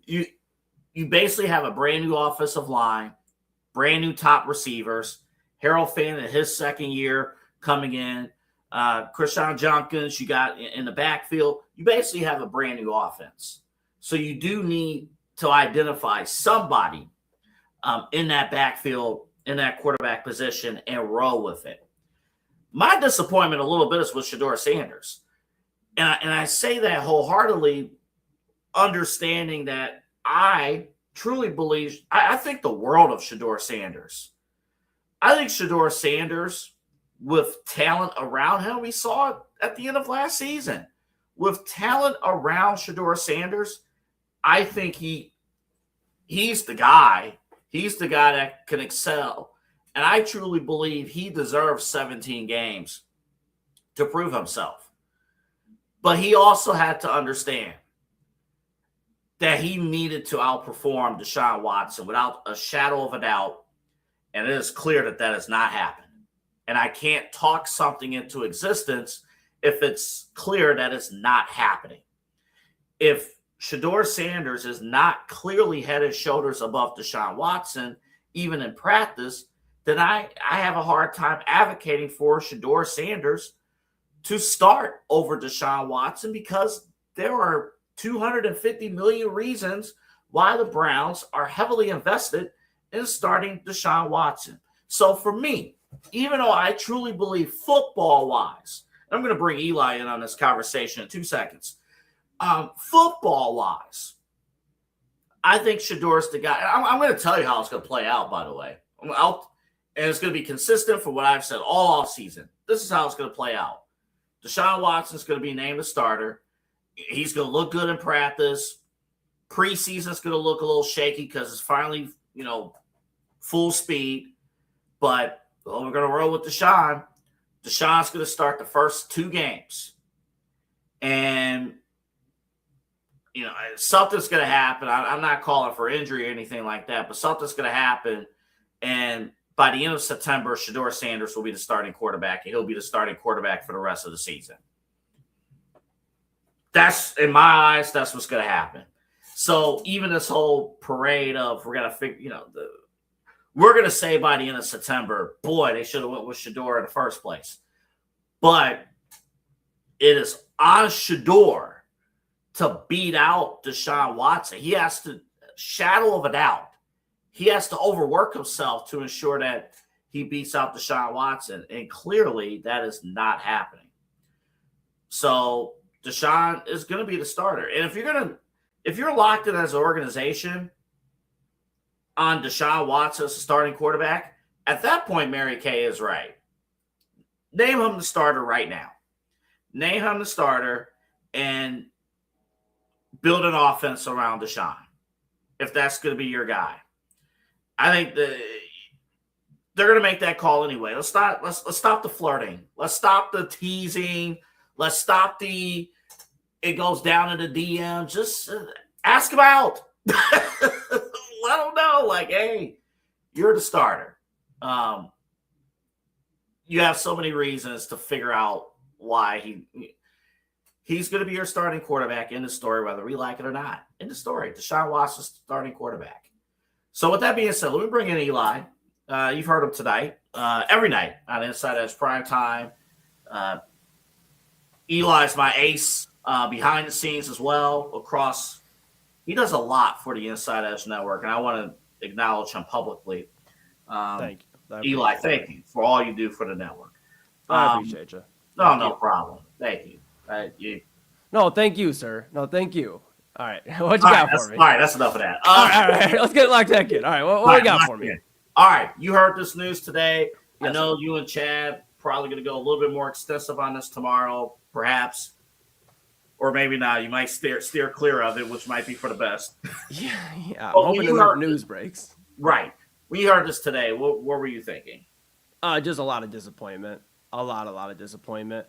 you basically have a brand new offensive line, brand new top receivers. Harold Finn in his second year coming in. Krishan Jenkins, you got in the backfield. You basically have a brand new offense. So you do need to identify somebody in that backfield, in that quarterback position, and roll with it. My disappointment a little bit is with Shedeur Sanders. And I say that wholeheartedly, understanding that I truly believe, I think the world of Shedeur Sanders. I think Shedeur Sanders, with talent around him, we saw it at the end of last season. With talent around Shedeur Sanders, I think he's the guy. He's the guy that can excel. And I truly believe he deserves 17 games to prove himself. But he also had to understand that he needed to outperform Deshaun Watson without a shadow of a doubt. And it is clear that that has not happened. And I can't talk something into existence if it's clear that it's not happening. If Shedeur Sanders is not clearly head and shoulders above Deshaun Watson, even in practice, then I have a hard time advocating for Shedeur Sanders to start over Deshaun Watson because there are 250 million reasons why the Browns are heavily invested in starting Deshaun Watson. So for me, even though I truly believe football-wise, I'm going to bring Eli in on this conversation in 2 seconds. Football-wise, I think Shedor's the guy. I'm going to tell you how it's going to play out, by the way. And it's going to be consistent for what I've said all offseason. This is how it's going to play out. Deshaun Watson's going to be named the starter. He's going to look good in practice. Preseason's going to look a little shaky because it's finally, full speed. But we're going to roll with Deshaun. Deshaun's going to start the first 2 games. And, something's going to happen. I'm not calling for injury or anything like that, but something's going to happen. And by the end of September, Shedeur Sanders will be the starting quarterback, and he'll be the starting quarterback for the rest of the season. That's, in my eyes, that's what's going to happen. So even this whole parade of we're going to figure, we're going to say by the end of September, boy, they should have went with Shedeur in the first place. But it is on Shedeur to beat out Deshaun Watson. He has to, shadow of a doubt, he has to overwork himself to ensure that he beats out Deshaun Watson. And clearly that is not happening. So Deshaun is going to be the starter. And if you're locked in as an organization on Deshaun Watson as a starting quarterback, at that point, Mary Kay is right. Name him the starter right now. Name him the starter and build an offense around Deshaun, if that's going to be your guy. I think they're going to make that call anyway. Let's stop the flirting. Let's stop the teasing. Let's stop it goes down in the DM. Just ask him out. Let him know, like, hey, you're the starter. You have so many reasons to figure out why he's going to be your starting quarterback in the story, whether we like it or not. In the story, Deshaun Watson's starting quarterback. So with that being said, let me bring in Eli. You've heard him tonight, every night on InsideEdge Primetime. Eli's my ace behind the scenes as well. He does a lot for the InsideEdge Network, and I want to acknowledge him publicly. Thank you. Eli, thank you for all you do for the network. I appreciate you. No problem. Thank you. No, thank you, sir. No, thank you. All right. What you got for me? All right, that's enough of that. All right. Let's get locked back in. All right. What do you got for me? All right. You heard this news today. Yes, I know you and Chad probably going to go a little bit more extensive on this tomorrow, perhaps. Or maybe not. You might steer clear of it, which might be for the best. Yeah. I'm hoping enough news breaks. Right. When you heard this today, what were you thinking? Just a lot of disappointment. A lot of disappointment.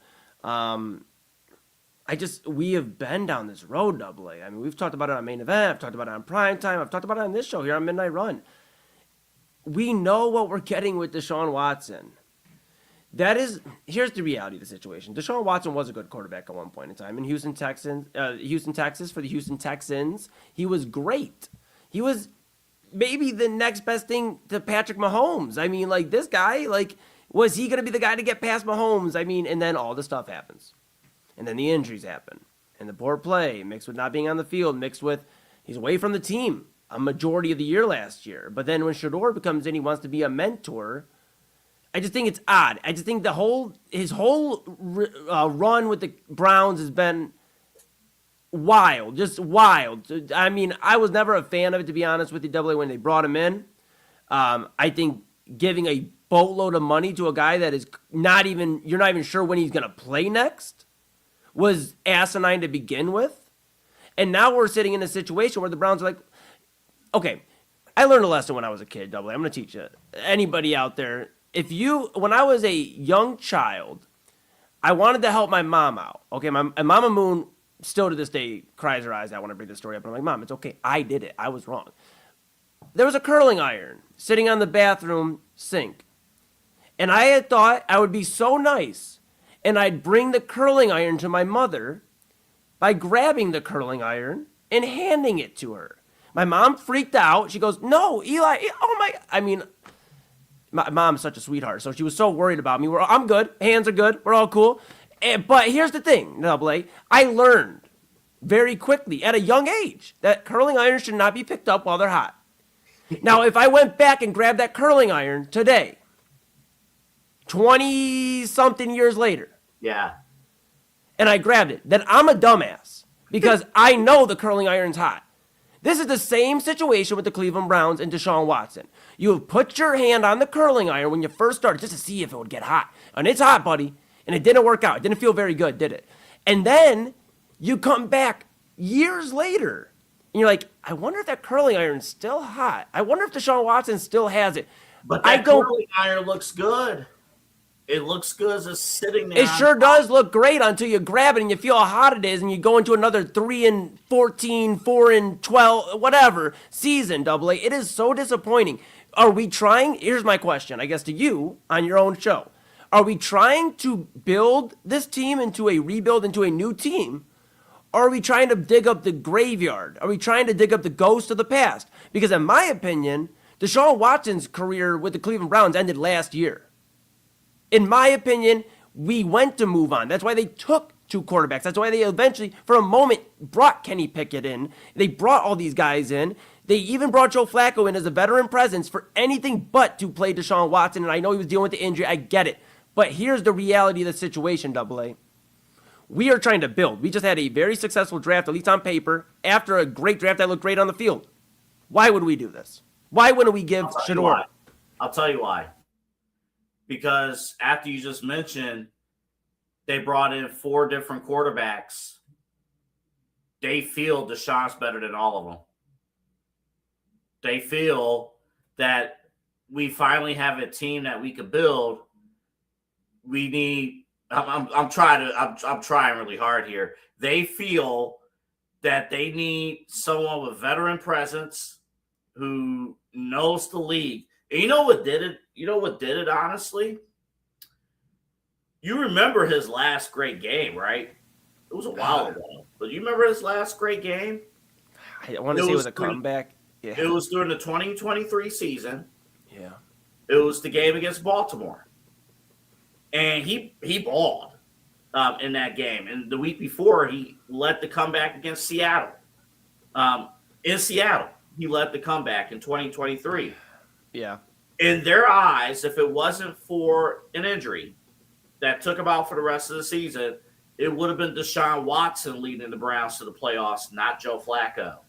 We have been down this road, Double A. I mean, we've talked about it on Main Event. I've talked about it on Primetime. I've talked about it on this show here on Midnight Run. We know what we're getting with Deshaun Watson. Here's the reality of the situation. Deshaun Watson was a good quarterback at one point in time in Houston, Texas, for the Houston Texans. He was great. He was maybe the next best thing to Patrick Mahomes. I mean, like, this guy, like, was he going to be the guy to get past Mahomes? I mean, and then all the stuff happens. And then the injuries happen. And the poor play, mixed with not being on the field, mixed with he's away from the team a majority of the year last year. But then when Shedeur comes in, he wants to be a mentor. I just think it's odd. I just think his whole run with the Browns has been wild, just wild. I mean, I was never a fan of it, to be honest with you, Double A, when they brought him in. I think giving a boatload of money to a guy that is you're not even sure when he's going to play next was asinine to begin with. And now we're sitting in a situation where the Browns are like, okay, I learned a lesson when I was a kid, Double A. I'm going to teach you. Anybody out there, when I was a young child, I wanted to help my mom out. Okay, my Mama Moon still to this day cries her eyes out when I bring this story up. And I'm like, Mom, it's okay. I did it. I was wrong. There was a curling iron sitting on the bathroom sink. And I had thought I would be so nice and I'd bring the curling iron to my mother by grabbing the curling iron and handing it to her. My mom freaked out. She goes, no, Eli, oh my, I mean, my mom's such a sweetheart. So she was so worried about me. I'm good. Hands are good. We're all cool. But here's the thing, Double A. I learned very quickly at a young age that curling irons should not be picked up while they're hot. Now, if I went back and grabbed that curling iron today, 20-something years later, Yeah. and I grabbed it, then I'm a dumbass because I know the curling iron's hot. This is the same situation with the Cleveland Browns and Deshaun Watson. You have put your hand on the curling iron when you first started just to see if it would get hot. And it's hot, buddy. And it didn't work out. It didn't feel very good, did it? And then you come back years later and you're like, I wonder if that curling iron's still hot. I wonder if Deshaun Watson still has it. But that curling iron looks good. It looks good as it's sitting there. It sure does look great until you grab it and you feel how hot it is and you go into another 3-14, 4-12, whatever season, Double A. It is so disappointing. Are we trying? Here's my question, I guess, to you on your own show. Are we trying to build this team into a rebuild, into a new team? Or are we trying to dig up the graveyard? Are we trying to dig up the ghost of the past? Because in my opinion, Deshaun Watson's career with the Cleveland Browns ended last year. In my opinion, we went to move on. That's why they took 2 quarterbacks. That's why they eventually, for a moment, brought Kenny Pickett in. They brought all these guys in. They even brought Joe Flacco in as a veteran presence for anything but to play Deshaun Watson. And I know he was dealing with the injury. I get it. But here's the reality of the situation, Double A. We are trying to build. We just had a very successful draft, at least on paper, after a great draft that looked great on the field. Why would we do this? Why wouldn't we give Shedeur? I'll tell you why. Because after you just mentioned they brought in 4 different quarterbacks, they feel Deshaun's better than all of them. They feel that we finally have a team that we could build. We need. I'm trying really hard here. They feel that they need someone with veteran presence who knows the league. And you know what did it? You know what did it, honestly? You remember his last great game, right? It was a while ago. But you remember his last great game? I want to say it was a comeback. Yeah. It was during the 2023 season. Yeah. It was the game against Baltimore. And he balled in that game. And the week before, he led the comeback against Seattle. In Seattle, he led the comeback in 2023. Yeah. In their eyes, if it wasn't for an injury that took him out for the rest of the season, it would have been Deshaun Watson leading the Browns to the playoffs, not Joe Flacco.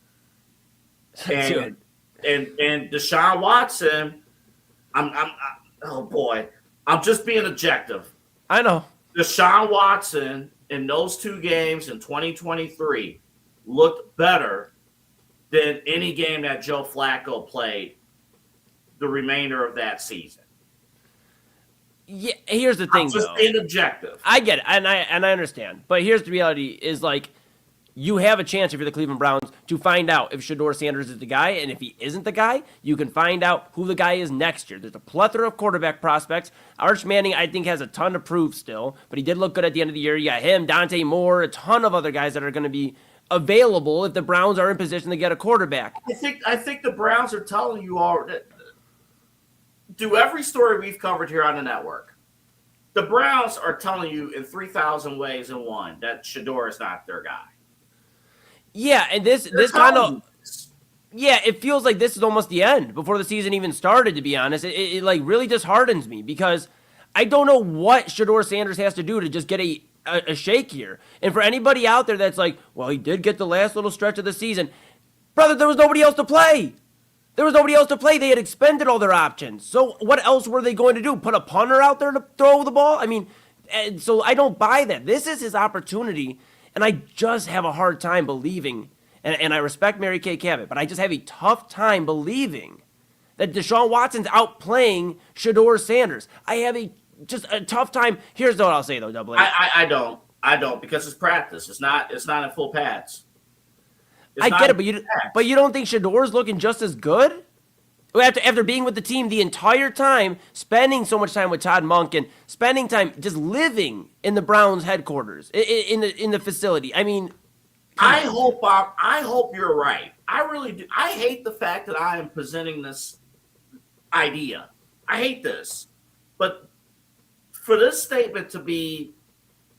And Deshaun Watson, oh boy, I'm just being objective. I know. Deshaun Watson in those 2 games in 2023 looked better than any game that Joe Flacco played the remainder of that season. Yeah, here's the thing, I'm just being objective. I get it, and I understand. But here's the reality is, like, you have a chance if you're the Cleveland Browns to find out if Shedeur Sanders is the guy, and if he isn't the guy, you can find out who the guy is next year. There's a plethora of quarterback prospects. Arch Manning, I think, has a ton to prove still, but he did look good at the end of the year. You got him, Dante Moore, a ton of other guys that are going to be available if the Browns are in position to get a quarterback. I think the Browns are telling you all that through every story we've covered here on the network, the Browns are telling you in 3,000 ways in one that Shedeur is not their guy. Yeah, and this kind of, yeah, it feels like this is almost the end before the season even started, to be honest. It like really disheartens me because I don't know what Shedeur Sanders has to do to just get a shake here. And for anybody out there that's like, well, he did get the last little stretch of the season. Brother, there was nobody else to play. There was nobody else to play. They had expended all their options. So what else were they going to do? Put a punter out there to throw the ball? I mean, so I don't buy that. This is his opportunity, and I just have a hard time believing, and I respect Mary Kay Cabot, but I just have a tough time believing that Deshaun Watson's outplaying Shedeur Sanders. I have just a tough time. Here's what I'll say, though, Double A. I don't because it's practice. It's not in full pads. I get it, but you don't think Shedeur's looking just as good? After being with the team the entire time, spending so much time with Todd Monk and spending time just living in the Browns headquarters, in the facility. I mean, I hope you're right. I really do. I hate the fact that I am presenting this idea. I hate this. But for this statement to be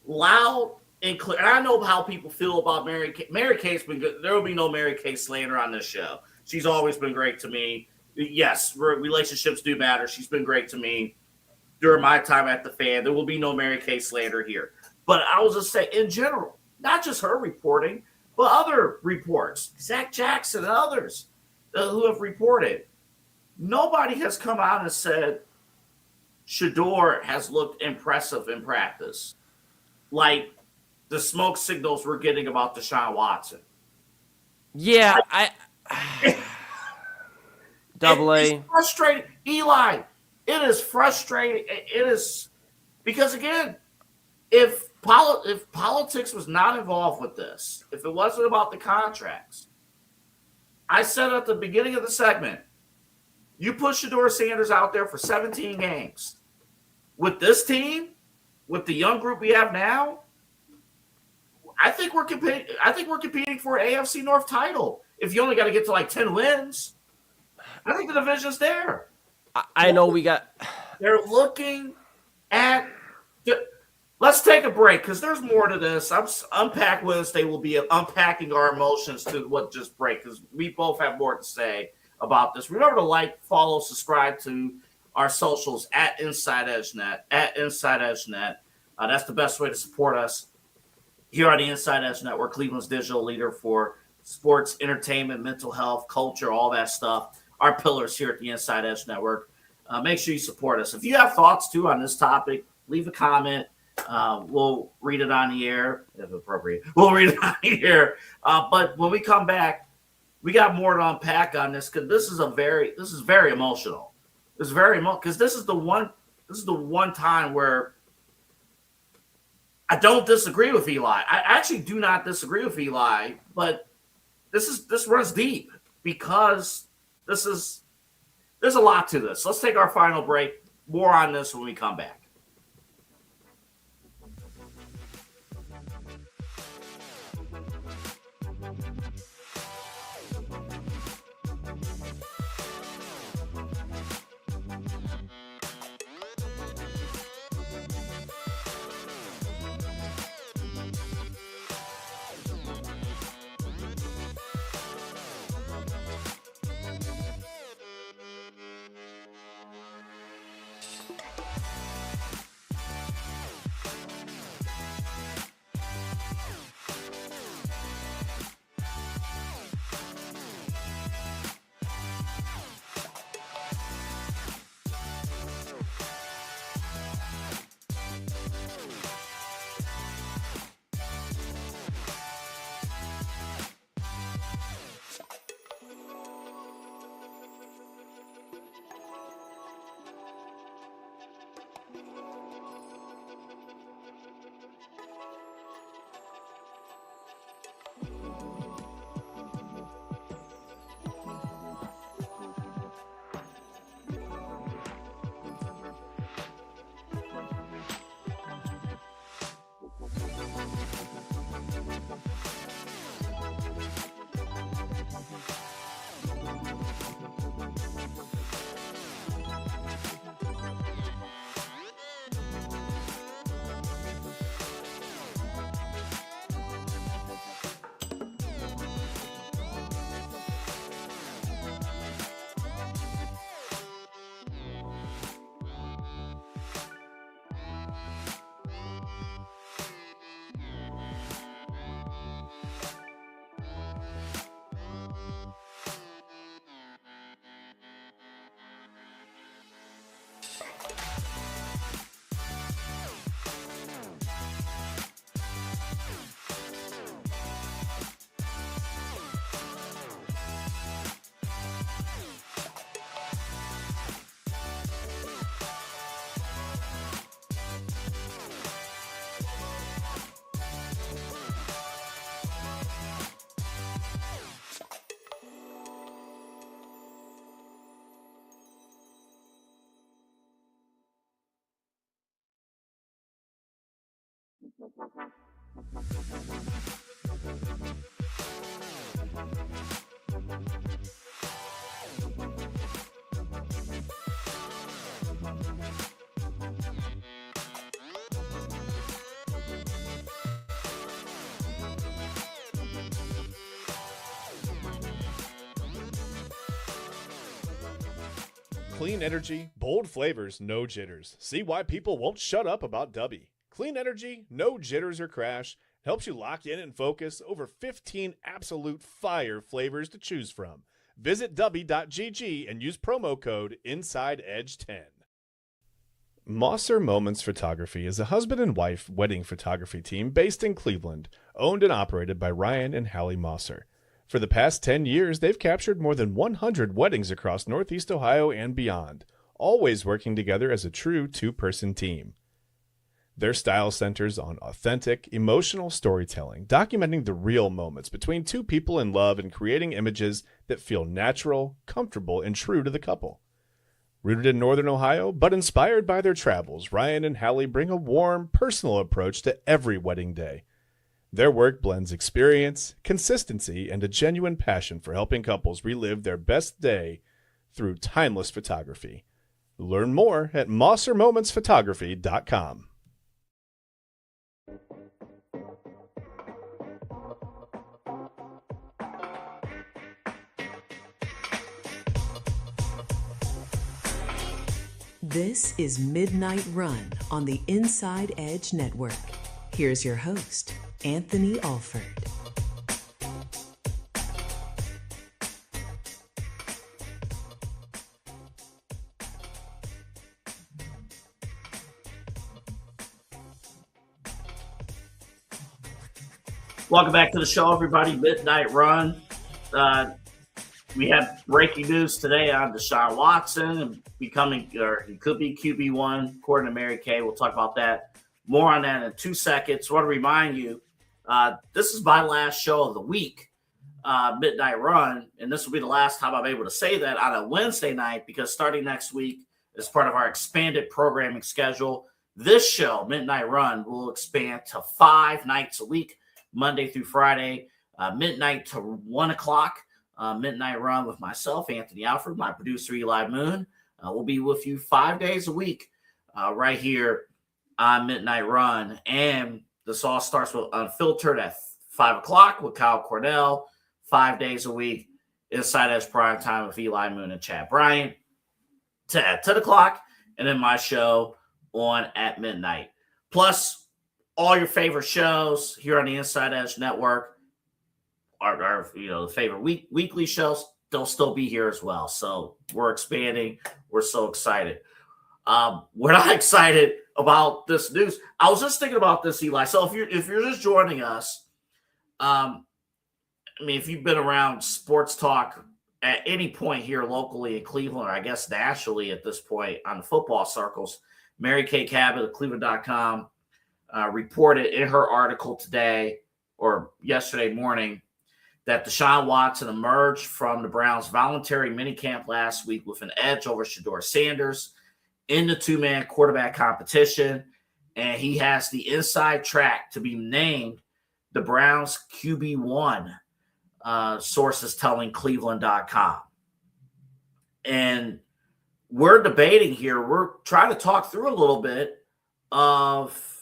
loud and clear. And I know how people feel about Mary Kay. Mary Kay's been good. There will be no Mary Kay slander on this show. She's always been great to me. Yes, relationships do matter. She's been great to me during my time at the Fan. There will be no Mary Kay slander here. But I was just saying, in general, not just her reporting, but other reports, Zach Jackson and others who have reported, nobody has come out and said Shedeur has looked impressive in practice, like the smoke signals we're getting about Deshaun Watson. Yeah, Double A. It's frustrating. Eli, it is frustrating. It is because, again, if politics was not involved with this, if it wasn't about the contracts, I said at the beginning of the segment, you put Shedeur Sanders out there for 17 games. With this team, with the young group we have now, I think we're competing for an AFC North title. If you only got to get to like 10 wins, I think the division's there. I know we got. They're looking at. Let's take a break because there's more to this. Unpack Wednesday will be unpacking our emotions to what just break because we both have more to say about this. Remember to like, follow, subscribe to our socials at InsideEdge Net, at InsideEdge Net. That's the best way to support us here on the InsideEdge Network, Cleveland's digital leader for sports, entertainment, mental health, culture, all that stuff. Our pillars here at the InsideEdge Network. Make sure you support us. If you have thoughts, too, on this topic, leave a comment. We'll read it on the air, if appropriate. We'll read it on the air. But when we come back, we got more to unpack on this because this is very emotional. It's very emotional because this is the one time where I don't disagree with Eli. I actually do not disagree with Eli, but this runs deep because there's a lot to this. Let's take our final break. More on this when we come back. Clean energy, bold flavors, no jitters. See why people won't shut up about Dubby. Clean energy, no jitters or crash. Helps you lock in and focus. Over 15 absolute fire flavors to choose from. Visit Dubby.gg and use promo code InsideEdge10. Mosser Moments Photography is a husband and wife wedding photography team based in Cleveland, owned and operated by Ryan and Hallie Mosser. For the past 10 years, they've captured more than 100 weddings across Northeast Ohio and beyond, always working together as a true two-person team. Their style centers on authentic, emotional storytelling, documenting the real moments between two people in love and creating images that feel natural, comfortable, and true to the couple. Rooted in Northern Ohio, but inspired by their travels, Ryan and Hallie bring a warm, personal approach to every wedding day. Their work blends experience, consistency, and a genuine passion for helping couples relive their best day through timeless photography. Learn more at MosserMomentsPhotography.com. This is Midnight Run on the Inside Edge Network. Here's your host, Anthony Alford. Welcome back to the show, everybody. Midnight Run. We have breaking news today on Deshaun Watson and becoming, or he could be QB1, according to Mary Kay. We'll talk about that. More on that in 2 seconds. I want to remind you, this is my last show of the week, Midnight Run, and this will be the last time I'm able to say that on a Wednesday night, because starting next week, as part of our expanded programming schedule, this show, Midnight Run, will expand to 5 nights a week, Monday through Friday, midnight to 1 o'clock. Midnight Run with myself, Anthony Alford, my producer, Eli Moon. We'll be with you 5 days a week right here on Midnight Run. And this all starts with Unfiltered at 5 o'clock with Kyle Cornell, 5 days a week. InsideEdge Primetime with Eli Moon and Chad Bryan at 10 o'clock. And then my show on at midnight. Plus, all your favorite shows here on the InsideEdge Network. Our the favorite weekly shows, they'll still be here as well. So we're expanding. We're so excited. We're not excited about this news. I was just thinking about this, Eli. So if you're just joining us, if you've been around sports talk at any point here locally in Cleveland, or I guess nationally at this point on the football circles, Mary Kay Cabot of Cleveland.com reported in her article today or yesterday morning that Deshaun Watson emerged from the Browns' voluntary minicamp last week with an edge over Shedeur Sanders in the two-man quarterback competition, and he has the inside track to be named the Browns' QB1, sources telling Cleveland.com. And we're debating here. We're trying to talk through a little bit of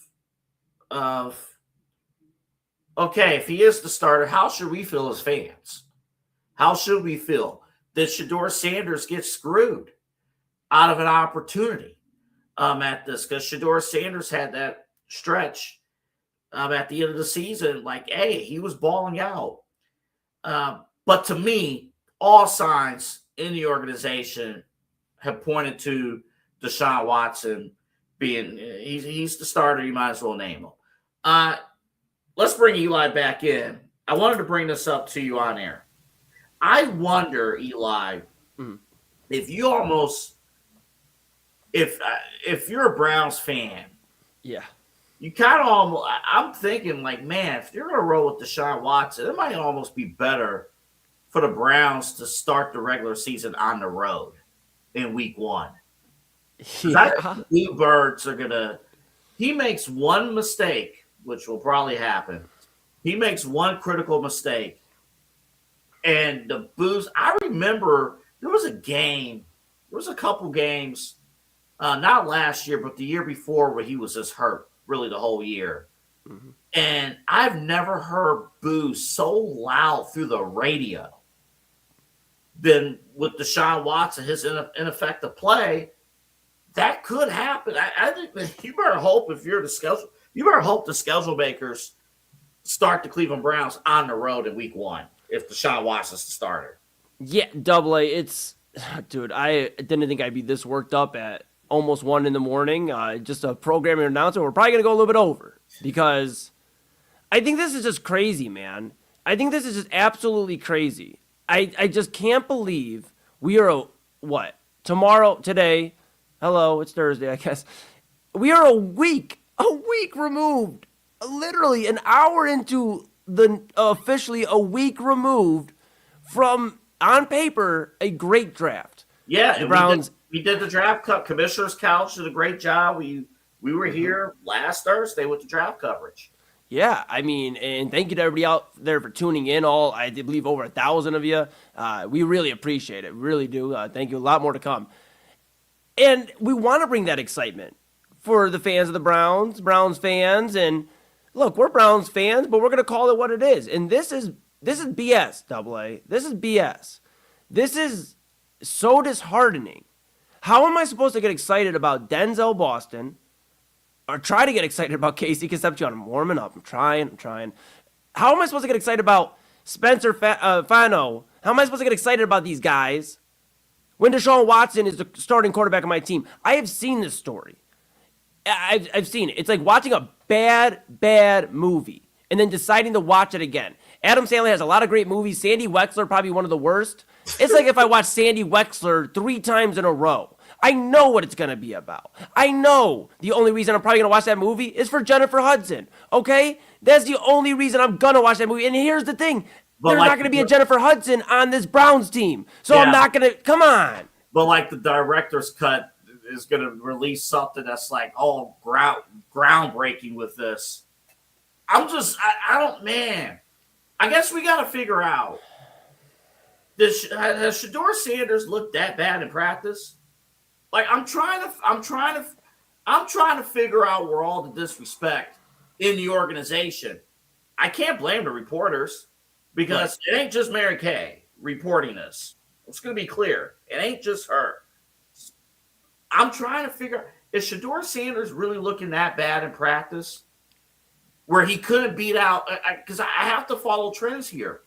okay, if he is the starter, how should we feel as fans? How should we feel? Did Shedeur Sanders get screwed out of an opportunity at this? Because Shedeur Sanders had that stretch at the end of the season, like, hey, he was balling out. But to me, all signs in the organization have pointed to Deshaun Watson being he's the starter. You might as well name him. Let's bring Eli back in. I wanted to bring this up to you on air. I wonder, Eli, if you almost, if you're a Browns fan, Yeah. you kind of almost, I'm thinking like, man, if you're going to roll with Deshaun Watson, it might almost be better for the Browns to start the regular season on the road in week 1. Yeah. The Birds are going to, he makes one mistake, which will probably happen. He makes one critical mistake. And the boos, I remember there was a couple games, not last year, but the year before where he was just hurt, really the whole year. Mm-hmm. And I've never heard boos so loud through the radio then with Deshaun Watson, his ineffective play, that could happen. I think that you better hope if you're the schedule, you better hope the schedule makers start the Cleveland Browns on the road in week 1 if Deshaun Watson's the starter. Yeah, AA. Dude, I didn't think I'd be this worked up at almost 1 a.m. Just a programming announcement. We're probably going to go a little bit over because I think this is just crazy, man. I think this is just absolutely crazy. I just can't believe we are today. Hello, it's Thursday, I guess. We are a week removed, literally an hour into the officially a week removed from, on paper, a great draft. Yeah, the Browns. We did the draft cut. Commissioner's Couch did a great job. We were here last Thursday with the draft coverage. Yeah, I mean, and thank you to everybody out there for tuning in. I believe over 1,000 of you. We really appreciate it. Really do. Thank you. A lot more to come. And we want to bring that excitement for the fans of the Browns fans. And look, we're Browns fans, but we're going to call it what it is. And this is BS, AA. This is BS. This is so disheartening. How am I supposed to get excited about Denzel Boston or try to get excited about Casey Concepcion? I'm warming up. I'm trying. How am I supposed to get excited about Spencer Fano? How am I supposed to get excited about these guys when Deshaun Watson is the starting quarterback of my team? I have seen this story. I've seen it. It's like watching a bad movie and then deciding to watch it again. Adam Sandler has a lot of great movies. Sandy Wexler, probably one of the worst. It's like if I watch Sandy Wexler 3 times in a row. I know what it's going to be about. I know the only reason I'm probably going to watch that movie is for Jennifer Hudson, okay? That's the only reason I'm going to watch that movie. And here's the thing. There's not going to be a Jennifer Hudson on this Browns team. So yeah. I'm not going to – come on. But like the director's cut is going to release something that's like, oh, groundbreaking with this. I don't – man. I guess we got to figure out, has Shedeur Sanders looked that bad in practice? Like I'm trying to figure out where all the disrespect in the organization. I can't blame the reporters because It ain't just Mary Kay reporting this. It's going to be clear. It ain't just her. I'm trying to figure out, is Shedeur Sanders really looking that bad in practice where he couldn't beat out? Because I have to follow trends here.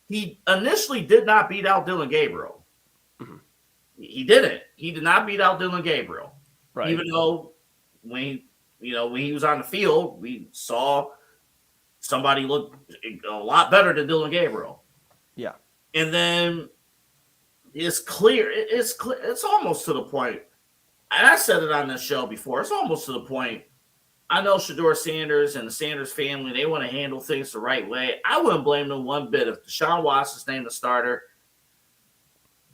He initially did not beat out Dylan Gabriel. Mm-hmm. He didn't. He did not beat out Dylan Gabriel. Right. Even though when he was on the field, we saw somebody look a lot better than Dylan Gabriel. Yeah. And then it's clear. It's almost to the point, and I said it on this show before, it's almost to the point, I know Shedeur Sanders and the Sanders family, they want to handle things the right way. I wouldn't blame them one bit. If Deshaun Watson's named the starter,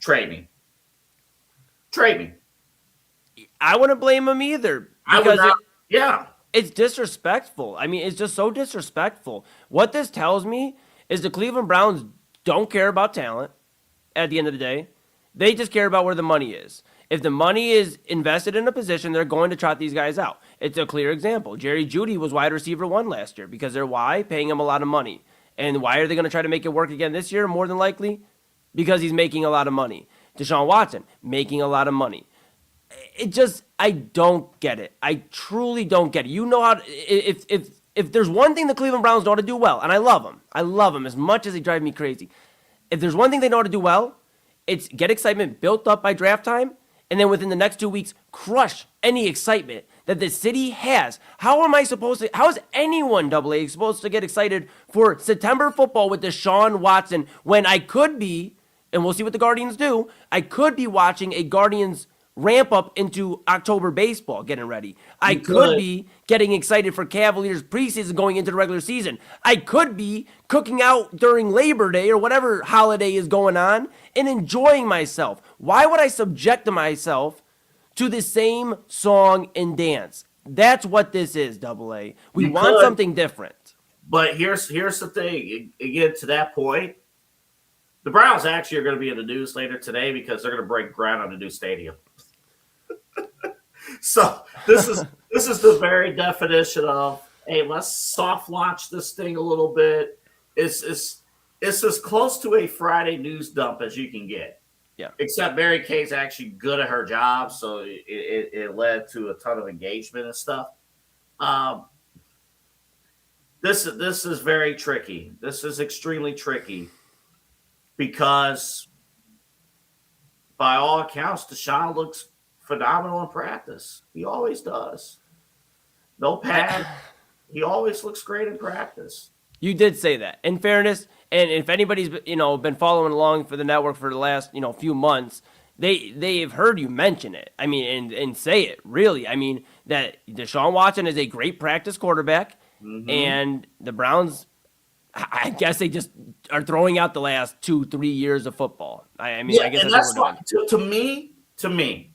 trade me. I wouldn't blame him either. Because it's disrespectful. I mean, it's just so disrespectful. What this tells me is the Cleveland Browns don't care about talent at the end of the day. They just care about where the money is. If the money is invested in a position, they're going to trot these guys out. It's a clear example. Jerry Jeudy was wide receiver 1 last year because they're paying him a lot of money. And why are they going to try to make it work again this year? More than likely because he's making a lot of money. Deshaun Watson making a lot of money. I don't get it. I truly don't get it. You know how if there's one thing the Cleveland Browns know how to do well, and I love them as much as they drive me crazy. If there's one thing they know how to do well, it's get excitement built up by draft time, and then within the next 2 weeks, crush any excitement that the city has. How is anyone, AA, supposed to get excited for September football with Deshaun Watson when I could be, and we'll see what the Guardians do, I could be watching a Guardians ramp up into October baseball getting ready. I could be getting excited for Cavaliers preseason going into the regular season. I could be cooking out during Labor Day or whatever holiday is going on and enjoying myself. Why would I subject myself to the same song and dance? That's what this is, AA. We want something different. But here's the thing. Again, to that point, the Browns actually are going to be in the news later today because they're going to break ground on the new stadium. So this is the very definition of, hey, let's soft launch this thing a little bit. it's as close to a Friday news dump as you can get. Yeah. Except Mary Kay's actually good at her job, so it led to a ton of engagement and stuff. This is very tricky. This is extremely tricky because, by all accounts, Deshaun looks phenomenal in practice. He always does. No pad. He always looks great in practice. You did say that. In fairness, and if anybody's been following along for the network for the last few months, they've heard you mention it. I mean, and say it really. I mean that Deshaun Watson is a great practice quarterback, and the Browns, I guess they just are throwing out the last 2-3 years of football. I guess that's what we're doing. To me,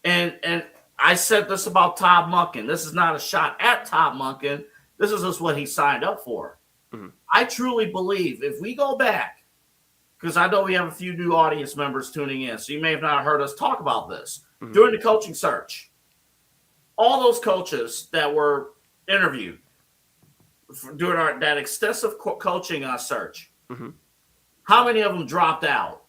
and I said this about Todd Monken. This is not a shot at Todd Monken. This is just what he signed up for. I truly believe if we go back, because I know we have a few new audience members tuning in, so you may have not heard us talk about this. During the coaching search, all those coaches that were interviewed during that extensive coaching search, how many of them dropped out?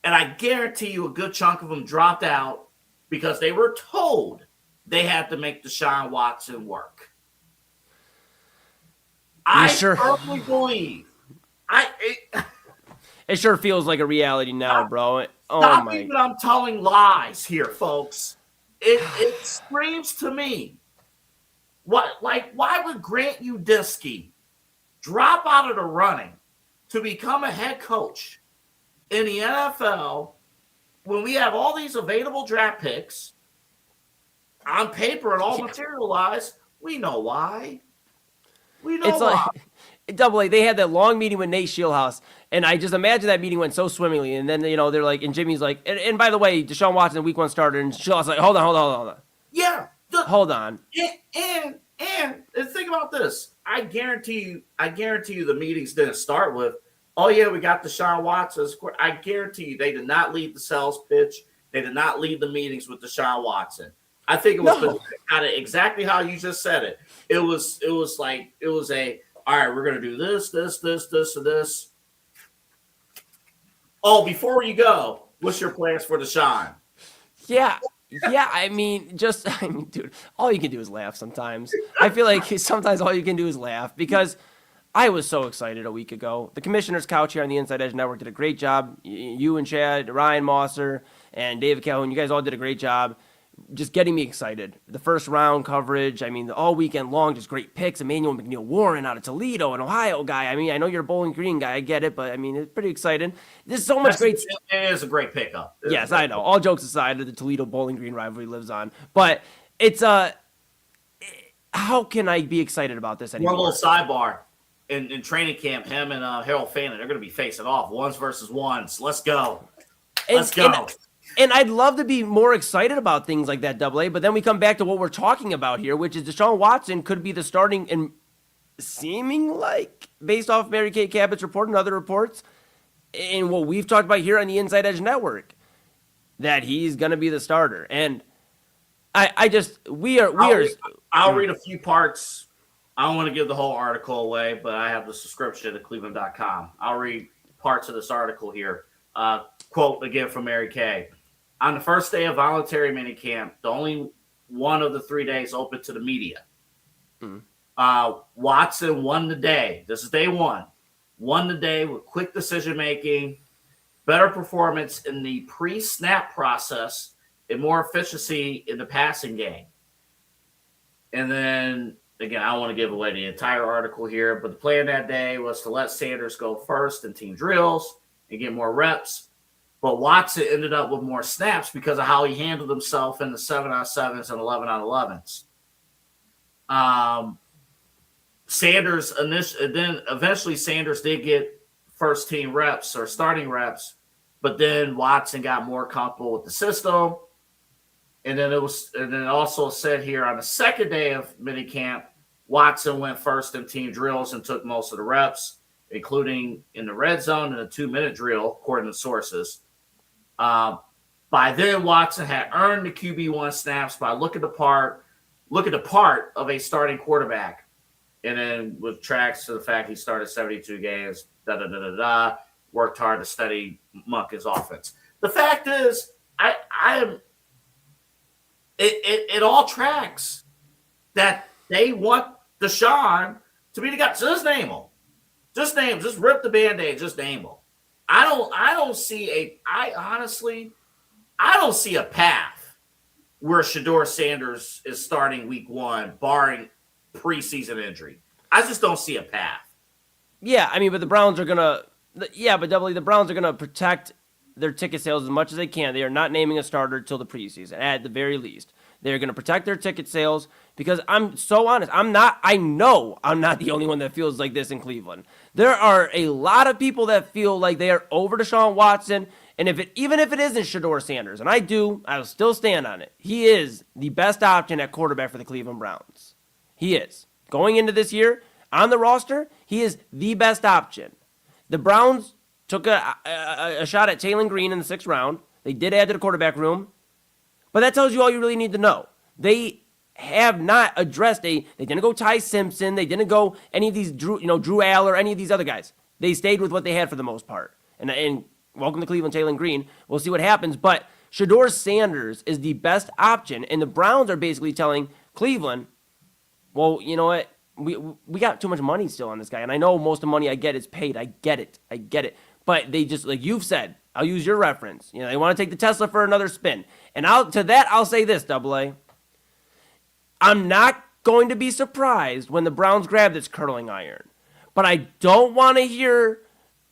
And I guarantee you a good chunk of them dropped out because they were told they had to make Deshaun Watson work. I firmly believe. It sure feels like a reality now, bro. Stop even I'm telling lies here, folks. It screams to me. Why would Grant Udinski drop out of the running to become a head coach in the NFL when we have all these available draft picks on paper and all materialized? We know why. We know why. Double A, they had that long meeting with Nate Shieldhouse, and I just imagine that meeting went so swimmingly. And then, they're like, and Jimmy's like, and by the way, Deshaun Watson, week 1 starter, and Shieldhouse like, hold on. Yeah. Hold on. And think about this. I guarantee you the meetings didn't start with, oh, yeah, we got Deshaun Watson. I guarantee you they did not lead the sales pitch. They did not lead the meetings with Deshaun Watson. I think it was kind of exactly how you just said it. It was all right, we're going to do this, and this. Oh, before you go, what's your plans for Deshaun? Yeah. I mean, dude, all you can do is laugh sometimes. I feel like sometimes all you can do is laugh because I was so excited a week ago. The Commissioner's Couch here on the Inside Edge Network did a great job. You and Chad, Ryan Mosser, and David Calhoun, you guys all did a great job just getting me excited. The first round coverage, I mean, all weekend long, just great picks. Emmanuel McNeil Warren out of Toledo, an Ohio guy. I mean, I know you're a Bowling Green guy. I get it, but I mean, it's pretty exciting. There's so much great. It is a great pickup. Yes, I know. All jokes aside, the Toledo Bowling Green rivalry lives on. But it's how can I be excited about this anymore? One little sidebar. In training camp, him and Harold Fannin, they're going to be facing off ones versus ones. Let's go. Let's go. And I'd love to be more excited about things like that, Double A, but then we come back to what we're talking about here, which is Deshaun Watson could be the starting, and seeming like, based off Mary Kay Cabot's report and other reports, and what we've talked about here on the Inside Edge Network, that he's going to be the starter. And I'll read a few parts. I don't want to give the whole article away, but I have the subscription to Cleveland.com. I'll read parts of this article here. Quote again from Mary Kay. On the first day of voluntary minicamp, the only one of the 3 days open to the media. Watson won the day. This is day one. Won the day with quick decision-making, better performance in the pre-snap process, and more efficiency in the passing game. And then, again, I don't want to give away the entire article here, but the plan that day was to let Sanders go first in team drills and get more reps. But Watson ended up with more snaps because of how he handled himself in the 7-on-7s and 11-on-11s. Eventually Sanders did get first team reps or starting reps, but then Watson got more comfortable with the system. And then it also said here on the second day of minicamp, Watson went first in team drills and took most of the reps, including in the red zone and a 2-minute drill, according to sources. By then, Watson had earned the QB1 snaps by looking the part of a starting quarterback. and then with tracks to the fact he started 72 games, worked hard to study Monken's offense. The fact is, it all tracks that they want Deshaun to be the guy. So just name him. Just rip the Band-Aid, just name him. I don't see a path where Shedeur Sanders is starting week 1, barring preseason injury. I just don't see a path. Yeah, I mean, but the Browns are gonna. Yeah, but doubly the Browns are gonna protect their ticket sales as much as they can. They are not naming a starter till the preseason, at the very least. They're gonna protect their ticket sales because I'm so honest. I know I'm not the only one that feels like this in Cleveland. There are a lot of people that feel like they are over Deshaun Watson. And even if it isn't Shedeur Sanders, and I'll still stand on it. He is the best option at quarterback for the Cleveland Browns. He is. Going into this year, on the roster, he is the best option. The Browns took a shot at Taylor Green in the 6th round. They did add to the quarterback room. But that tells you all you really need to know. They have not addressed they didn't go Ty Simpson. They didn't go any of these Drew Aller, any of these other guys. They stayed with what they had for the most part. And welcome to Cleveland, Taylor Green. We'll see what happens. But Shedeur Sanders is the best option. And the Browns are basically telling Cleveland, well, you know what? We got too much money still on this guy. And I know most of the money I get is paid. I get it. But they just, like you've said, I'll use your reference. They want to take the Tesla for another spin. And I'll say this, Double A. I'm not going to be surprised when the Browns grab this curling iron. But I don't want to hear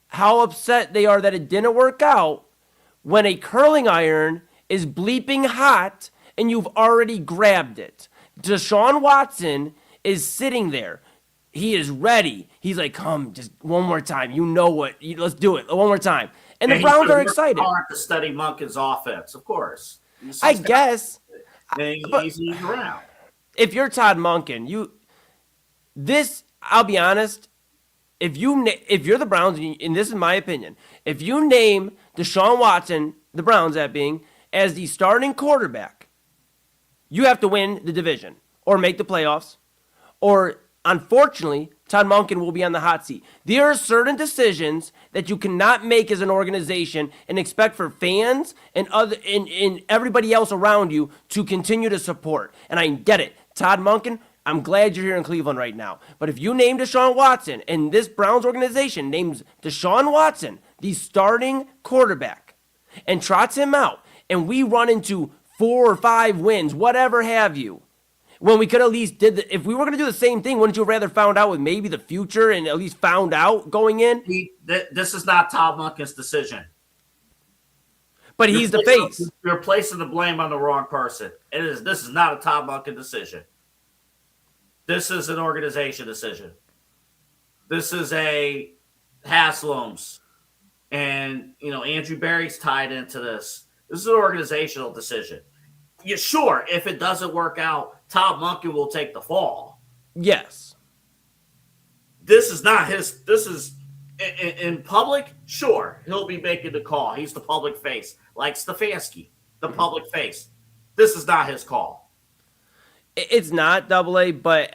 how upset they are that it didn't work out when a curling iron is bleeping hot and you've already grabbed it. Deshaun Watson is sitting there. He is ready. He's like, come, just one more time. You know what? Let's do it. One more time. And the Browns are excited. Hard to study Monken's offense, of course. I guess. He's around. If you're Todd Monken, I'll be honest, if you're the Browns, and this is my opinion, if you name Deshaun Watson, the Browns that being, as the starting quarterback, you have to win the division or make the playoffs, or unfortunately, Todd Monken will be on the hot seat. There are certain decisions that you cannot make as an organization and expect for fans and everybody else around you to continue to support. And I get it. Todd Monken, I'm glad you're here in Cleveland right now. But if you name Deshaun Watson and this Browns organization names Deshaun Watson the starting quarterback and trots him out, and we run into 4 or 5 wins, whatever have you, when we could at least if we were going to do the same thing, wouldn't you have rather found out with maybe the future and at least found out going in? This is not Todd Monken's decision. But he's the face. You're placing the blame on the wrong person. This is not a Todd Monken decision. This is an organization decision. This is a Haslam's. And, Andrew Berry's tied into this. This is an organizational decision. Yeah, sure, if it doesn't work out, Todd Monken will take the fall. Yes. This is not his. This is in public. Sure, he'll be making the call. He's the public face, like Stefanski, the public face. This is not his call. It's not Double A, but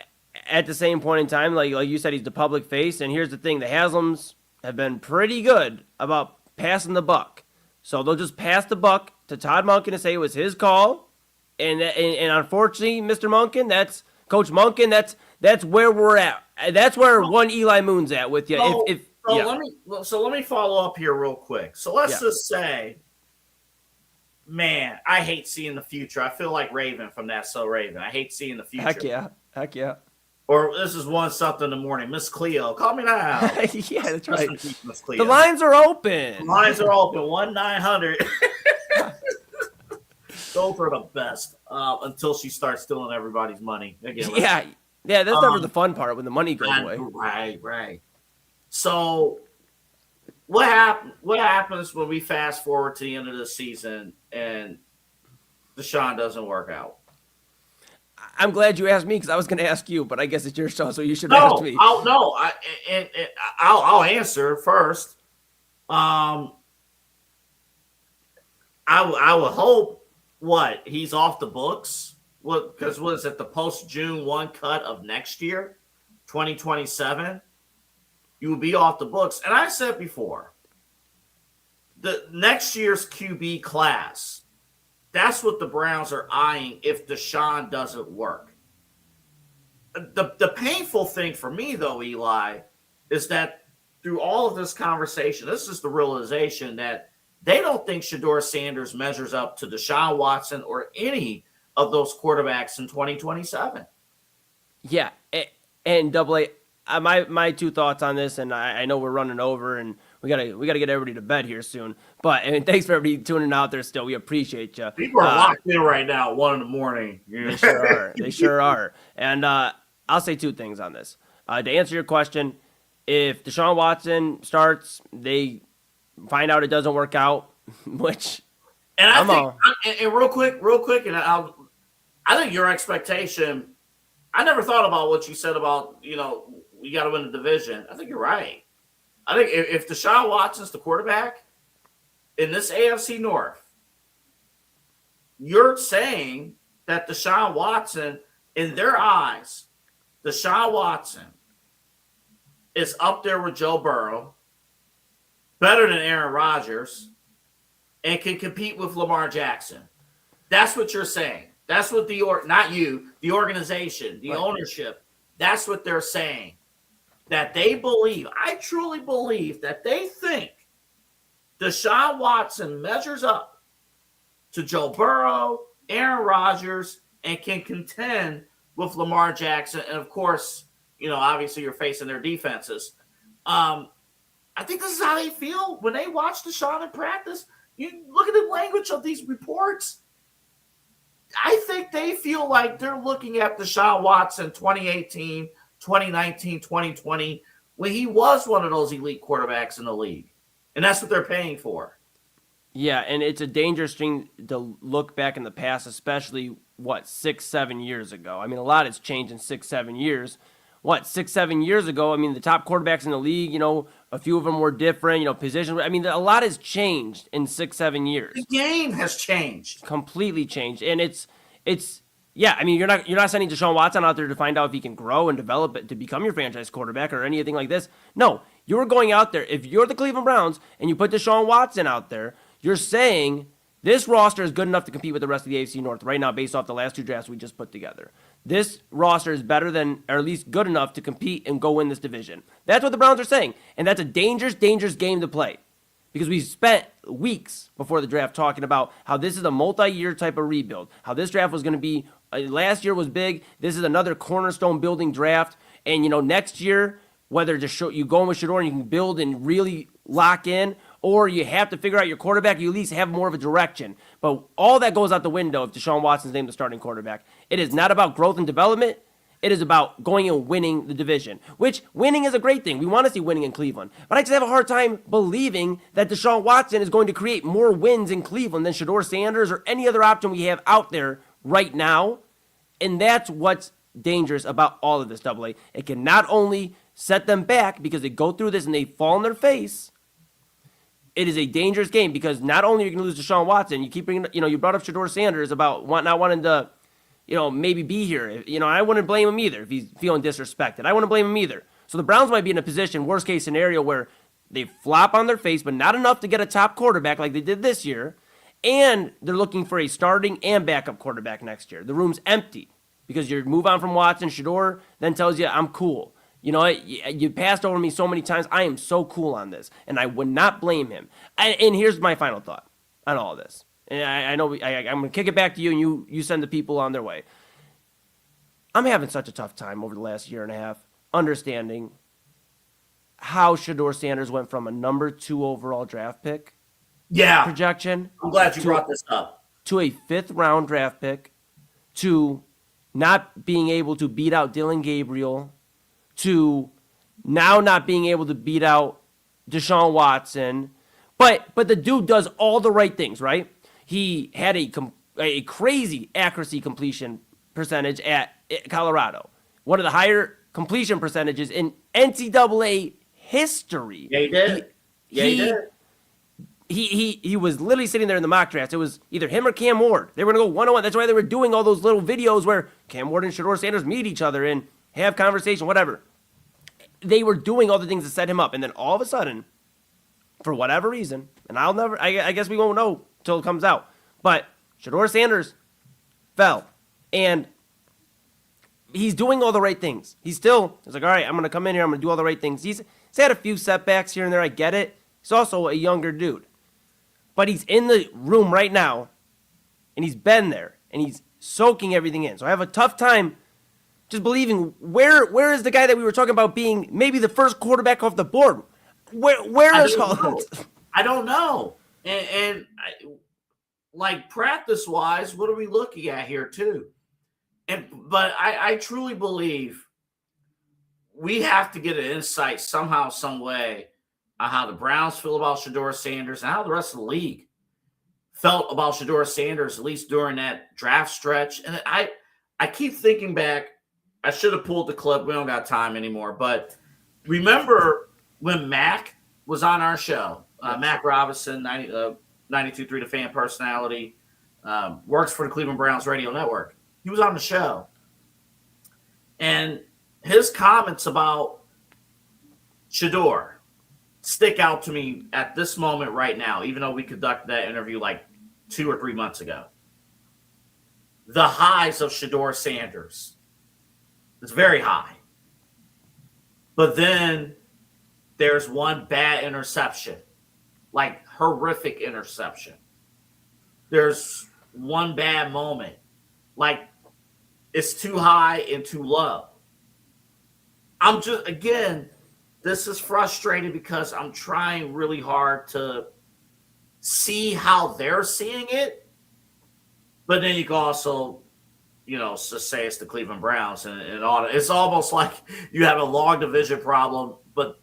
at the same point in time, like you said, he's the public face. And here's the thing: the Haslams have been pretty good about passing the buck. So they'll just pass the buck to Todd Monken and say it was his call. And unfortunately, Mr. Monken, that's Coach Monken. That's where we're at. That's where one Eli Moon's at with you. Let me follow up here real quick. So let's just say, man, I hate seeing the future. I feel like Raven from That's So Raven. I hate seeing the future. Heck yeah. Or this is 1 something in the morning. Miss Cleo, call me now. Yeah, that's right. Miss Cleo. The lines are open. 1-900. Those are the best until she starts stealing everybody's money. Again, yeah, that's never the fun part when the money goes away. Right. So what happens when we fast forward to the end of the season and Deshaun doesn't work out? I'm glad you asked me because I was going to ask you, but I guess it's your show, so you should ask me. I'll answer first. I would hope he's off the books. Because what is it, the post June 1 cut of next year? 2027, you will be off the books. And I said before, the next year's QB class, that's what the Browns are eyeing if Deshaun doesn't work. The painful thing for me, though, Eli, is that through all of this conversation, this is the realization that they don't think Shedeur Sanders measures up to Deshaun Watson or any of those quarterbacks in 2027. Yeah, and Double A, my two thoughts on this, and I know we're running over, and we gotta get everybody to bed here soon. But thanks for everybody tuning out there. Still, we appreciate you. People are locked in right now at 1 a.m. They sure are. They sure are. And I'll say two things on this. To answer your question, if Deshaun Watson starts, they find out it doesn't work out, which and I think, and real quick, and I think your expectation. I never thought about what you said about you got to win the division. I think you're right. I think if Deshaun Watson's the quarterback in this AFC North, you're saying that Deshaun Watson, in their eyes, Deshaun Watson is up there with Joe Burrow, better than Aaron Rodgers, and can compete with Lamar Jackson. That's what you're saying. That's what the organization, the ownership, that's what they're saying. That they believe, I truly believe that they think Deshaun Watson measures up to Joe Burrow, Aaron Rodgers, and can contend with Lamar Jackson. And of course, obviously you're facing their defenses. I think this is how they feel when they watch Deshaun in practice. You look at the language of these reports. I think they feel like they're looking at Deshaun Watson 2018, 2019, 2020, when he was one of those elite quarterbacks in the league. And that's what they're paying for. Yeah, and it's a dangerous thing to look back in the past, especially, 6-7 years ago. I mean, a lot has changed in 6-7 years. 6-7 years ago, I mean, the top quarterbacks in the league, a few of them were different, positions. I mean, a lot has changed in 6-7 years. The game has changed. Completely changed. And it's yeah, I mean, you're not sending Deshaun Watson out there to find out if he can grow and develop it to become your franchise quarterback or anything like this. No, you're going out there. If you're the Cleveland Browns and you put Deshaun Watson out there, you're saying this roster is good enough to compete with the rest of the AFC North right now based off the last two drafts we just put together. This roster is better than, or at least good enough to compete and go win this division. That's what the Browns are saying. And that's a dangerous, dangerous game to play. Because we spent weeks before the draft talking about how this is a multi-year type of rebuild. How this draft was going to be, last year was big. This is another cornerstone building draft. And, next year, whether just you go in with Shedeur and you can build and really lock in, or you have to figure out your quarterback, you at least have more of a direction. But all that goes out the window if Deshaun Watson's named the starting quarterback. It is not about growth and development. It is about going and winning the division, which winning is a great thing. We want to see winning in Cleveland. But I just have a hard time believing that Deshaun Watson is going to create more wins in Cleveland than Shedeur Sanders or any other option we have out there right now. And that's what's dangerous about all of this, Double A. It can not only set them back because they go through this and they fall on their face. It is a dangerous game because not only are you going to lose Deshaun Watson, you keep bringing, you brought up Shedeur Sanders about not wanting to, maybe be here. I wouldn't blame him either if he's feeling disrespected. I wouldn't blame him either. So the Browns might be in a position, worst case scenario, where they flop on their face, but not enough to get a top quarterback like they did this year. And they're looking for a starting and backup quarterback next year. The room's empty because you move on from Watson. Shedeur then tells you, I'm cool. You passed over me so many times. I am so cool on this. And I would not blame him. And here's my final thought on all of this. And I know I'm going to kick it back to you, and you send the people on their way. I'm having such a tough time over the last year and a half understanding how Shedeur Sanders went from a number 2 overall draft pick projection. I'm glad you brought this up. To a 5th round draft pick, to not being able to beat out Dylan Gabriel, to now not being able to beat out Deshaun Watson. But the dude does all the right things, right? He had a crazy accuracy completion percentage at Colorado. One of the higher completion percentages in NCAA history. Yeah, he did. He did. He was literally sitting there in the mock draft. It was either him or Cam Ward. They were going to go 1-on-1. That's why they were doing all those little videos where Cam Ward and Shedeur Sanders meet each other and have conversation, whatever. they were doing all the things to set him up. And then all of a sudden, for whatever reason, and I guess we won't know till it comes out, but Shedeur Sanders fell. And he's doing all the right things. He's like, all right, I'm going to come in here. I'm going to do all the right things. He's had a few setbacks here and there. I get it. He's also a younger dude. But he's in the room right now, and he's been there, and he's soaking everything in. So I have a tough time just believing where is the guy that we were talking about being maybe the first quarterback off the board? Where is Holland? I don't know. And like practice-wise, what are we looking at here too? But I truly believe we have to get an insight somehow, some way on how the Browns feel about Shedeur Sanders and how the rest of the league felt about Shedeur Sanders, at least during that draft stretch. And I keep thinking back. I should have pulled the clip. We don't got time anymore. But remember when Mac was on our show, Mac Robinson, 92.3 The Fan personality, works for the Cleveland Browns radio network. He was on the show. And his comments about Shedeur stick out to me at this moment right now, even though we conducted that interview like 2 or 3 months ago. The highs of Shedeur Sanders. It's very high. But then there's one bad interception, like horrific interception. There's one bad moment, like it's too high and too low. I'm just, again, this is frustrating because I'm trying really hard to see how they're seeing it. But then you can also, just say it's the Cleveland Browns and all. It's almost like you have a long division problem, but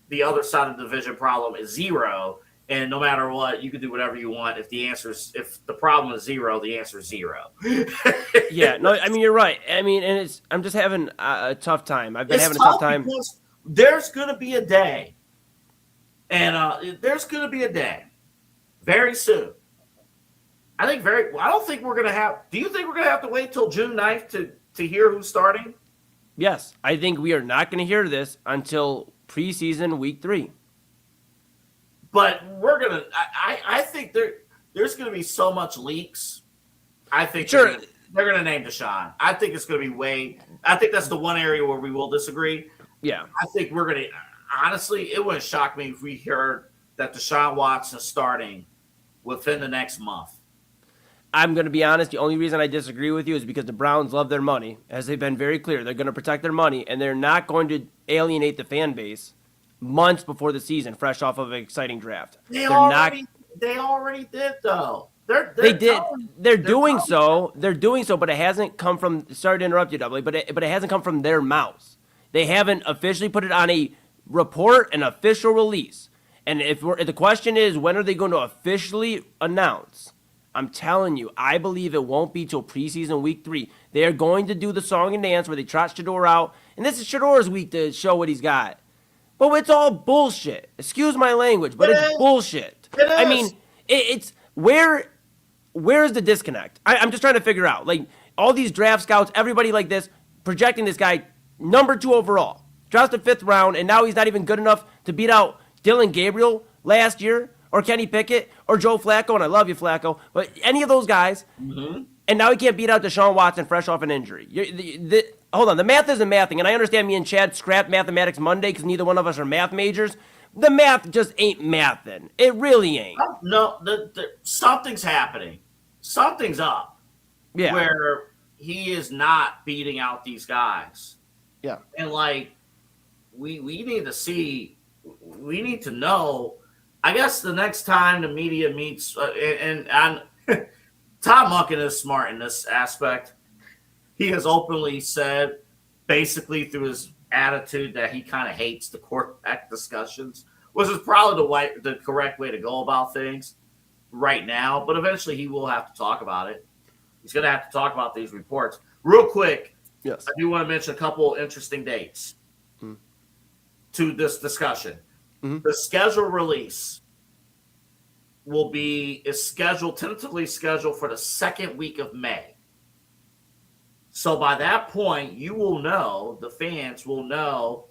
the other side of the division problem is 0. And no matter what, you can do whatever you want. If the problem is 0, the answer is 0. Yeah, no, I mean, you're right. I mean, and I'm just having a tough time. I've been having a tough time. There's going to be a day, and there's going to be a day very soon. I don't think we're going to have – do you think we're going to have to wait till June 9th to hear who's starting? Yes, I think we are not going to hear this until preseason week 3. But we're going to – I think there's going to be so much leaks. I think sure. They're going to name Deshaun. I think it's going to be way – I think that's the one area where we will disagree. Yeah. I think we're going to – honestly, it wouldn't shock me if we heard that Deshaun Watson is starting within the next month. I'm going to be honest. The only reason I disagree with you is because the Browns love their money, as they've been very clear. They're going to protect their money, and they're not going to alienate the fan base months before the season, fresh off of an exciting draft. They already did, though. They're doing so, but it hasn't come from. Sorry to interrupt you, Doubly, but it hasn't come from their mouths. They haven't officially put it on a report, an official release. And if the question is, when are they going to officially announce? I'm telling you, I believe it won't be till preseason week 3. They are going to do the song and dance where they trot Shedeur out, and this is Shedeur's week to show what he's got. But it's all bullshit. Excuse my language, but it's bullshit. I mean, it's where's the disconnect? I'm just trying to figure out. Like, all these draft scouts, everybody like this, projecting this guy number 2 overall. Drops the 5th round, and now he's not even good enough to beat out Dylan Gabriel last year, or Kenny Pickett, or Joe Flacco, and I love you, Flacco, but any of those guys, and now he can't beat out Deshaun Watson fresh off an injury. Hold on, the math isn't mathing, and I understand me and Chad scrapped mathematics Monday because neither one of us are math majors. The math just ain't mathing. It really ain't. No, something's happening. Something's up. Yeah. Where he is not beating out these guys. Yeah. And, we need to see, we need to know. I guess the next time the media meets, and Tom Munkin is smart in this aspect. He has openly said, basically through his attitude, that he kind of hates the quarterback discussions, which is probably the correct way to go about things right now. But eventually he will have to talk about it. He's going to have to talk about these reports. Real quick, yes. I do want to mention a couple interesting dates to this discussion. The schedule release is tentatively scheduled for the 2nd week of May. So by that point, you will know, the fans will know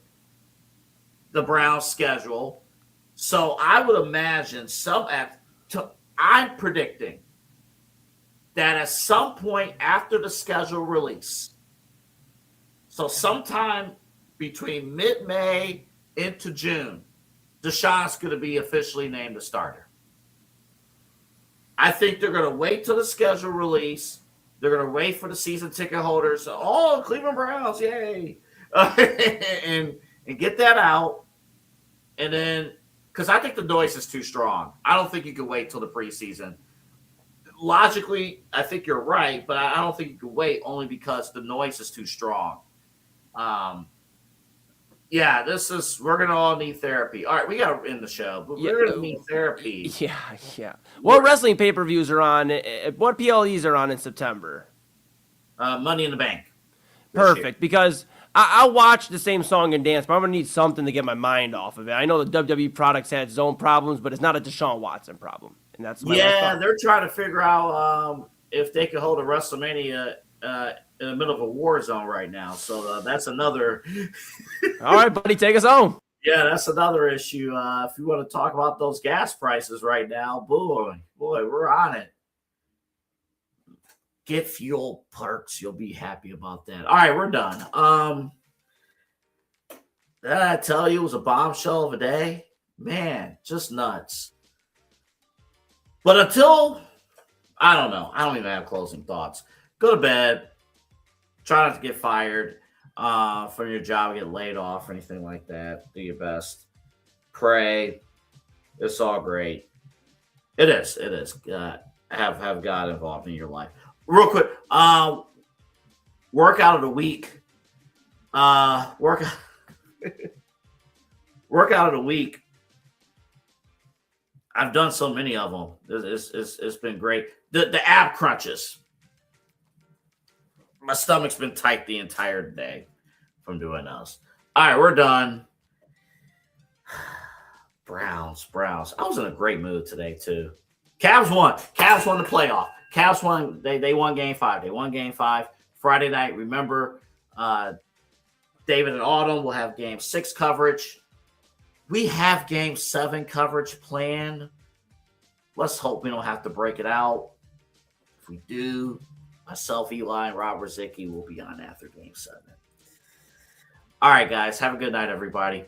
the Browns' schedule. So I would imagine I'm predicting that at some point after the schedule release, so sometime between mid-May into June, Deshaun's going to be officially named the starter. I think they're going to wait till the schedule release. They're going to wait for the season ticket holders. Oh, Cleveland Browns, yay. and get that out. And then, because I think the noise is too strong. I don't think you can wait till the preseason. Logically, I think you're right, but I don't think you can wait only because the noise is too strong. Yeah, we're going to all need therapy. All right, we got to end the show, but we're going to need therapy. Yeah. What wrestling pay-per-views are on? What PLEs are on in September? Money in the Bank. Perfect, because I'll watch the same song and dance, but I'm going to need something to get my mind off of it. I know the WWE products had its own problems, but it's not a Deshaun Watson problem. And that's they're trying to figure out if they can hold a WrestleMania in the middle of a war zone right now. So that's another. All right, buddy, take us home. Yeah, that's another issue. If you want to talk about those gas prices right now, boy, we're on it. Get fuel perks. You'll be happy about that. All right, we're done. Did I tell you it was a bombshell of a day? Man, just nuts. But until, I don't know. I don't even have closing thoughts. Go to bed. Try not to get fired from your job, get laid off, or anything like that. Do your best. Pray. It's all great. It is. Have God involved in your life. Real quick, workout of the week. Workout of the week. I've done so many of them. It's been great. The ab crunches. My stomach's been tight the entire day from doing those. All right, we're done. Browns. I was in a great mood today, too. Cavs won the playoff. Cavs won. They won Game 5. They won Game 5 Friday night. Remember, David and Autumn will have Game 6 coverage. We have Game 7 coverage planned. Let's hope we don't have to break it out. If we do, myself, Eli, and Rob Rosicki will be on after Game 7. All right, guys. Have a good night, everybody.